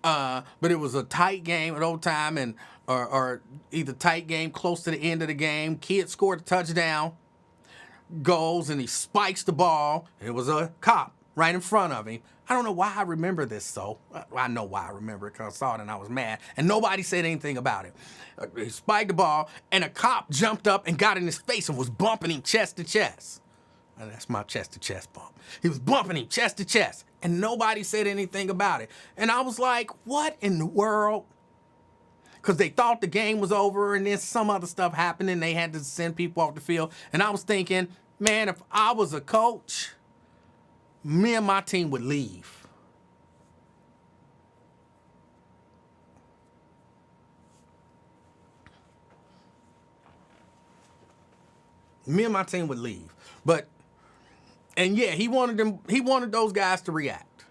But it was a tight game at overtime, and or either tight game close to the end of the game. Kid scored a touchdown, goes, and he spikes the ball. It was a cop right in front of him. I don't know why I remember this, so I know why I remember it, because I saw it and I was mad, and nobody said anything about it. He spiked the ball, and a cop jumped up and got in his face and was bumping him chest to chest. And that's my chest to chest bump. He was bumping him chest to chest, and nobody said anything about it. And I was like, what in the world? Because they thought the game was over, and then some other stuff happened, and they had to send people off the field. And I was thinking, man, if I was a coach, me and my team would leave. Me and my team would leave. And yeah, he wanted those guys to react.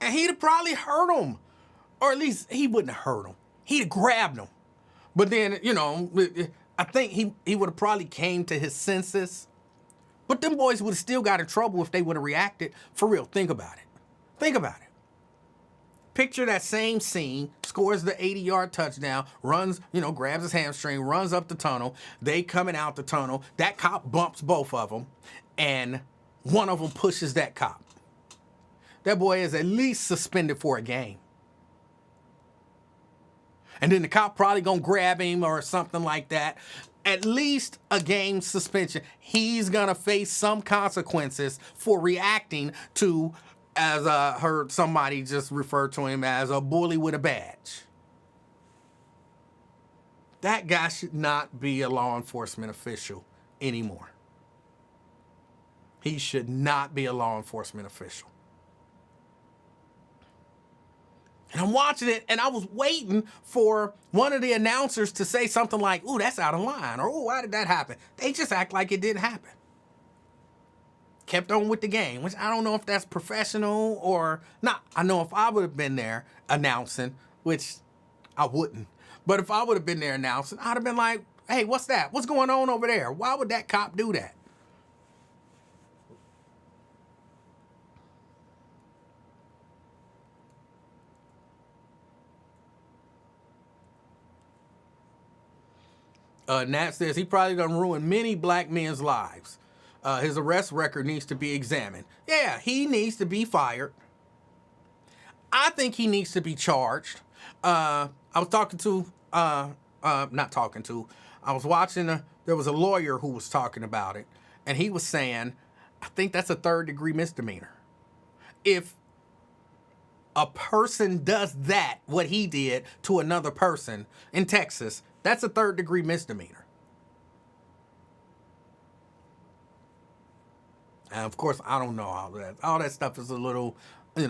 And he'd have probably hurt him. Or at least he wouldn't have hurt him. He'd have grabbed him. But then, I think he would have probably came to his senses. But them boys would have still got in trouble if they would have reacted. For real, think about it. Picture that same scene, scores the 80-yard touchdown, runs, grabs his hamstring, runs up the tunnel. They coming out the tunnel. That cop bumps both of them, and one of them pushes that cop. That boy is at least suspended for a game. And then the cop probably gonna grab him or something like that. At least a game suspension. He's gonna face some consequences for reacting to, as I heard somebody just refer to him as, a bully with a badge. That guy should not be a law enforcement official anymore. He should not be a law enforcement official. And I'm watching it, and I was waiting for one of the announcers to say something like, ooh, that's out of line, or ooh, why did that happen? They just act like it didn't happen. Kept on with the game, which I don't know if that's professional or not. I know if I would have been there announcing, which I wouldn't, but if I would have been there announcing, I'd have been like, hey, what's that? What's going on over there? Why would that cop do that? Nat says he probably done ruined many black men's lives. His arrest record needs to be examined. Yeah, he needs to be fired. I think he needs to be charged. I was watching, there was a lawyer who was talking about it, and he was saying, I think that's a third-degree misdemeanor. If a person does that, what he did to another person in Texas, that's a third-degree misdemeanor. And of course, I don't know all that. All that stuff is a little, I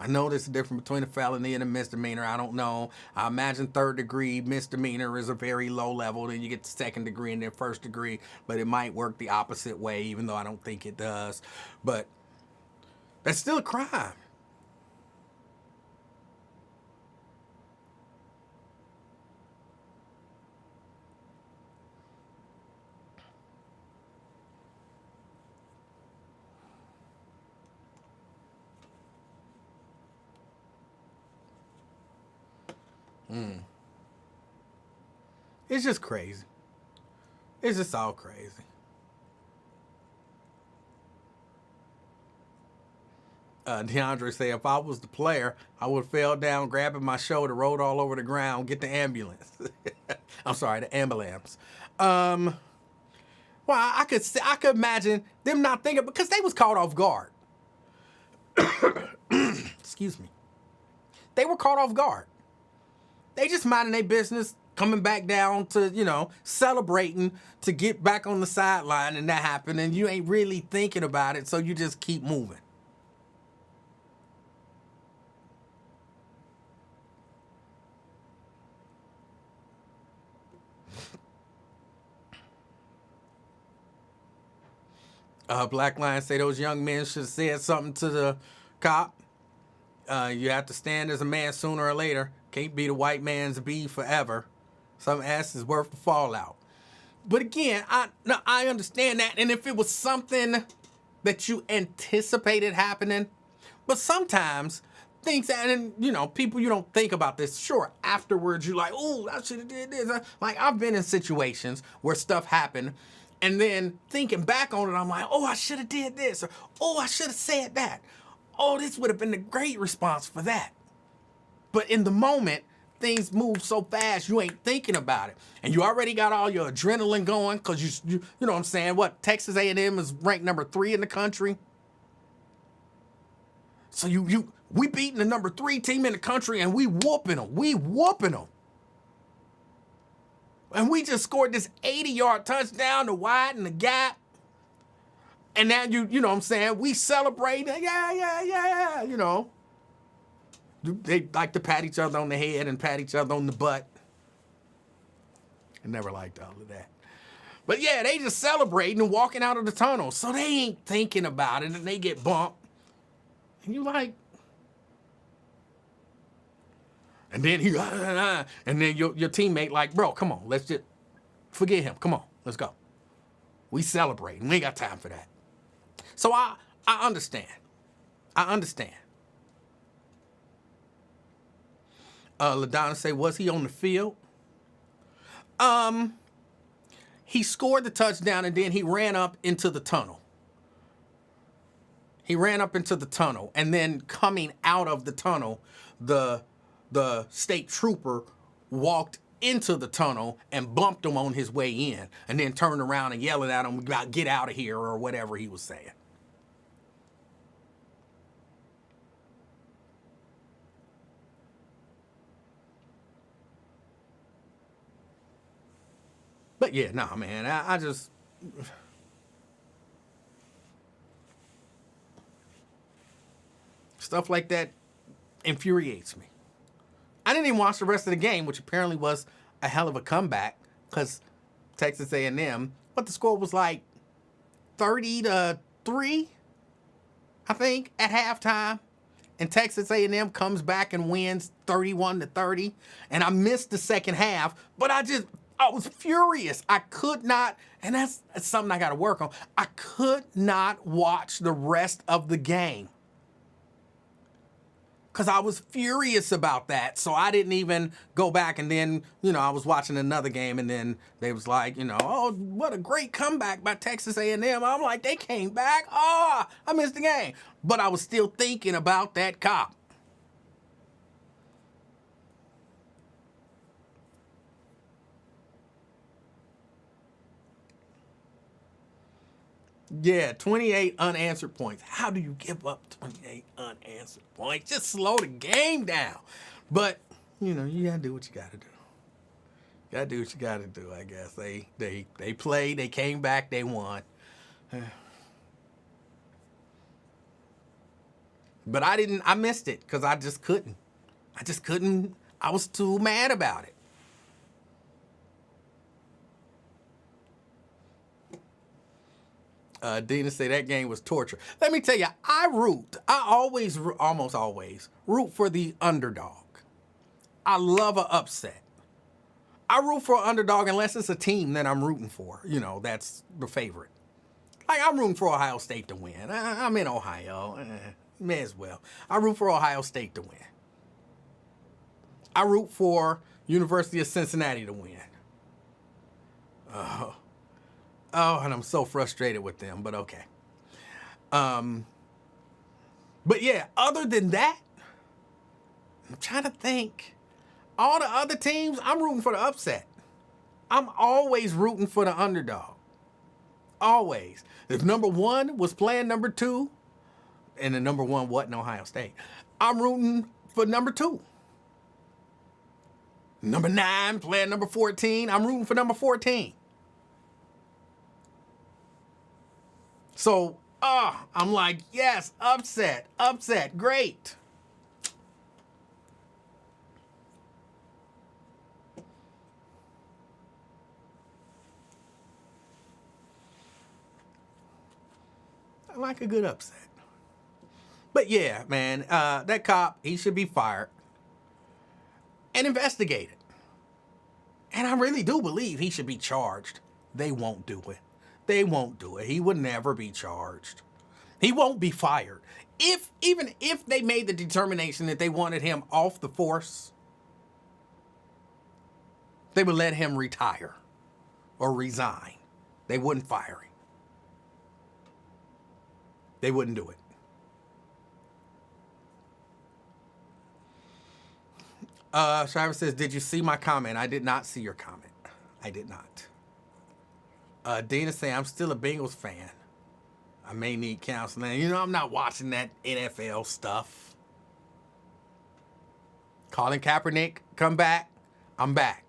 know there's a difference between a felony and a misdemeanor. I don't know. I imagine third-degree misdemeanor is a very low level. Then you get the second degree and then first degree. But it might work the opposite way, even though I don't think it does. But that's still a crime. It's just crazy. It's just all crazy. DeAndre said, if I was the player, I would have fell down, grabbing my shoulder, rolled all over the ground, get the ambulance. I'm sorry, the ambulance. Well, I could imagine them not thinking because they was caught off guard. Excuse me. They were caught off guard. They just minding their business, coming back down to, celebrating to get back on the sideline, and that happened, and you ain't really thinking about it, so you just keep moving. Black Lion say those young men should have said something to the cop. You have to stand as a man sooner or later. Can't be the white man's bee forever. Some ass is worth the fallout. But again, I understand that. And if it was something that you anticipated happening, but sometimes things, and people, you don't think about this. Sure, afterwards you're like, oh, I should have did this. Like, I've been in situations where stuff happened, and then thinking back on it, I'm like, oh, I should have did this, or oh, I should have said that. Oh, this would have been a great response for that. But in the moment, things move so fast, you ain't thinking about it. And you already got all your adrenaline going because you know what I'm saying? What, Texas A&M is ranked number 3 in the country. So we beating the number 3 team in the country and we whooping them. And we just scored this 80-yard touchdown to widen the gap. And now you know what I'm saying? We celebrate. Yeah. They like to pat each other on the head and pat each other on the butt. I never liked all of that. But yeah, they just celebrating and walking out of the tunnel. So they ain't thinking about it and they get bumped. And you like, and then and then your teammate like, bro, come on, let's just forget him. Come on, let's go. We celebrating. We ain't got time for that. So I understand. LaDonna say, was he on the field? He scored the touchdown and then he ran up into the tunnel. And then coming out of the tunnel, the state trooper walked into the tunnel and bumped him on his way in and then turned around and yelling at him about get out of here or whatever he was saying. But yeah, nah, man, I just... Stuff like that infuriates me. I didn't even watch the rest of the game, which apparently was a hell of a comeback because Texas A&M, but the score was like 30-3, I think, at halftime. And Texas A&M comes back and wins 31-30. And I missed the second half, but I was furious. I could not, and that's something I got to work on. I could not watch the rest of the game because I was furious about that. So I didn't even go back. And then, I was watching another game and then they was like, oh, what a great comeback by Texas A&M. I'm like, they came back. Oh, I missed the game. But I was still thinking about that cop. Yeah, 28 unanswered points. How do you give up 28 unanswered points? Just slow the game down. But, you gotta do what you gotta do. Gotta do what you gotta do, I guess. They played, they came back, they won. But I missed it because I just couldn't. I was too mad about it. Dina say that game was torture. Let me tell you, I almost always root for the underdog. I love an upset. I root for an underdog unless it's a team that I'm rooting for. That's the favorite. Like, I'm rooting for Ohio State to win. I'm in Ohio. May as well. I root for Ohio State to win. I root for University of Cincinnati to win. Oh, and I'm so frustrated with them, but okay. But yeah, other than that, I'm trying to think. All the other teams, I'm rooting for the upset. I'm always rooting for the underdog. Always. If number 1 was playing number 2, and the number 1 wasn't Ohio State, I'm rooting for number 2. Number 9 playing number 14, I'm rooting for number 14. So, I'm like, yes, upset, great. I like a good upset. But yeah, man, that cop, he should be fired and investigated. And I really do believe he should be charged. They won't do it. They won't do it. He would never be charged. He won't be fired. Even if they made the determination that they wanted him off the force, they would let him retire or resign. They wouldn't fire him. They wouldn't do it. Shriver says, did you see my comment? I did not see your comment. I did not. Dina saying, I'm still a Bengals fan. I may need counseling. You know, I'm not watching that NFL stuff. Colin Kaepernick, come back. I'm back.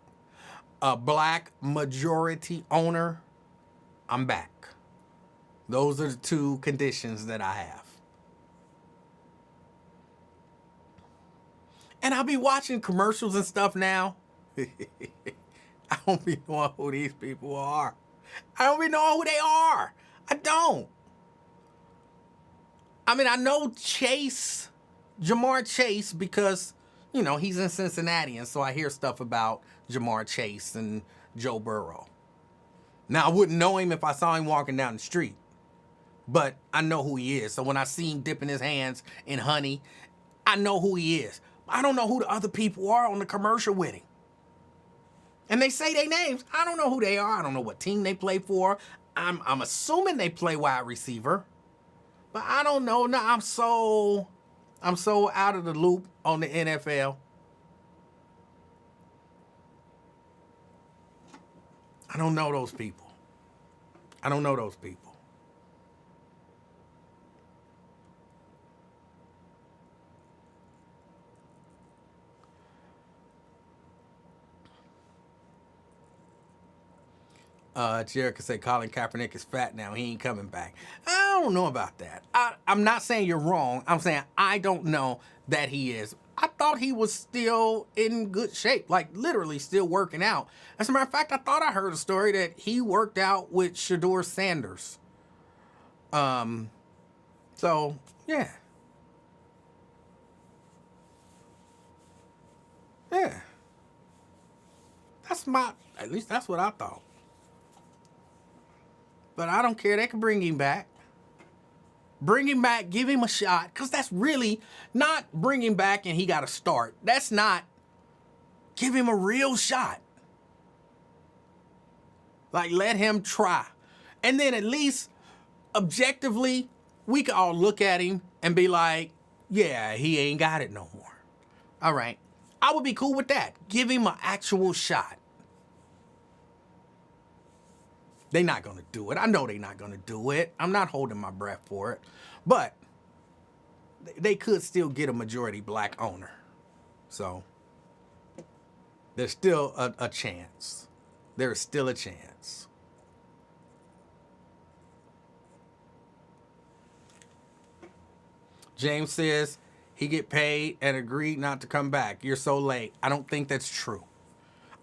A black majority owner, I'm back. Those are the 2 conditions that I have. And I'll be watching commercials and stuff now. I don't be knowing who these people are. I don't be knowing who they are. I don't. I mean, I know Jamar Chase, because, you know, he's in Cincinnati, and so I hear stuff about Jamar Chase and Joe Burrow. Now, I wouldn't know him if I saw him walking down the street, but I know who he is. So when I see him dipping his hands in honey, I know who he is. I don't know who the other people are on the commercial with him. And they say their names. I don't know who they are. I don't know what team they play for. I'm assuming they play wide receiver. But I don't know. No, I'm so out of the loop on the NFL. I don't know those people. I don't know those people. Jericho said Colin Kaepernick is fat now. He ain't coming back. I don't know about that. I'm not saying you're wrong. I'm saying I don't know that he is. I thought he was still in good shape, like literally still working out. As a matter of fact, I thought I heard a story that he worked out with Shedeur Sanders. So, yeah. Yeah. At least that's what I thought. But I don't care. They can bring him back. Bring him back. Give him a shot. Because that's really not bring him back and he got to start. That's not. Give him a real shot. Like, let him try. And then at least, objectively, we can all look at him and be like, yeah, he ain't got it no more. All right. I would be cool with that. Give him an actual shot. They're not going to do it. I know they're not going to do it. I'm not holding my breath for it. But they could still get a majority black owner. So there's still a chance. There is still a chance. James says he get paid and agreed not to come back. You're so late. I don't think that's true.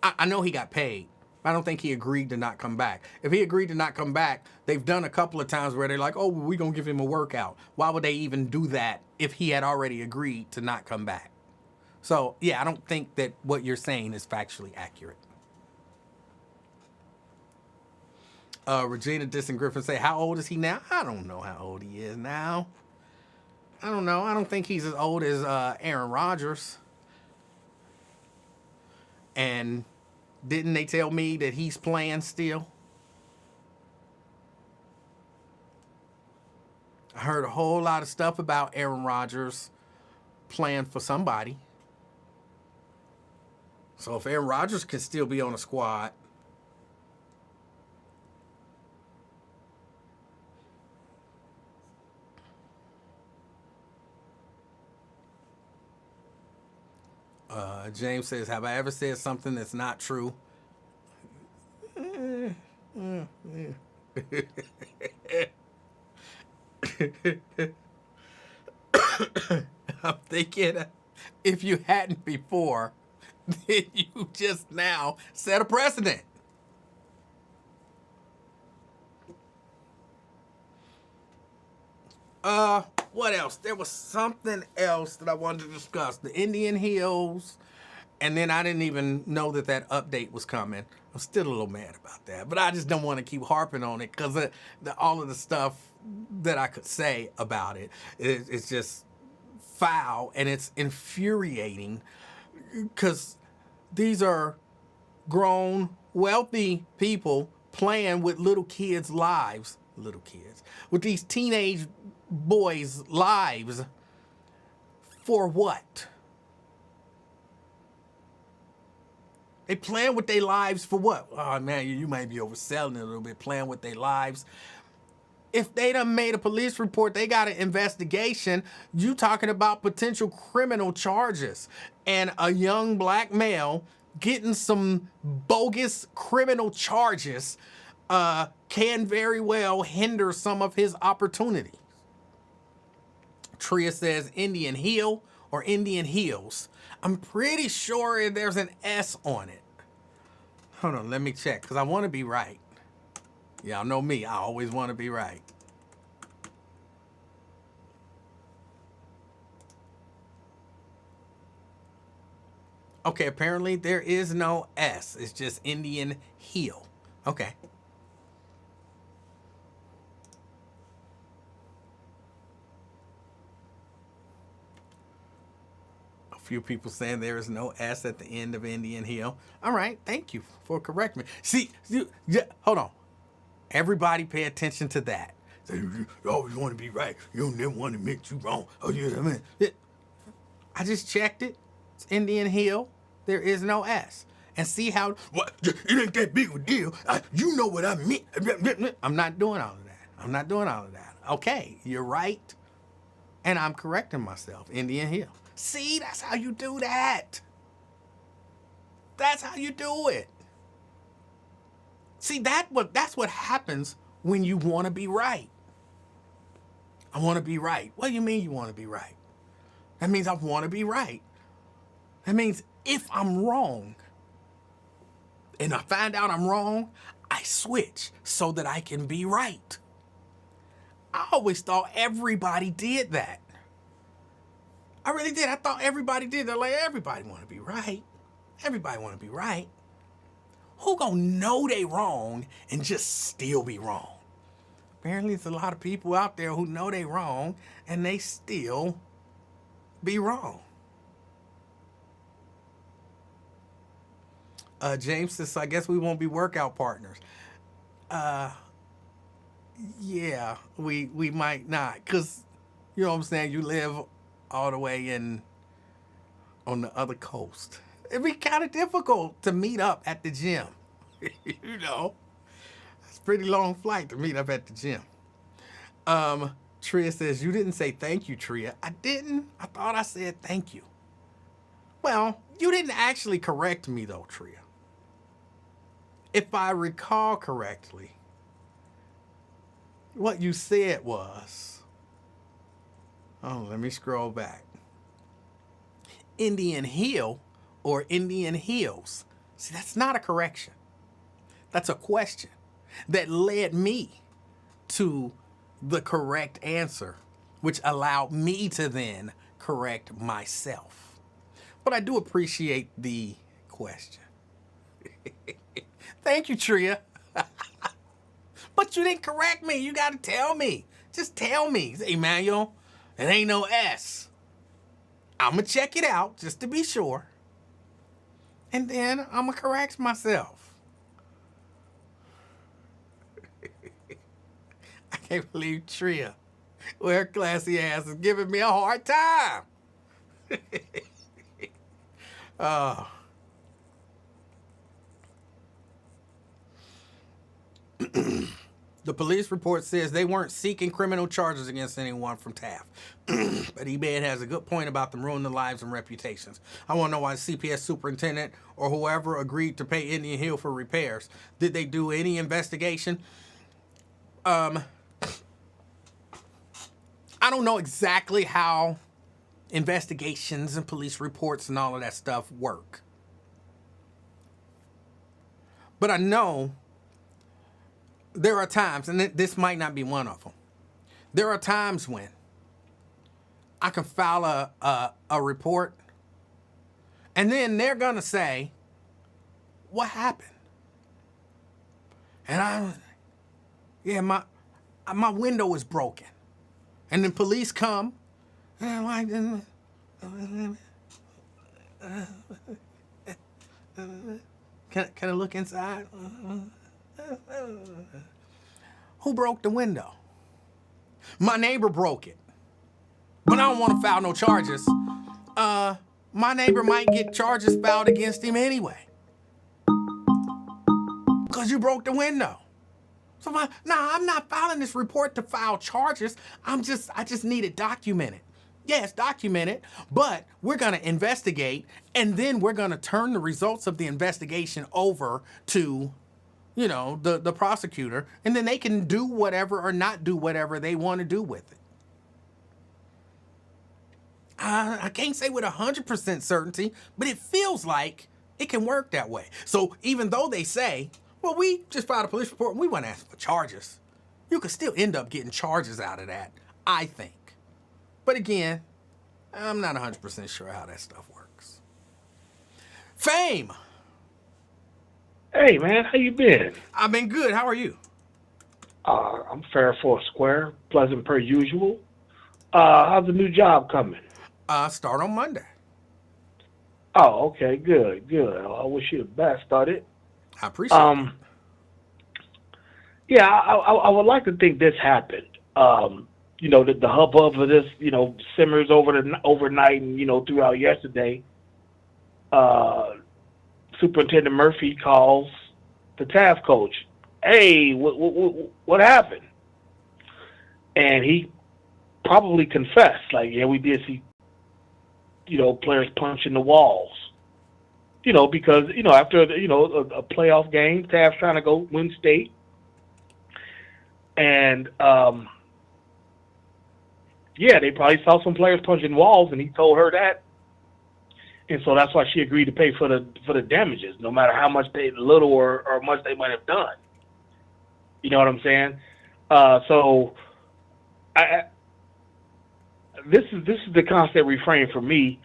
I know he got paid. I don't think he agreed to not come back. If he agreed to not come back, they've done a couple of times where they're like, oh, we're going to give him a workout. Why would they even do that if he had already agreed to not come back? So, yeah, I don't think that what you're saying is factually accurate. Regina Disson Griffin say, how old is he now? I don't know how old he is now. I don't know. I don't think he's as old as Aaron Rodgers. And didn't they tell me that he's playing still? I heard a whole lot of stuff about Aaron Rodgers playing for somebody. So if Aaron Rodgers can still be on a squad, James says, have I ever said something that's not true? I'm thinking if you hadn't before, then you just now set a precedent. What else? There was something else that I wanted to discuss. The Indian Hills, and then I didn't even know that that update was coming. I'm still a little mad about that, but I just don't want to keep harping on it because all of the stuff that I could say about it's just foul and it's infuriating because these are grown, wealthy people playing with little kids' lives, with these teenage boys' lives for what? They playing with their lives for what? Oh man, you might be overselling it a little bit, playing with their lives. If they done made a police report, they got an investigation. You talking about potential criminal charges and a young black male getting some bogus criminal charges can very well hinder some of his opportunities. Tria says Indian Hill or Indian Hills. I'm pretty sure there's an S on it. Hold on, let me check, because I want to be right. Y'all know me, I always want to be right. Okay, apparently there is no S. It's just Indian Hill. Okay. Few people saying there is no S at the end of Indian Hill. All right, thank you for correcting me. See, hold on. Everybody pay attention to that. You always want to be right. You don't never want to admit you wrong. Oh, you know what I mean? I just checked it. It's Indian Hill. There is no S. And see how, what? It ain't that big of a deal. You know what I mean. I'm not doing all of that. Okay, you're right. And I'm correcting myself. Indian Hill. See, that's how you do that. That's how you do it. See, that's what happens when you want to be right. I want to be right. What do you mean you want to be right? That means I want to be right. That means if I'm wrong and I find out I'm wrong, I switch so that I can be right. I always thought everybody did that. I really did. I thought everybody did. They're like, everybody want to be right. Everybody want to be right. Who gonna know they wrong and just still be wrong? Apparently, there's a lot of people out there who know they wrong and they still be wrong. James says, I guess we won't be workout partners. Yeah, we might not. Because, you know what I'm saying, you live all the way on the other coast. It'd be kind of difficult to meet up at the gym. You know, it's a pretty long flight to meet up at the gym. Tria says, you didn't say thank you, Tria. I didn't. I thought I said thank you. Well, you didn't actually correct me though, Tria. If I recall correctly, what you said was, oh, let me scroll back. Indian Hill or Indian Hills. See, that's not a correction. That's a question that led me to the correct answer, which allowed me to then correct myself. But I do appreciate the question. Thank you, Tria. But you didn't correct me. You got to tell me. Just tell me. Say, Emanuel, it ain't no S. I'm going to check it out just to be sure. And then I'm going to correct myself. I can't believe Tria, with her classy ass, is giving me a hard time. The police report says they weren't seeking criminal charges against anyone from Taft. But E-Man has a good point about them ruining the lives and reputations. I want to know why the CPS superintendent or whoever agreed to pay Indian Hill for repairs. Did they do any investigation? I don't know exactly how investigations and police reports and all of that stuff work. But I know there are times, and this might not be one of them, there are times when I can file a report, and then they're going to say, what happened? And my window was broken. And then police come, and I'm like, can I look inside? Who broke the window? My neighbor broke it. But I don't want to file no charges. My neighbor might get charges filed against him anyway. Because you broke the window. So I'm not filing this report to file charges. I just need it documented. Yes, documented, but we're going to investigate, and then we're going to turn the results of the investigation over to, the prosecutor, and then they can do whatever or not do whatever they want to do with it. I can't say with 100% certainty, but it feels like it can work that way. So even though they say, well, we just filed a police report and we weren't asking for charges, you could still end up getting charges out of that, I think. But again, I'm not 100% sure how that stuff works. Fame! Hey, man, how you been? I've been good. How are you? I'm fair for a square, pleasant per usual. How's the new job coming? Start on Monday. Oh, okay, good. I wish you the best on it. I appreciate it. Yeah, I would like to think this happened. The hubbub of this, simmers overnight and, throughout yesterday. Superintendent Murphy calls the Taft coach. Hey, what happened? And he probably confessed, like, yeah, we did see, players punching the walls. Because, after, a playoff game, Taft's trying to go win state. And, they probably saw some players punching walls, and he told her that. And so that's why she agreed to pay for the damages, no matter how much little or much they might have done. You know what I'm saying? This is the constant refrain for me.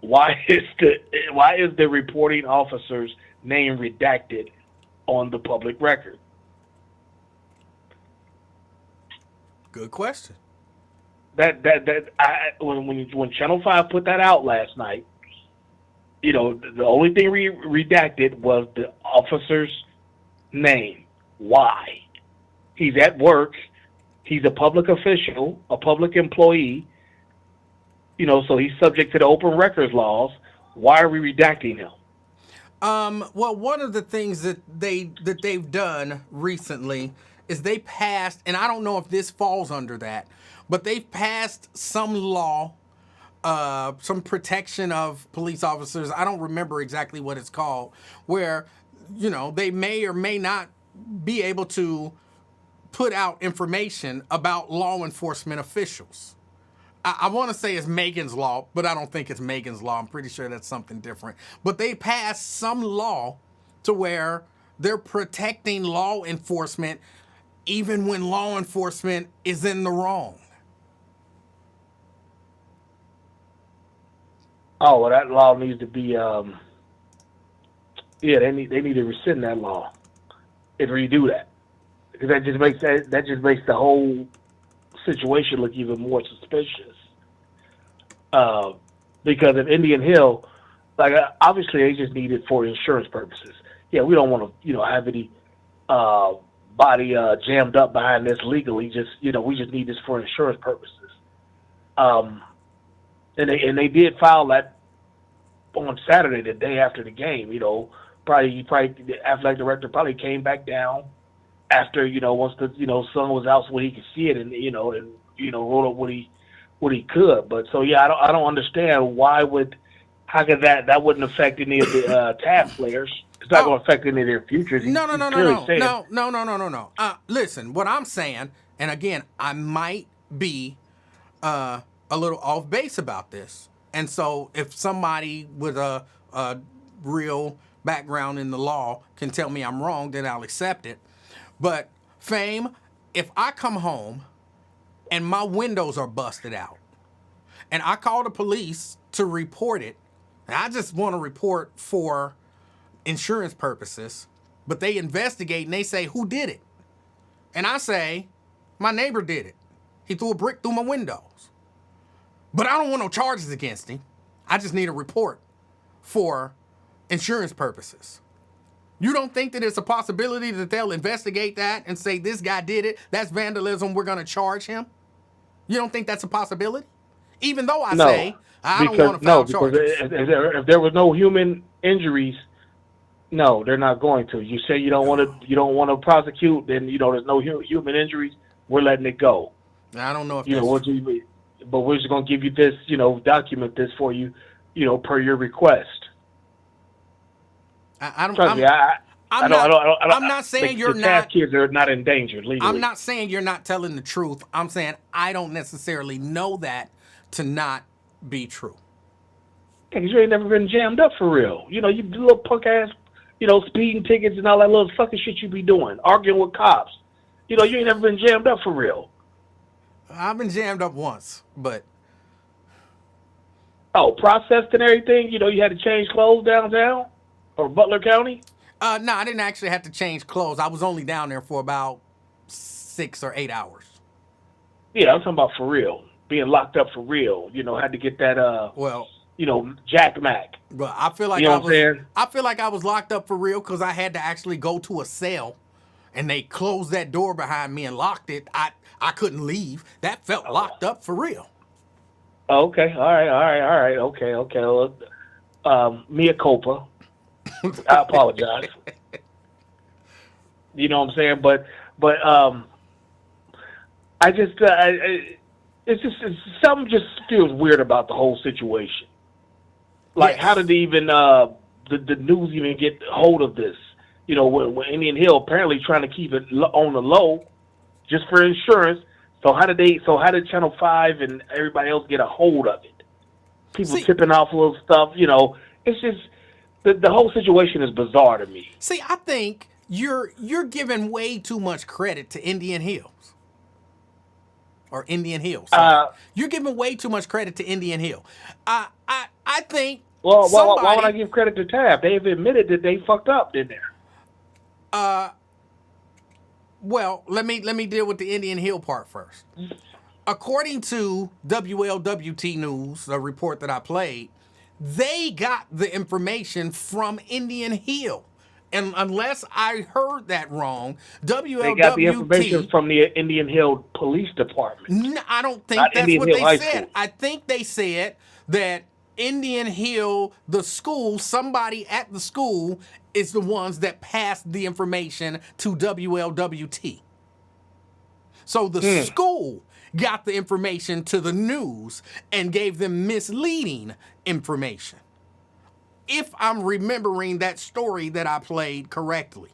Why is the reporting officer's name redacted on the public record? Good question. When Channel 5 put that out last night, the only thing redacted was the officer's name. Why? He's at work. He's a public official, a public employee. So he's subject to the open records laws. Why are we redacting him? Well, one of the things that they've done recently is they passed, and I don't know if this falls under that, but they've passed some law, some protection of police officers. I don't remember exactly what it's called, where, they may or may not be able to put out information about law enforcement officials. I want to say it's Megan's Law, but I don't think it's Megan's Law. I'm pretty sure that's something different. But they passed some law to where they're protecting law enforcement even when law enforcement is in the wrong. Oh, well, that law needs to be, they need to rescind that law and redo that. Because that just makes the whole situation look even more suspicious. Because if Indian Hill, obviously they just need it for insurance purposes. Yeah, we don't want to, have any body jammed up behind this legally. We just need this for insurance purposes. And they did file that on Saturday, the day after the game. Probably the athletic director probably came back down after, once the, sun was out so he could see it and, wrote up what he could. But so, yeah, I don't understand how could that wouldn't affect any of the Taft players. It's not going to affect any of their futures. No. Listen, what I'm saying, and again, I might be a little off base about this. And so if somebody with a real background in the law can tell me I'm wrong, then I'll accept it. But, Fame, if I come home and my windows are busted out and I call the police to report it, and I just want to report for insurance purposes, but they investigate and they say, who did it? And I say, my neighbor did it. He threw a brick through my windows. But I don't want no charges against him. I just need a report for insurance purposes. You don't think that it's a possibility that they'll investigate that and say this guy did it, that's vandalism, we're going to charge him? You don't think that's a possibility? Even though I say, I don't want to file charges. If there was no human injuries, no, they're not going to. You say you don't want to prosecute, then there's no human injuries. We're letting it go. I don't know if but we're just gonna give you this, document this for you, per your request. I'm not saying you're not. Kids are not endangered legally. I'm not saying you're not telling the truth. I'm saying I don't necessarily know that to not be true. Yeah, 'cause you ain't never been jammed up for real. You little punk ass, speeding tickets and all that little fucking shit you be doing, arguing with cops. You ain't never been jammed up for real. I've been jammed up once, but. Oh, processed and everything? You had to change clothes downtown? Or Butler County? No, I didn't actually have to change clothes. I was only down there for about 6 or 8 hours. Yeah, I'm talking about for real. Being locked up for real. Had to get that, Jack Mac. But I feel like I feel like I was locked up for real because I had to actually go to a cell and they closed that door behind me and locked it. I couldn't leave. That felt locked up for real. Okay. All right. Okay. Mea culpa. I apologize. You know what I'm saying? But I just something just feels weird about the whole situation. Like, how did even the news even get hold of this? When Indian Hill apparently trying to keep it on the low, just for insurance. So how did Channel 5 and everybody else get a hold of it? People tipping off a little stuff. It's just the whole situation is bizarre to me. See, I think you're giving way too much credit to Indian Hills. Or Indian Hill. You're giving way too much credit to Indian Hill. I think. Well, why would I give credit to Taft? They've admitted that they fucked up, didn't they? Well, let me deal with the Indian Hill part first. According to WLWT News, a report that I played, they got the information from Indian Hill. And unless I heard that wrong, WLWT... They got the information from the Indian Hill Police Department. No, I don't think that's Indian what Hill they High said. School. I think they said that Indian Hill, the school, somebody at the school is the ones that passed the information to WLWT. So the school got the information to the news and gave them misleading information. If I'm remembering that story that I played correctly.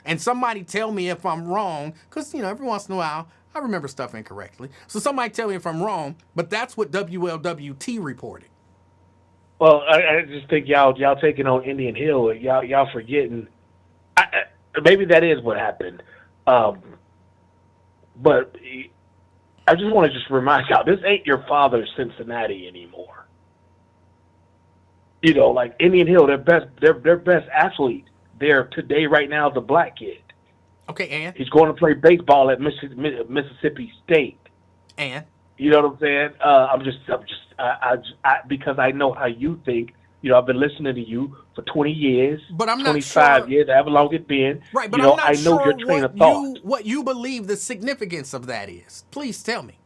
And somebody tell me if I'm wrong, because, every once in a while, I remember stuff incorrectly. So somebody tell me if I'm wrong, but that's what WLWT reported. Well, I just think y'all taking on Indian Hill, y'all forgetting. Maybe that is what happened. But I just want to remind y'all, this ain't your father's Cincinnati anymore. Like Indian Hill, their best athlete there today, right now, is a black kid. Okay, and he's going to play baseball at Mississippi State. And you know what I'm saying? I'm just because I know how you think. I've been listening to you for 20 years, but I'm not 25 sure. years, however long it's been. Right, but I'm not I know sure your train of thought. What you believe the significance of that is. Please tell me.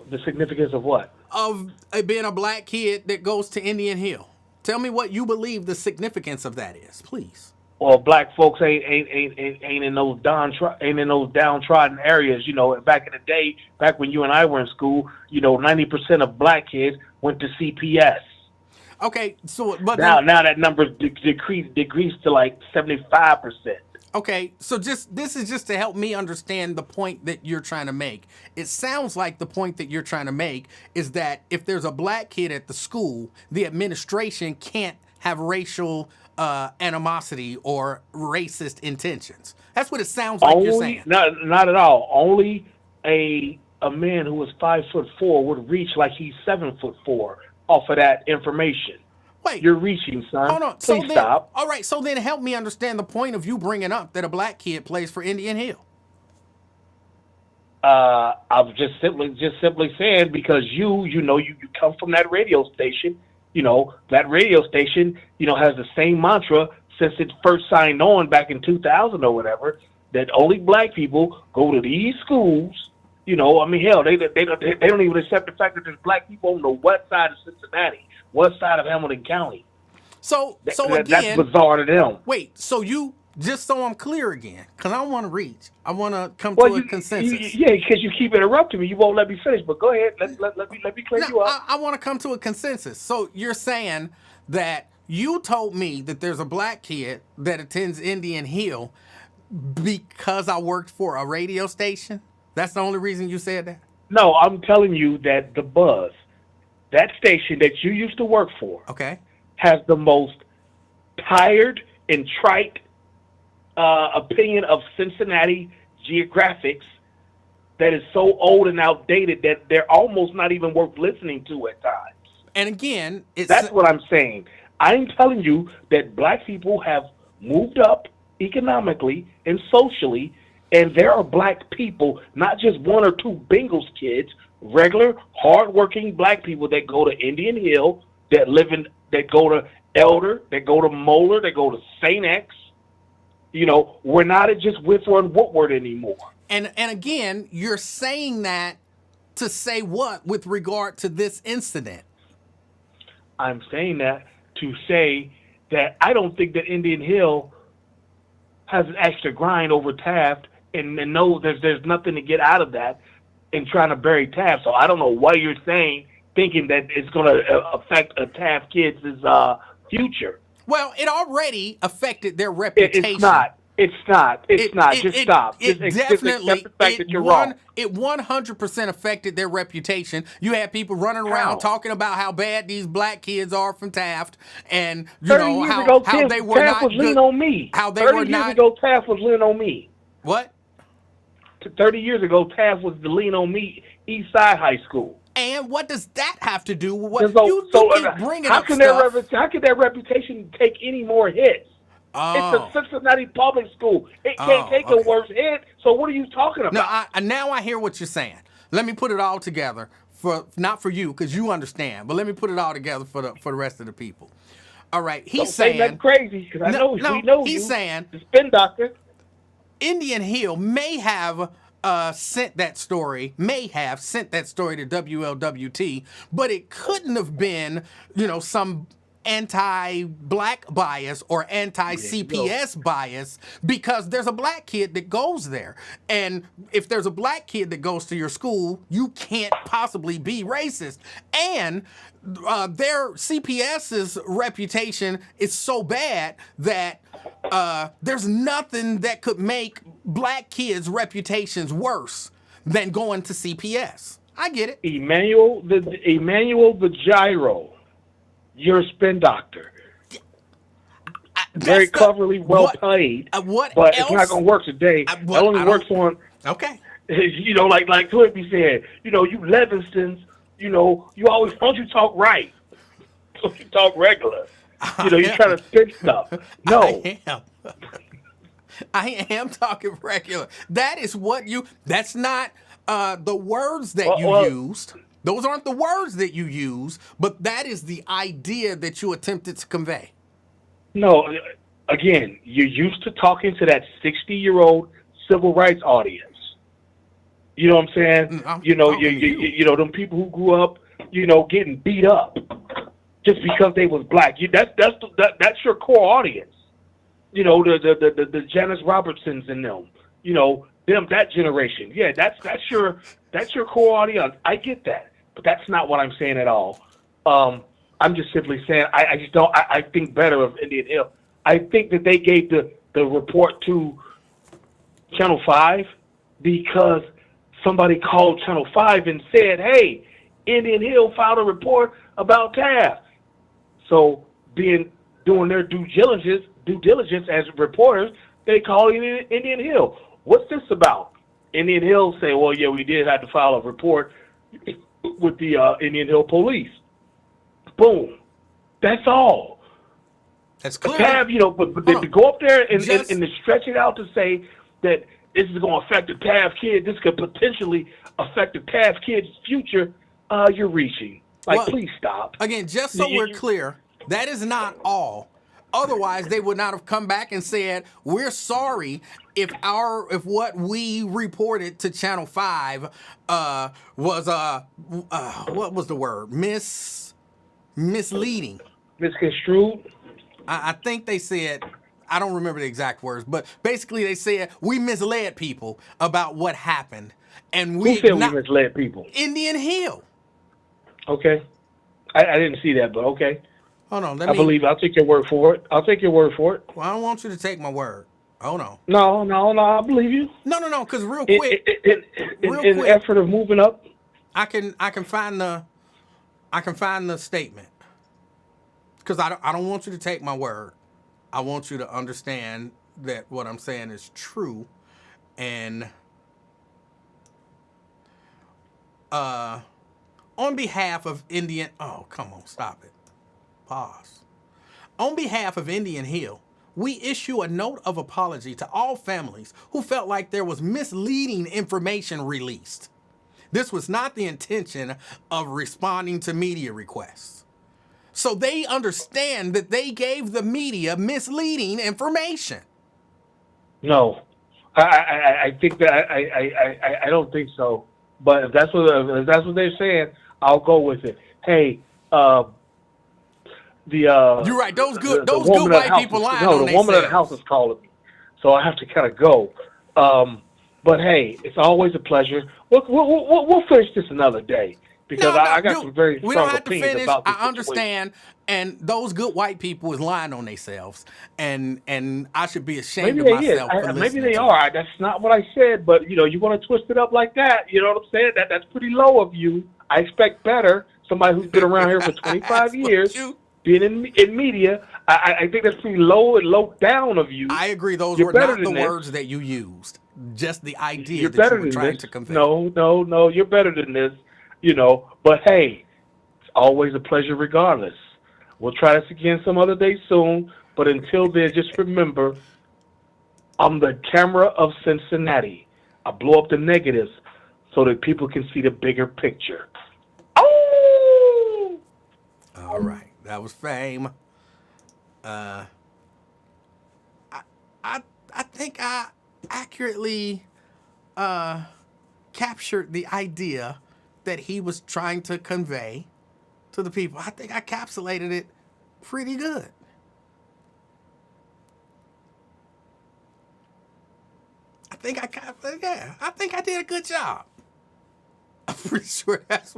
The significance of what? Of being a black kid that goes to Indian Hill. Tell me what you believe the significance of that is, please. or black folks ain't in those downtrodden areas. You know, back in the day, back when you and I were in school, you know, 90% of black kids went to CPS. Okay, so but now that number's decreased to like 75%. Okay, so this is just to help me understand the point that you're trying to make. It sounds like the point that you're trying to make is that if there's a black kid at the school, the administration can't have racial animosity or racist intentions. That's what it sounds like you're saying. Not at all. Only a man who was 5'4" would reach like he's 7'4" off of that information. Wait, you're reaching, son. Hold on. Please stop. All right, so then help me understand the point of you bringing up that a black kid plays for Indian Hill. I'm just simply saying because you come from that radio station. You know, that radio station, you know, has the same mantra since it first signed on back in 2000 or whatever, that only black people go to these schools. You know, I mean, hell, they don't even accept the fact that there's black people on the west side of Cincinnati, west side of Hamilton County. So again, that's bizarre to them. Wait, so you, just so I'm clear again, because I want to reach, I want to come to a consensus. Yeah, because you keep interrupting me, you won't let me finish. But go ahead, let me clear you up. I want to come to a consensus. So you're saying that you told me that there's a black kid that attends Indian Hill because I worked for a radio station? That's the only reason you said that? No, I'm telling you that the Buzz, that station that you used to work for, okay, has the most tired and trite opinion of Cincinnati geographics that is so old and outdated that they're almost not even worth listening to at times. And again, that's what I'm saying. I'm telling you that black people have moved up economically and socially, and there are black people, not just one or two Bengals kids, regular, hardworking black people that go to Indian Hill, that go to Elder, that go to Moeller, that go to St. X. You know, we're not at just Whitford and Woodward anymore. And again, you're saying that to say what with regard to this incident? I'm saying that to say that I don't think that Indian Hill has an extra grind over Taft and knows there's nothing to get out of that and trying to bury Taft. So I don't know what you're thinking that it's going to affect a Taft kid's future. Well, it already affected their reputation. It's not. Just stop. It just definitely, accept the fact that you're wrong. It 100% affected their reputation. You had people running around talking about how bad these black kids are from Taft, and you know how they were Taft not was leaning on me. How they 30 were years not. ago, Taft was leaning on me. What? 30 years ago, Taft was the lean on me, East Side High School. And what does that have to do with what so, you keep bringing how up can stuff? How can their reputation take any more hits? Oh. It's a Cincinnati public school. It can't take a worse hit. So what are you talking about? No, now I hear what you're saying. Let me put it all together not for you because you understand, but let me put it all together for the rest of the people. All right, he's saying that's crazy because we know he's you. saying the spin doctor. Indian Hill may have sent that story to WLWT, but it couldn't have been, some anti-black bias or anti-CPS bias because there's a black kid that goes there. And if there's a black kid that goes to your school, you can't possibly be racist. And their CPS's reputation is so bad that there's nothing that could make black kids' reputations worse than going to CPS. I get it. Emanuel the Gyro, you're a spin doctor. Very cleverly, well paid. But it's not going to work today. It only works on. Okay. Like Clippy said, you Livingstons, you always, don't you talk right? Don't you talk regular? You're trying to spin stuff. No. I am talking regular. That is what that's not the words that you used. Those aren't the words that you use, but that is the idea that you attempted to convey. No, again, you're used to talking to that 60-year-old civil rights audience. You know what I'm saying? Them people who grew up, getting beat up just because they was black. That's your core audience. You know, the Janice Robertsons and them. You know, that generation. Yeah, that's your core audience. I get that, but that's not what I'm saying at all. I'm just simply saying I just don't. I think better of Indian Hill. I think that they gave the report to Channel 5 because somebody called Channel 5 and said, "Hey, Indian Hill filed a report about Taft." So, doing their due diligence as reporters, they call Indian Hill. What's this about? Indian Hill say, "Well, yeah, we did have to file a report with the Indian Hill police." Boom. That's all. That's clear. Tav, but to go up there and to stretch it out to say that this is going to affect the Tav kid, this could potentially affect the Tav kid's future, you're reaching. Please stop. Again, just so we're clear, that is not all. Otherwise, they would not have come back and said, "We're sorry if what we reported to Channel 5 was what was the word? Misleading." Misconstrued? I think they said, I don't remember the exact words, but basically they said we misled people about what happened. And Who said we misled people? Indian Hill. Okay. I didn't see that, but okay. Hold on. I believe I'll take your word for it. I'll take your word for it. Well, I don't want you to take my word. Hold on. No, I believe you. No, because real quick. In the effort of moving up. I can find the statement. Because I don't want you to take my word. I want you to understand that what I'm saying is true. And on behalf of oh, come on, stop it. Pause. On behalf of Indian Hill, we issue a note of apology to all families who felt like there was misleading information released. This was not the intention of responding to media requests. So they understand that they gave the media misleading information. No, I think that I don't think so. But if that's what they're saying, I'll go with it. Hey, you're right. Those good white people lying on themselves. The woman of the house is calling me, so I have to kind of go. But hey, it's always a pleasure. We'll finish this another day because I got some very strong opinions about this situation. I understand, and those good white people is lying on themselves, and I should be ashamed of myself. Maybe they are. That's not what I said, but you want to twist it up like that. You know what I'm saying? That's pretty low of you. I expect better. Somebody who's been around here for 25 years. Being in media, I think that's pretty low down of you. I agree. Those were not the words that you used. Just the idea that you were trying to convey. No. You're better than this. But hey, it's always a pleasure regardless. We'll try this again some other day soon. But until then, just remember, I'm the camera of Cincinnati. I blow up the negatives so that people can see the bigger picture. Oh! All right. That was Fame. I think I accurately captured the idea that he was trying to convey to the people. I think I encapsulated it pretty good. I think I did a good job. I'm pretty sure that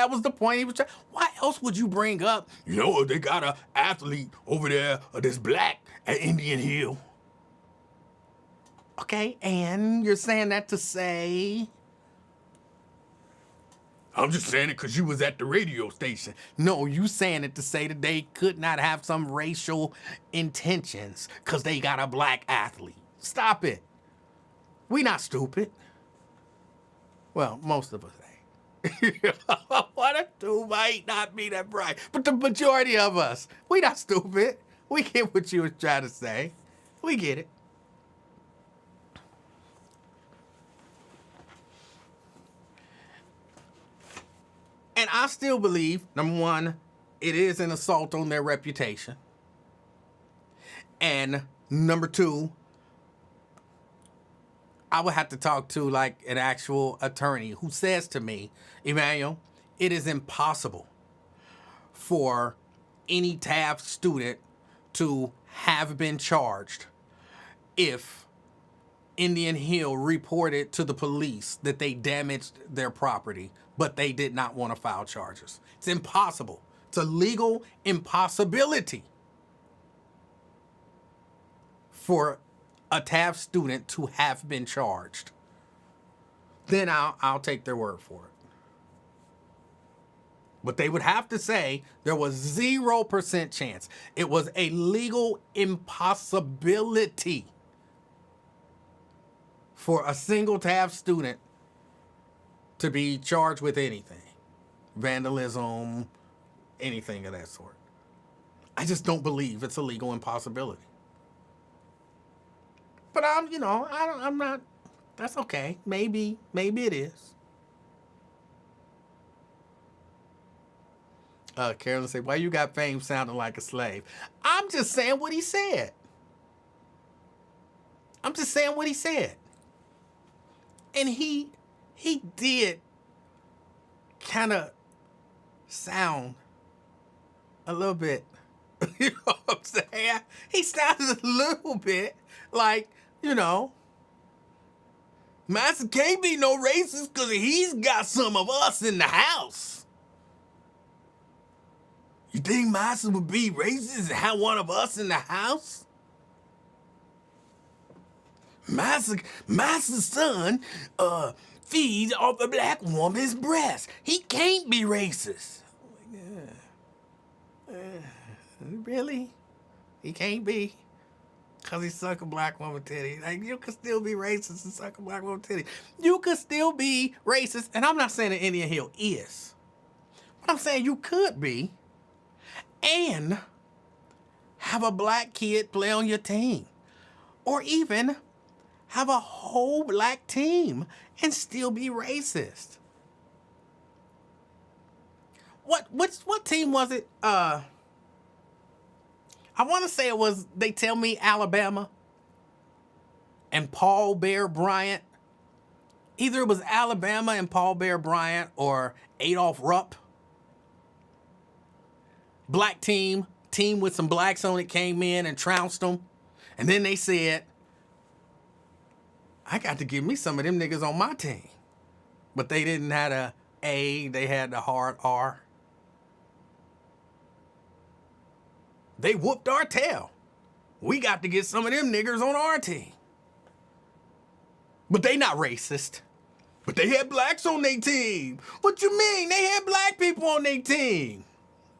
was the point he was trying. Why else would you bring up, they got an athlete over there that's black at Indian Hill? Okay, and you're saying that to say... I'm just saying it because you was at the radio station. No, you saying it to say that they could not have some racial intentions because they got a black athlete. Stop it. We not stupid. Well, most of us ain't. One or two might not be that bright, but the majority of us, we not stupid. We get what you was trying to say. We get it. And I still believe, number one, it is an assault on their reputation. And number two, I would have to talk to like an actual attorney who says to me, Emanuel, it is impossible for any Taft student to have been charged if Indian Hill reported to the police that they damaged their property, but they did not want to file charges. It's impossible. It's a legal impossibility for a Taft student to have been charged. Then I'll take their word for it. But they would have to say there was 0% chance. It was a legal impossibility for a single Taft student to be charged with anything. Vandalism, anything of that sort. I just don't believe it's a legal impossibility. But I'm not, that's okay. Maybe it is. Carolyn said, why you got fame sounding like a slave? I'm just saying what he said. I'm just saying what he said. And he did kind of sound a little bit, you know what I'm saying? He sounded a little bit like, Master can't be no racist because he's got some of us in the house. You think Master would be racist and have one of us in the house? Master's son feeds off a black woman's breast. He can't be racist. Really? He can't be? Because he suck a black woman titty. Like, you could still be racist and suck a black woman titty. You could still be racist, and I'm not saying that Indian Hill is. But I'm saying you could be and have a black kid play on your team. Or even have a whole black team and still be racist. What team was it? I want to say it was, they tell me, Alabama and Paul Bear Bryant. Either it was Alabama and Paul Bear Bryant or Adolph Rupp. Black team with some blacks on it came in and trounced them. And then they said, I got to give me some of them niggas on my team. But they didn't have a A, they had the hard R. They whooped our tail. We got to get some of them niggers on our team. But they not racist. But they had blacks on their team. What you mean? They had black people on their team.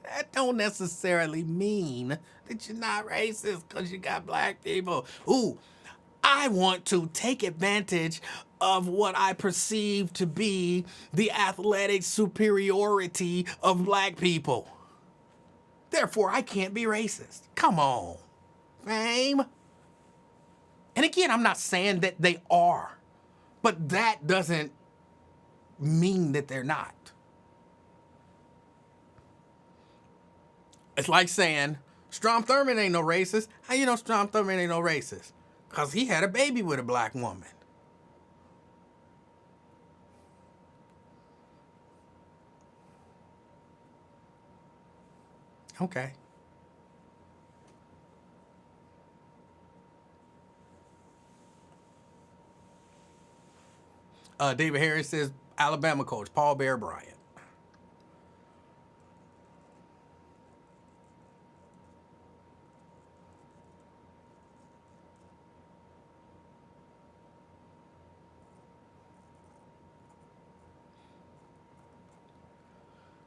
That don't necessarily mean that you're not racist because you got black people. Ooh, I want to take advantage of what I perceive to be the athletic superiority of black people. Therefore, I can't be racist. Come on, fame. And again, I'm not saying that they are, but that doesn't mean that they're not. It's like saying, Strom Thurmond ain't no racist. How you know Strom Thurmond ain't no racist? Because he had a baby with a black woman. Okay. David Harris says, Alabama coach, Paul Bear Bryant.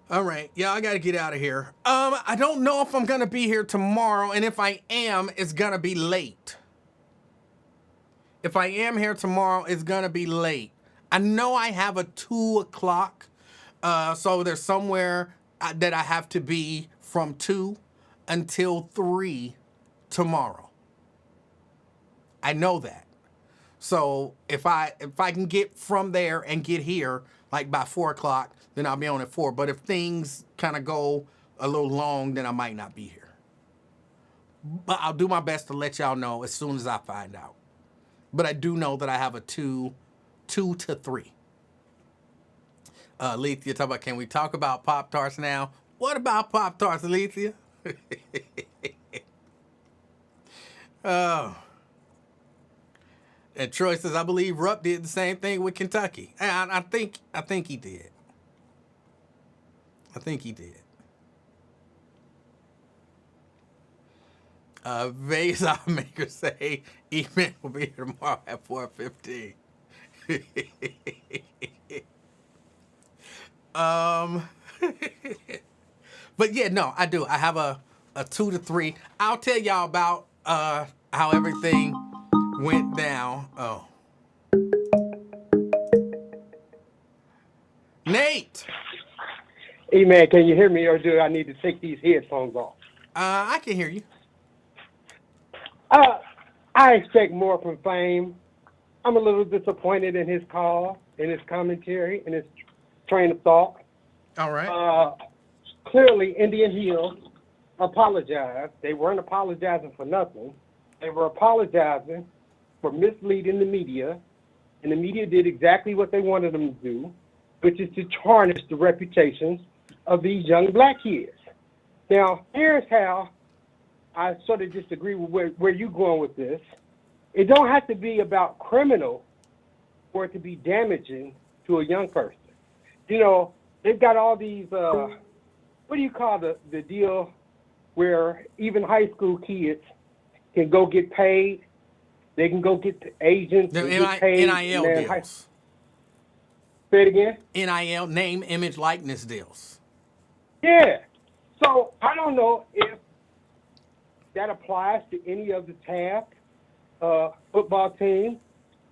All right, yeah, I gotta get out of here. I don't know if I'm gonna be here tomorrow, and if I am, it's gonna be late. If I am here tomorrow, it's gonna be late. I know I have a 2 o'clock, so there's somewhere that I have to be from 2 until 3 tomorrow. I know that. So if I can get from there and get here like by 4 o'clock, then I'll be on at 4. But if things kind of go a little long, then I might not be here. But I'll do my best to let y'all know as soon as I find out. But I do know that I have a 2 to 3. Lethea, talk about, can we talk about Pop-Tarts now? What about Pop-Tarts, Lethea? Oh. And Troy says, I believe Rupp did the same thing with Kentucky. I think he did. I think he did. Vegas Automakers say E-Man will be here tomorrow at 4:15. But yeah, no, I do. I have a 2 to 3. I'll tell y'all about how everything went down. Oh. Nate! E-Man, can you hear me, or do I need to take these headphones off? I can hear you. I expect more from Fame. I'm a little disappointed in his call, in his commentary, in his train of thought. All right. Clearly, Indian Hill apologized. They weren't apologizing for nothing. They were apologizing for misleading the media, and the media did exactly what they wanted them to do, which is to tarnish the reputations of these young black kids. Now, here's how I sort of disagree with where you're going with this. It don't have to be about criminal for it to be damaging to a young person. You know, they've got all these, what do you call the deal where even high school kids can go get paid? They can go get the agents. The get paid, NIL deals. Say it again? NIL, name, image, likeness deals. Yeah. So I don't know if that applies to any of the Taft football team,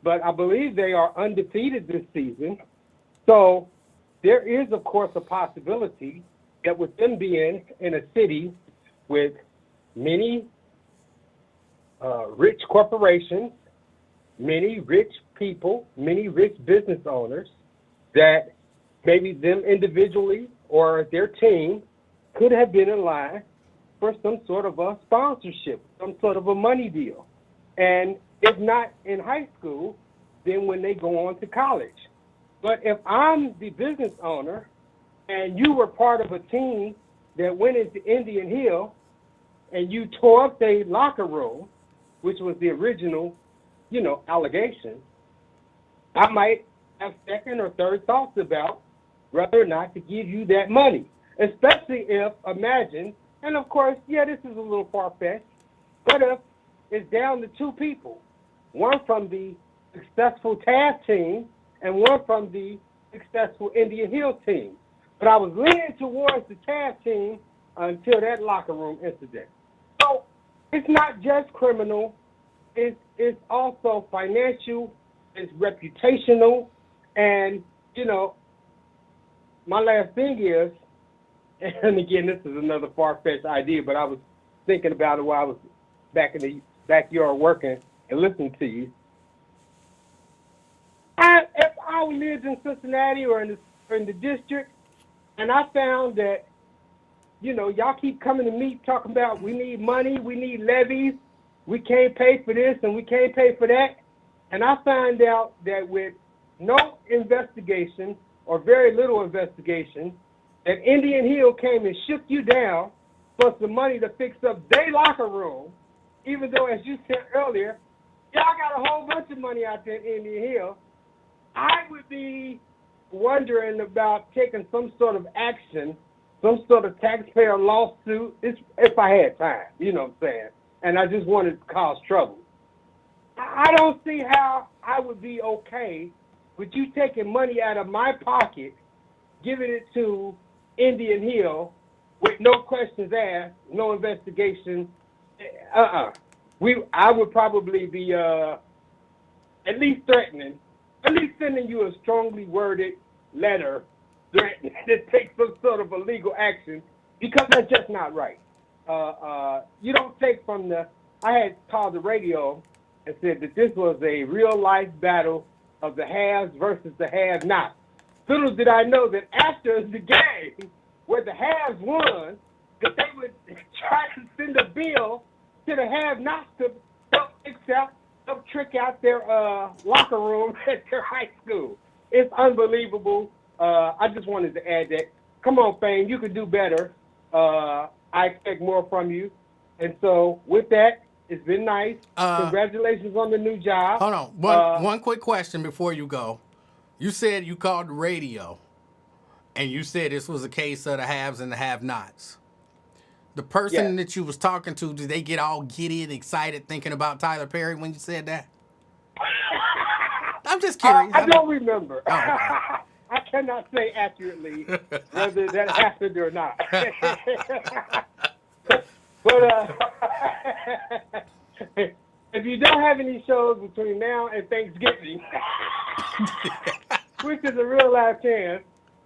but I believe they are undefeated this season. So there is, of course, a possibility that with them being in a city with many rich corporations, many rich people, many rich business owners, that maybe them individually or their team could have been in line for some sort of a sponsorship, some sort of a money deal. And if not in high school, then when they go on to college. But if I'm the business owner and you were part of a team that went into Indian Hill and you tore up their locker room, which was the original, allegation, I might have second or third thoughts about whether or not to give you that money. Especially if, imagine, and of course, yeah, this is a little far-fetched, but if it's down to two people, one from the successful Taft team and one from the successful Indian Hill team. But I was leaning towards the Taft team until that locker room incident. So it's not just criminal, it's also financial, it's reputational, and, my last thing is, and again, this is another far-fetched idea, but I was thinking about it while I was back in the backyard working and listening to you. If I lived in Cincinnati or in the district, and I found that, y'all keep coming to me talking about we need money, we need levies, we can't pay for this and we can't pay for that, and I find out that with no investigation or very little investigation, that Indian Hill came and shook you down for some money to fix up their locker room, even though, as you said earlier, y'all got a whole bunch of money out there in Indian Hill, I would be wondering about taking some sort of action, some sort of taxpayer lawsuit, if I had time, you know what I'm saying? And I just wanted to cause trouble. I don't see how I would be okay with you taking money out of my pocket, giving it to Indian Hill with no questions asked, no investigation. I would probably be at least threatening, at least sending you a strongly worded letter threatening to take some sort of a legal action, because that's just not right. You don't take from I had called the radio and said that this was a real life battle of the haves versus the have-nots. Little did I know that after the game, where the haves won, that they would try to send a bill to the have-nots to help trick out their locker room at their high school. It's unbelievable. I just wanted to add that. Come on, Fame, you can do better. I expect more from you. And so with that, It's been nice. Congratulations on the new job. Hold on. One quick question before you go. You said you called the radio, and you said this was a case of the haves and the have-nots. The person that you was talking to, did they get all giddy and excited thinking about Tyler Perry when you said that? I'm just curious. I don't remember. Oh, okay. I cannot say accurately whether that happened or not. But if you don't have any shows between now and Thanksgiving, which is a real life chance,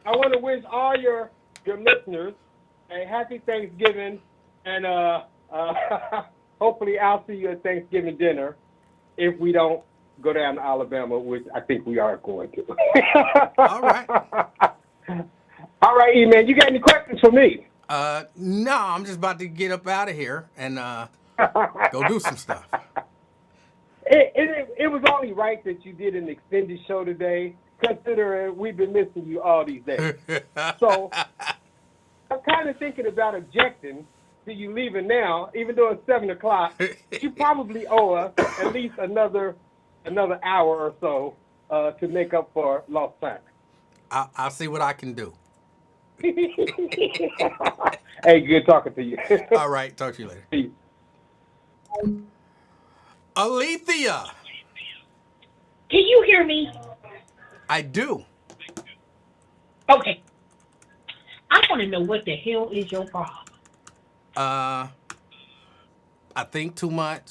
I want to wish all your listeners a happy Thanksgiving, and hopefully I'll see you at Thanksgiving dinner if we don't go down to Alabama, which I think we are going to. All right. All right, E-Man, you got any questions for me? No, I'm just about to get up out of here and go do some stuff. It was only right that you did an extended show today, considering we've been missing you all these days. So I'm kind of thinking about objecting to you leaving now, even though it's 7 o'clock. You probably owe us at least another hour or so to make up for lost time. I'll see what I can do. Hey, good talking to you. All right, talk to you later. Peace. Alethea. Can you hear me? I do. Okay. I want to know what the hell is your problem. I think too much.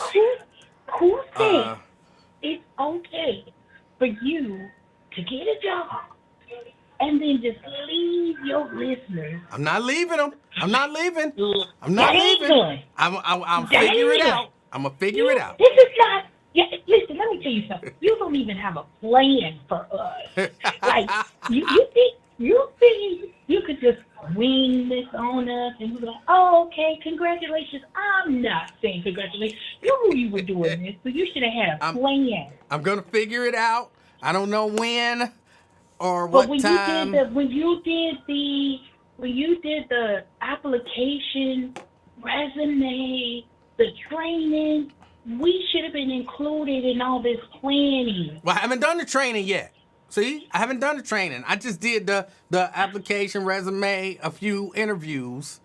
Who said it's okay for you to get a job and then just leave your listeners? I'm not leaving them. I'm not leaving. I'm That not ain't leaving. good. I'm That figure ain't it good. out. I'm gonna figure it out. This is not. Yeah, listen, let me tell you something. You don't even have a plan for us. Like you think you could just wing this on us and we're like, oh, okay, congratulations. I'm not saying congratulations. You knew you were doing this, so you should have had a plan. I'm gonna figure it out. I don't know when or But what time. when you did the application, resume, the training, we should have been included in all this planning. Well, I haven't done the training yet. See, I haven't done the training. I just did the application, resume, a few interviews,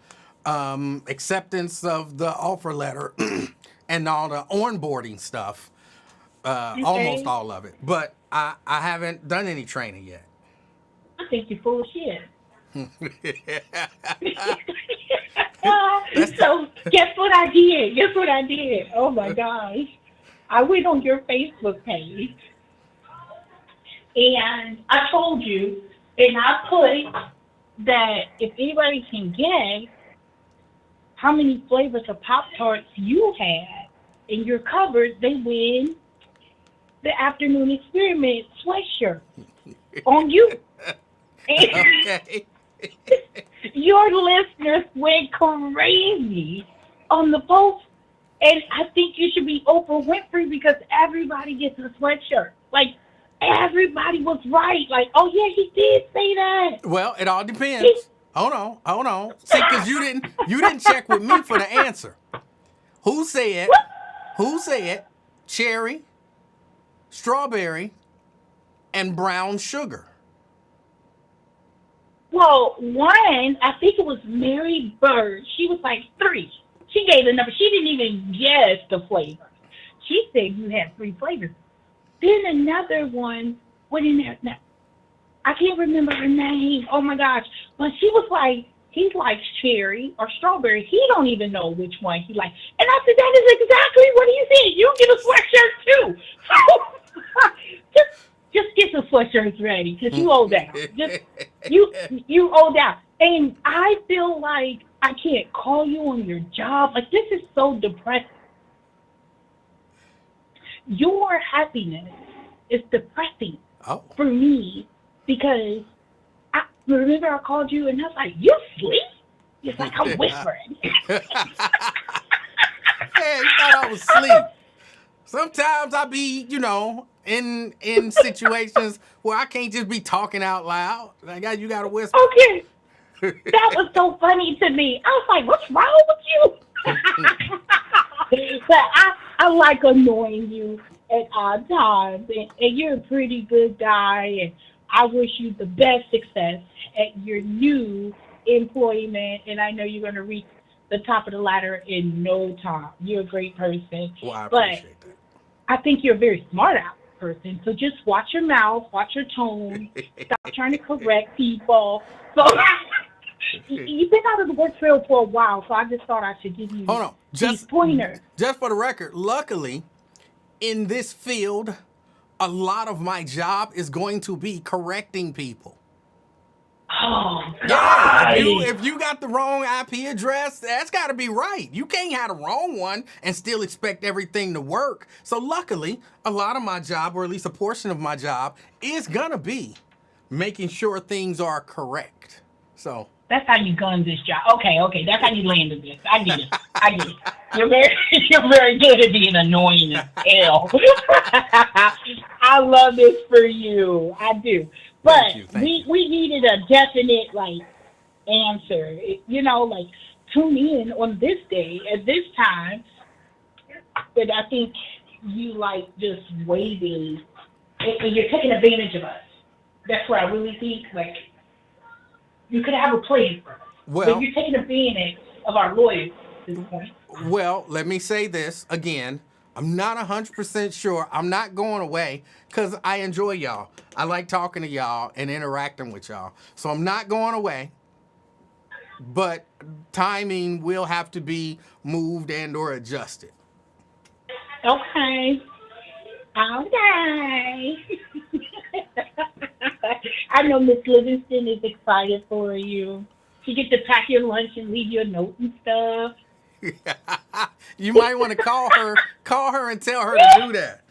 acceptance of the offer letter, and all the onboarding stuff. Okay. Almost all of it. But I haven't done any training yet. I think you're full of shit. So guess what I did? Oh my gosh. I went on your Facebook page and I told you, and I put that if anybody can guess how many flavors of Pop-Tarts you had in your cupboard, they win the afternoon experiment sweatshirt on you. Okay. Your listeners went crazy on the post, and I think you should be Oprah Winfrey because everybody gets a sweatshirt. Like, everybody was right. Like, oh yeah, he did say that. Well, it all depends. Hold on. See, because you didn't check with me for the answer. Who said cherry, strawberry, and brown sugar? Well, one, I think it was Mary Bird. She was like 3. She gave the number. She didn't even guess the flavor. She said you had 3 flavors. Then another one went in there. Now, I can't remember her name. Oh my gosh. But she was like, he likes cherry or strawberry. He don't even know which one he likes. And I said, that is exactly what he said. You get a sweatshirt too. So just get the sweatshirts ready because you owe that. Just you owe that. And I feel like I can't call you on your job. Like, this is so depressing. Your happiness is depressing for me because I remember I called you and I was like, you sleep? It's like I'm whispering. Hey, you thought I was asleep. Sometimes I be, in situations where I can't just be talking out loud. Like, you got to whisper. Okay. That was so funny to me. I was like, what's wrong with you? I like annoying you at odd times, and you're a pretty good guy, and I wish you the best success at your new employment, and I know you're going to reach the top of the ladder in no time. You're a great person. Well, I but appreciate that. I think you're a very smart out person, so just watch your mouth, watch your tone, stop trying to correct people. So you've been out of the work field for a while, so I just thought I should give you Hold on. these pointers. Just for the record, luckily, in this field, a lot of my job is going to be correcting people. Oh, yeah. If you got the wrong IP address, that's got to be right. You can't have the wrong one and still expect everything to work. So luckily, a lot of my job, or at least a portion of my job, is going to be making sure things are correct. So that's how you gun this job. Okay, that's how you landed this. I get it. You're very good at being annoying as hell. I love this for you. I do. But we needed a definite answer. Tune in on this day at this time. But I think you just waiting, and you're taking advantage of us. That's what I really think. You could have a plan for us. But you're taking advantage of our lawyers at this point. Well, let me say this again. I'm not 100% sure. I'm not going away because I enjoy y'all. I like talking to y'all and interacting with y'all. So I'm not going away. But timing will have to be moved and or adjusted. Okay. I know Miss Livingston is excited for you. She gets to pack your lunch and leave you a note and stuff. You might want to call her and tell her to do that.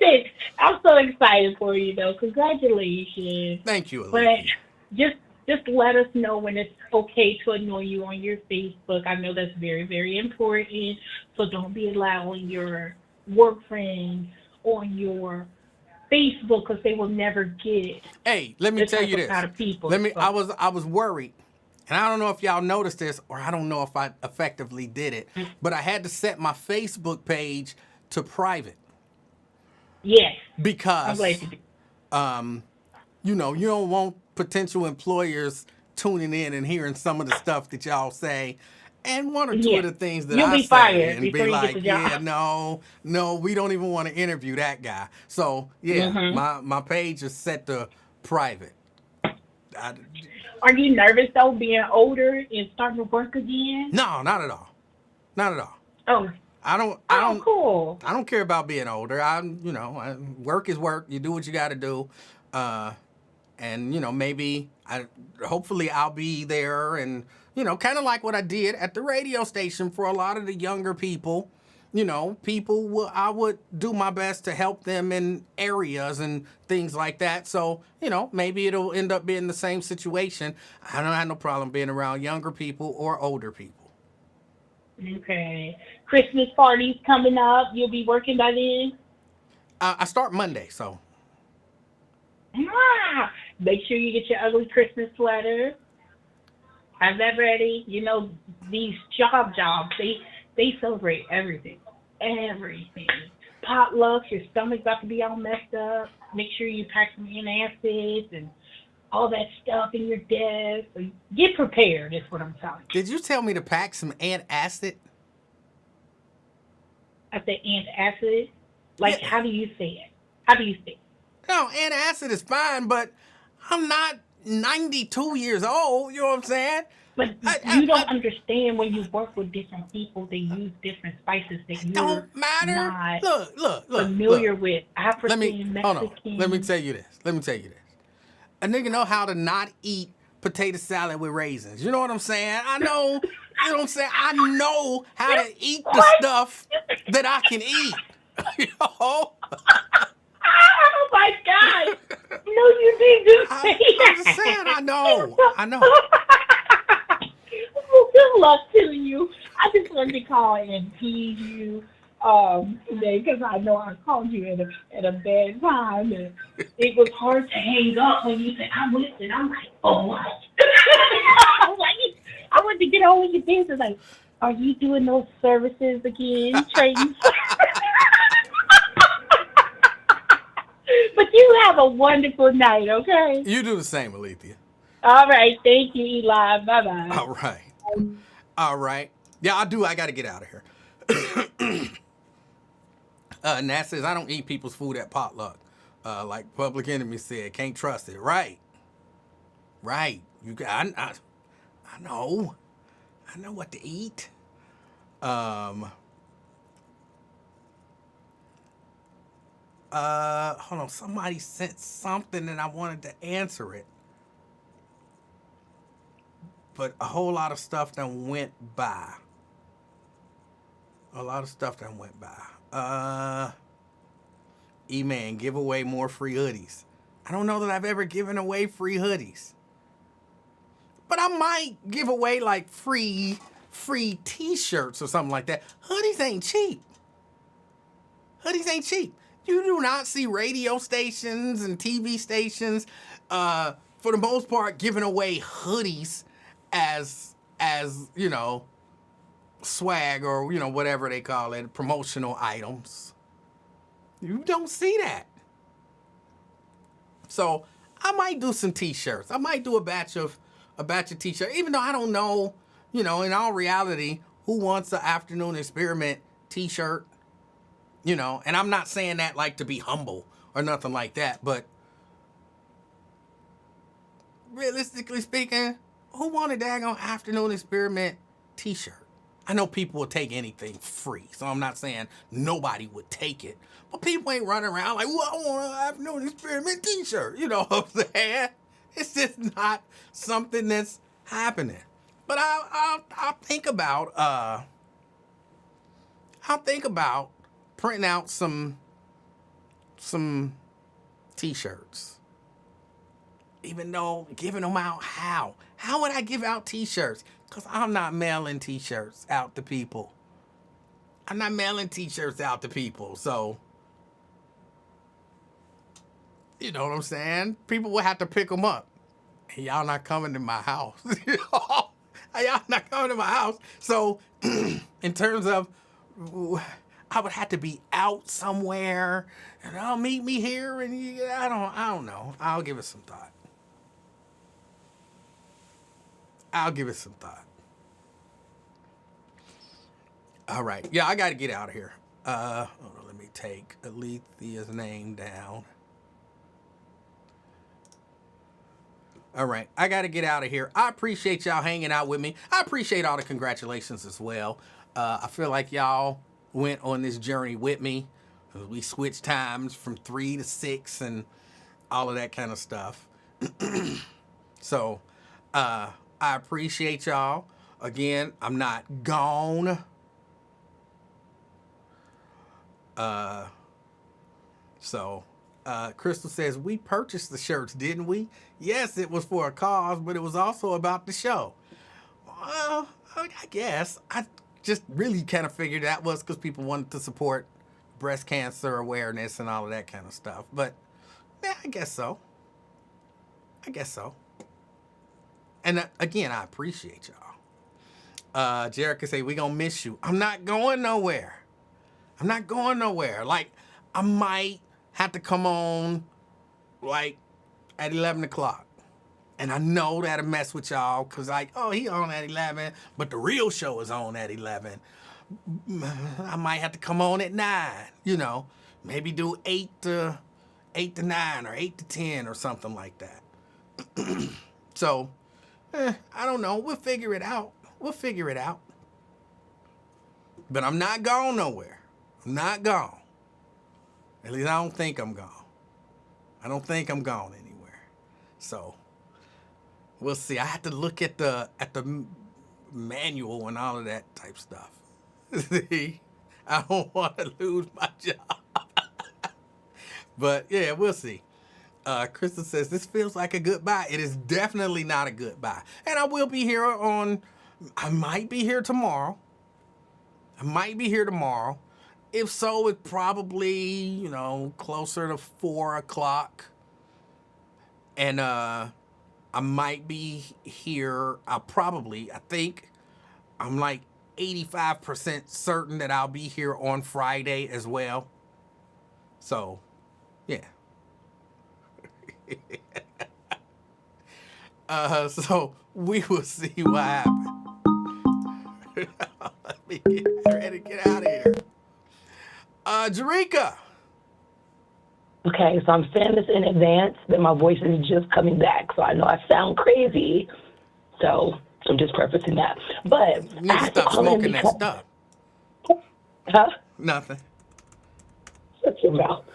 Listen, I'm so excited for you though. Congratulations. Thank you, Olivia. But just let us know when it's okay to annoy you on your Facebook. I know that's very, very important. So don't be allowing your work friends on your Facebook because they will never get it. Hey, let me tell you this. I was worried. And I don't know if y'all noticed this, or I don't know if I effectively did it, but I had to set my Facebook page to private. Yes. Because, you don't want potential employers tuning in and hearing some of the stuff that y'all say, and one or two of the things that I say, and be like, no, we don't even want to interview that guy. So, my page is set to private. Are you nervous though, being older and starting to work again? No, not at all. Not at all. Oh. Cool. I don't care about being older. Work is work. You do what you got to do. And maybe hopefully I'll be there and, kind of like what I did at the radio station for a lot of the younger people. I would do my best to help them in areas and things like that. So, maybe it'll end up being the same situation. I don't have no problem being around younger people or older people. Okay. Christmas parties coming up. You'll be working by then? I start Monday, so. Make sure you get your ugly Christmas sweater. Have that ready. These jobs, they celebrate everything. Potlucks, your stomach's about to be all messed up. Make sure you pack some antacids and all that stuff in your desk. Get prepared, is what I'm telling you. Did you tell me to pack some antacid? I said antacid? How do you say it? No, antacid is fine, but I'm not 92 years old. You know what I'm saying? But you don't understand when you work with different people, they use different spices that you're don't matter. Not look, familiar with. African, Mexican. Hold on. Let me tell you this. A nigga know how to not eat potato salad with raisins. You know what I'm saying? I know. You know what I'm saying? I know how to eat the stuff that I can eat. Oh my God! No, you didn't say that. I'm just saying. I know. Well, good luck to you. I just wanted to call and tease you today because I know I called you at a bad time, and it was hard to hang up when you said I'm listening. I'm like, oh what? I'm like, I want to get on with your business. Like, are you doing those services again, trading? But you have a wonderful night, okay? You do the same, Alethea. All right. Thank you, Eli. Bye-bye. All right. All right. Yeah, I do. I got to get out of here. Nat says, I don't eat people's food at potluck. Like Public Enemy said, can't trust it. Right. Right. You got, I know. I know what to eat. Hold on. Somebody sent something and I wanted to answer it. But a whole lot of stuff done went by. E-Man, give away more free hoodies. I don't know that I've ever given away free hoodies. But I might give away like free t-shirts or something like that. Hoodies ain't cheap. You do not see radio stations and TV stations, for the most part, giving away hoodies as you know, swag or, you know, whatever they call it, promotional items. You don't see that. So I might do some t-shirts. I might do a batch of t-shirts, even though I don't know, you know, in all reality, who wants an Afternoon Experiment t-shirt, you know, and I'm not saying that like to be humble or nothing like that, but realistically speaking, who want a daggone Afternoon Experiment t-shirt? I know people will take anything free, so I'm not saying nobody would take it. But people ain't running around like, well, I want an Afternoon Experiment t-shirt. You know what I'm saying? It's just not something that's happening. But I'll think about printing out some t-shirts. Even though giving them out, how would I give out t-shirts? Because I'm not mailing t-shirts out to people. So, you know what I'm saying? People will have to pick them up. And y'all not coming to my house. Y'all not coming to my house. So, in terms of, I would have to be out somewhere. And I'll meet me here. And I don't know. I'll give it some thought. All right. Yeah, I got to get out of here. Hold on, let me take Alethea's name down. All right. I got to get out of here. I appreciate y'all hanging out with me. I appreciate all the congratulations as well. I feel like y'all went on this journey with me. We switched times from 3 to 6 and all of that kind of stuff. So, I appreciate y'all. Again, I'm not gone. Crystal says, we purchased the shirts, didn't we? Yes, it was for a cause, but it was also about the show. Well, I guess. I just really kind of figured that was because people wanted to support breast cancer awareness and all of that kind of stuff. But, yeah, I guess so. And again, I appreciate y'all. Jared can say, we gonna miss you. I'm not going nowhere. Like, I might have to come on, like, at 11 o'clock. And I know that'll mess with y'all, because, like, oh, he on at 11, but the real show is on at 11. I might have to come on at 9, you know. Maybe do 8 to 9 or 8 to 10 or something like that. So, I don't know. We'll figure it out. But I'm not going nowhere. I'm not gone. At least I don't think I'm gone. I don't think I'm gone anywhere. So, we'll see. I have to look at the manual and all of that type stuff. See? I don't want to lose my job. But, yeah, we'll see. Crystal says, this feels like a goodbye. It is definitely not a goodbye. And I will be here I might be here tomorrow. If so, it's probably, you know, closer to 4 o'clock. And I might be here. I think I'm like 85% certain that I'll be here on Friday as well. So, yeah. So we will see what happens. Let me get ready to get out of here. Jerika. Okay, so I'm saying this in advance that my voice is just coming back, so I know I sound crazy. So I'm just prefacing that. But You need to stop smoking that stuff. Huh? Nothing. Shut your mouth.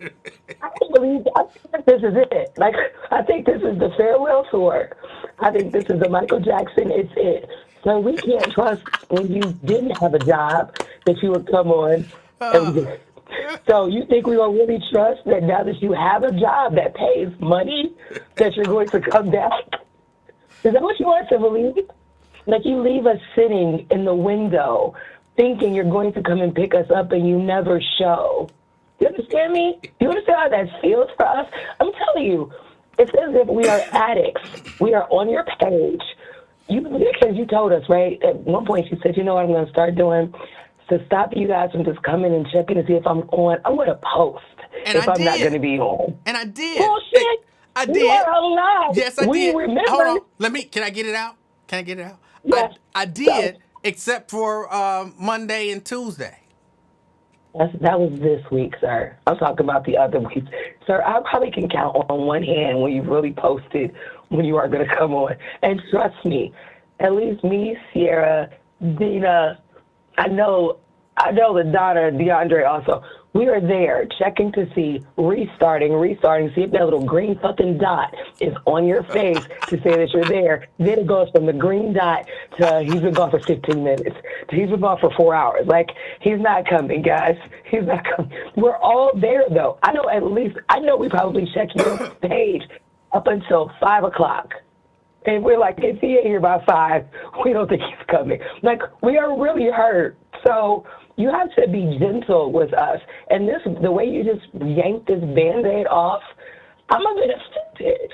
I can't believe I think this is it. Like, I think this is the farewell tour. I think this is the Michael Jackson, it's it. So we can't trust when you didn't have a job that you would come on. So you think we will really trust that now that you have a job that pays money, that you're going to come back? Is that what you want us to believe? Like, you leave us sitting in the window thinking you're going to come and pick us up and you never show. You understand me? You understand how that feels for us? I'm telling you, it's as if we are addicts. We are on your page. Because you told us, right? At one point you said, you know what I'm going to start doing? To stop you guys from just coming and checking to see if I'm on. I'm going to post if I'm not going to be on. And I did. Bullshit. I did. You are alive. Yes, I did. Remember. Hold on. Can I get it out? Yes. I did, except for Monday and Tuesday. That was this week, sir. I'm talking about the other week. Sir, I probably can count on one hand when you really posted when you are going to come on. And trust me, at least me, Sierra, Dina, I know the daughter, DeAndre also, we are there checking to see, restarting, see if that little green fucking dot is on your face to say that you're there. Then it goes from the green dot to he's been gone for 15 minutes to he's been gone for 4 hours. Like, he's not coming, guys. He's not coming. We're all there, though. I know we probably check your page up until 5 o'clock. And we're like, if he ain't here by 5, we don't think he's coming. Like, we are really hurt. So you have to be gentle with us. And the way you just yanked this Band-Aid off, I'm a bit offended.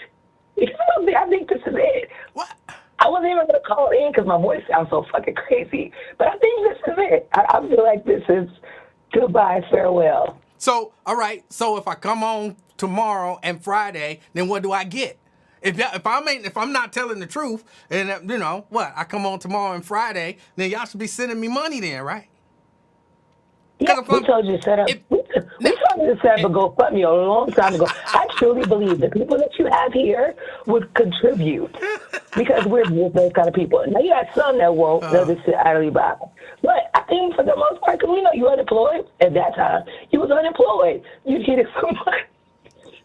Because I think this is it. What? I wasn't even going to call in because my voice sounds so fucking crazy. But I think this is it. I feel like this is goodbye, farewell. So, all right. So if I come on tomorrow and Friday, then what do I get? If I'm not telling the truth, and I come on tomorrow and Friday, then y'all should be sending me money then, right? Yeah, we told you to set up. We told you to set up a GoFundMe a long time ago. I truly believe the people that you have here would contribute because we're just those kind of people. Now you got some that won't. They'll just sit idly by. But I think for the most part, because we know you're unemployed at that time. You was unemployed. You needed some money.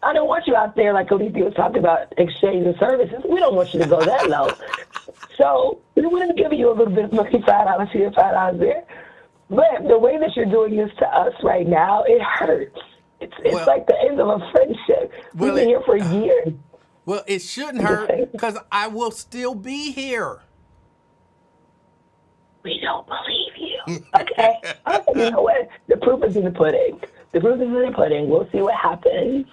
I don't want you out there like Alethea was talking about exchanging services. We don't want you to go that low. So we would have given you a little bit of money, $5 here, $5 there. But the way that you're doing this to us right now, it hurts. It's like the end of a friendship. We've been here for years. Well, it shouldn't hurt because I will still be here. We don't believe you. Okay? You know what? The proof is in the pudding. We'll see what happens.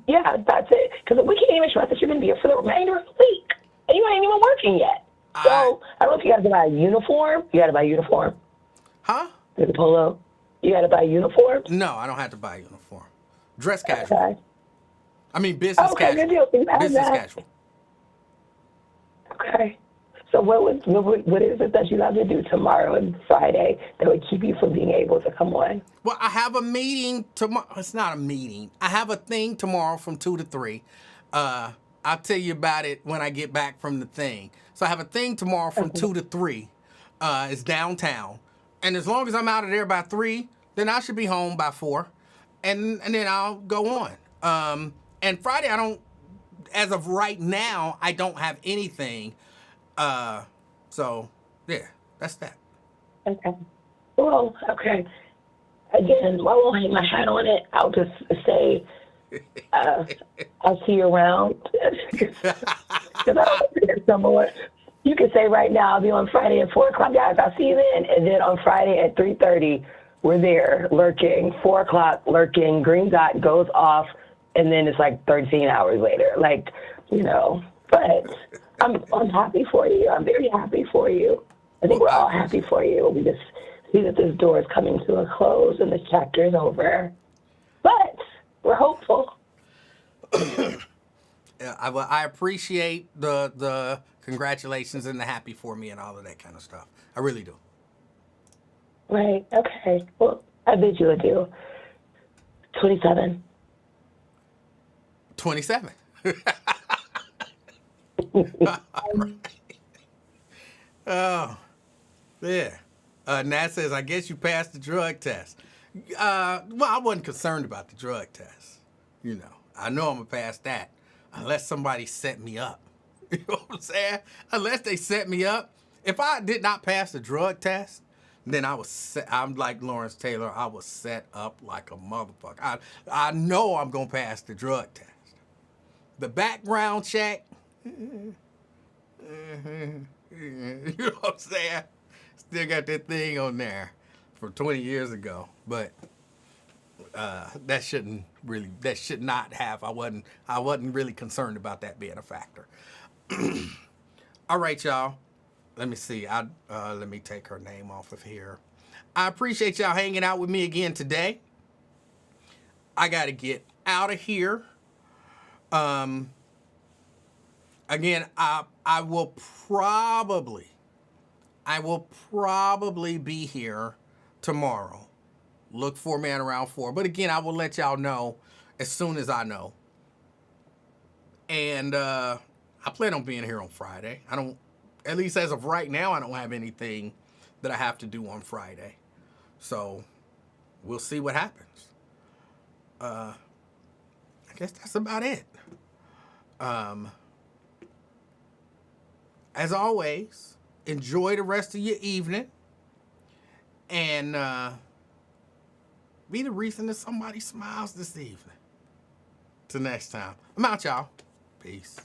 Yeah, that's it. Because we can't even trust that you're going to be here for the remainder of the week. And you ain't even working yet. So, I don't know if you got to buy a uniform. You got to buy a uniform. Huh? The polo. You got to buy a uniform? No, I don't have to buy a uniform. Dress casual. Okay. I mean business casual. Good deal. Business casual. Okay. So what is it that you have to do tomorrow and Friday that would keep you from being able to come on? Well, I have a meeting tomorrow. It's not a meeting. I have a thing tomorrow from 2 to 3. I'll tell you about it when I get back from the thing. So I have a thing tomorrow from 2 to 3. It's downtown. And as long as I'm out of there by 3, then I should be home by 4. And then I'll go on. And Friday, as of right now, I don't have anything. So, yeah, that's that. Okay. Well, okay. Again, I won't hang my hat on it. I'll just say I'll see you around. Because I don't think someone. You can say right now, I'll be on Friday at 4 o'clock, guys. I'll see you then. And then on Friday at 3:30, we're there lurking. 4 o'clock lurking. Green dot goes off. and then it's like 13 hours later. Like, you know, but I'm happy for you. I'm very happy for you. I think we're all happy for you. We just see that this door is coming to a close and this chapter is over. But we're hopeful. I appreciate the congratulations and the happy for me and all of that kind of stuff. I really do. Right. Okay. Well, I bid you adieu. 27. 27. Oh, yeah. Nat says, I guess you passed the drug test. Well, I wasn't concerned about the drug test. You know, I know I'm going to pass that unless somebody set me up. You know what I'm saying? Unless they set me up. If I did not pass the drug test, then I'm like Lawrence Taylor. I was set up like a motherfucker. I know I'm going to pass the drug test. The background check, you know what I'm saying? Still got that thing on there from 20 years ago. But that should not have. I wasn't really concerned about that being a factor. All right, y'all. Let me see. Let me take her name off of here. I appreciate y'all hanging out with me again today. I got to get out of here. Again, I will probably be here tomorrow. Look for me at around 4. But again, I will let y'all know as soon as I know. And I plan on being here on Friday. At least as of right now, I don't have anything that I have to do on Friday. So we'll see what happens. I guess that's about it. As always, enjoy the rest of your evening. And be the reason that somebody smiles this evening. Till next time. I'm out, y'all. Peace.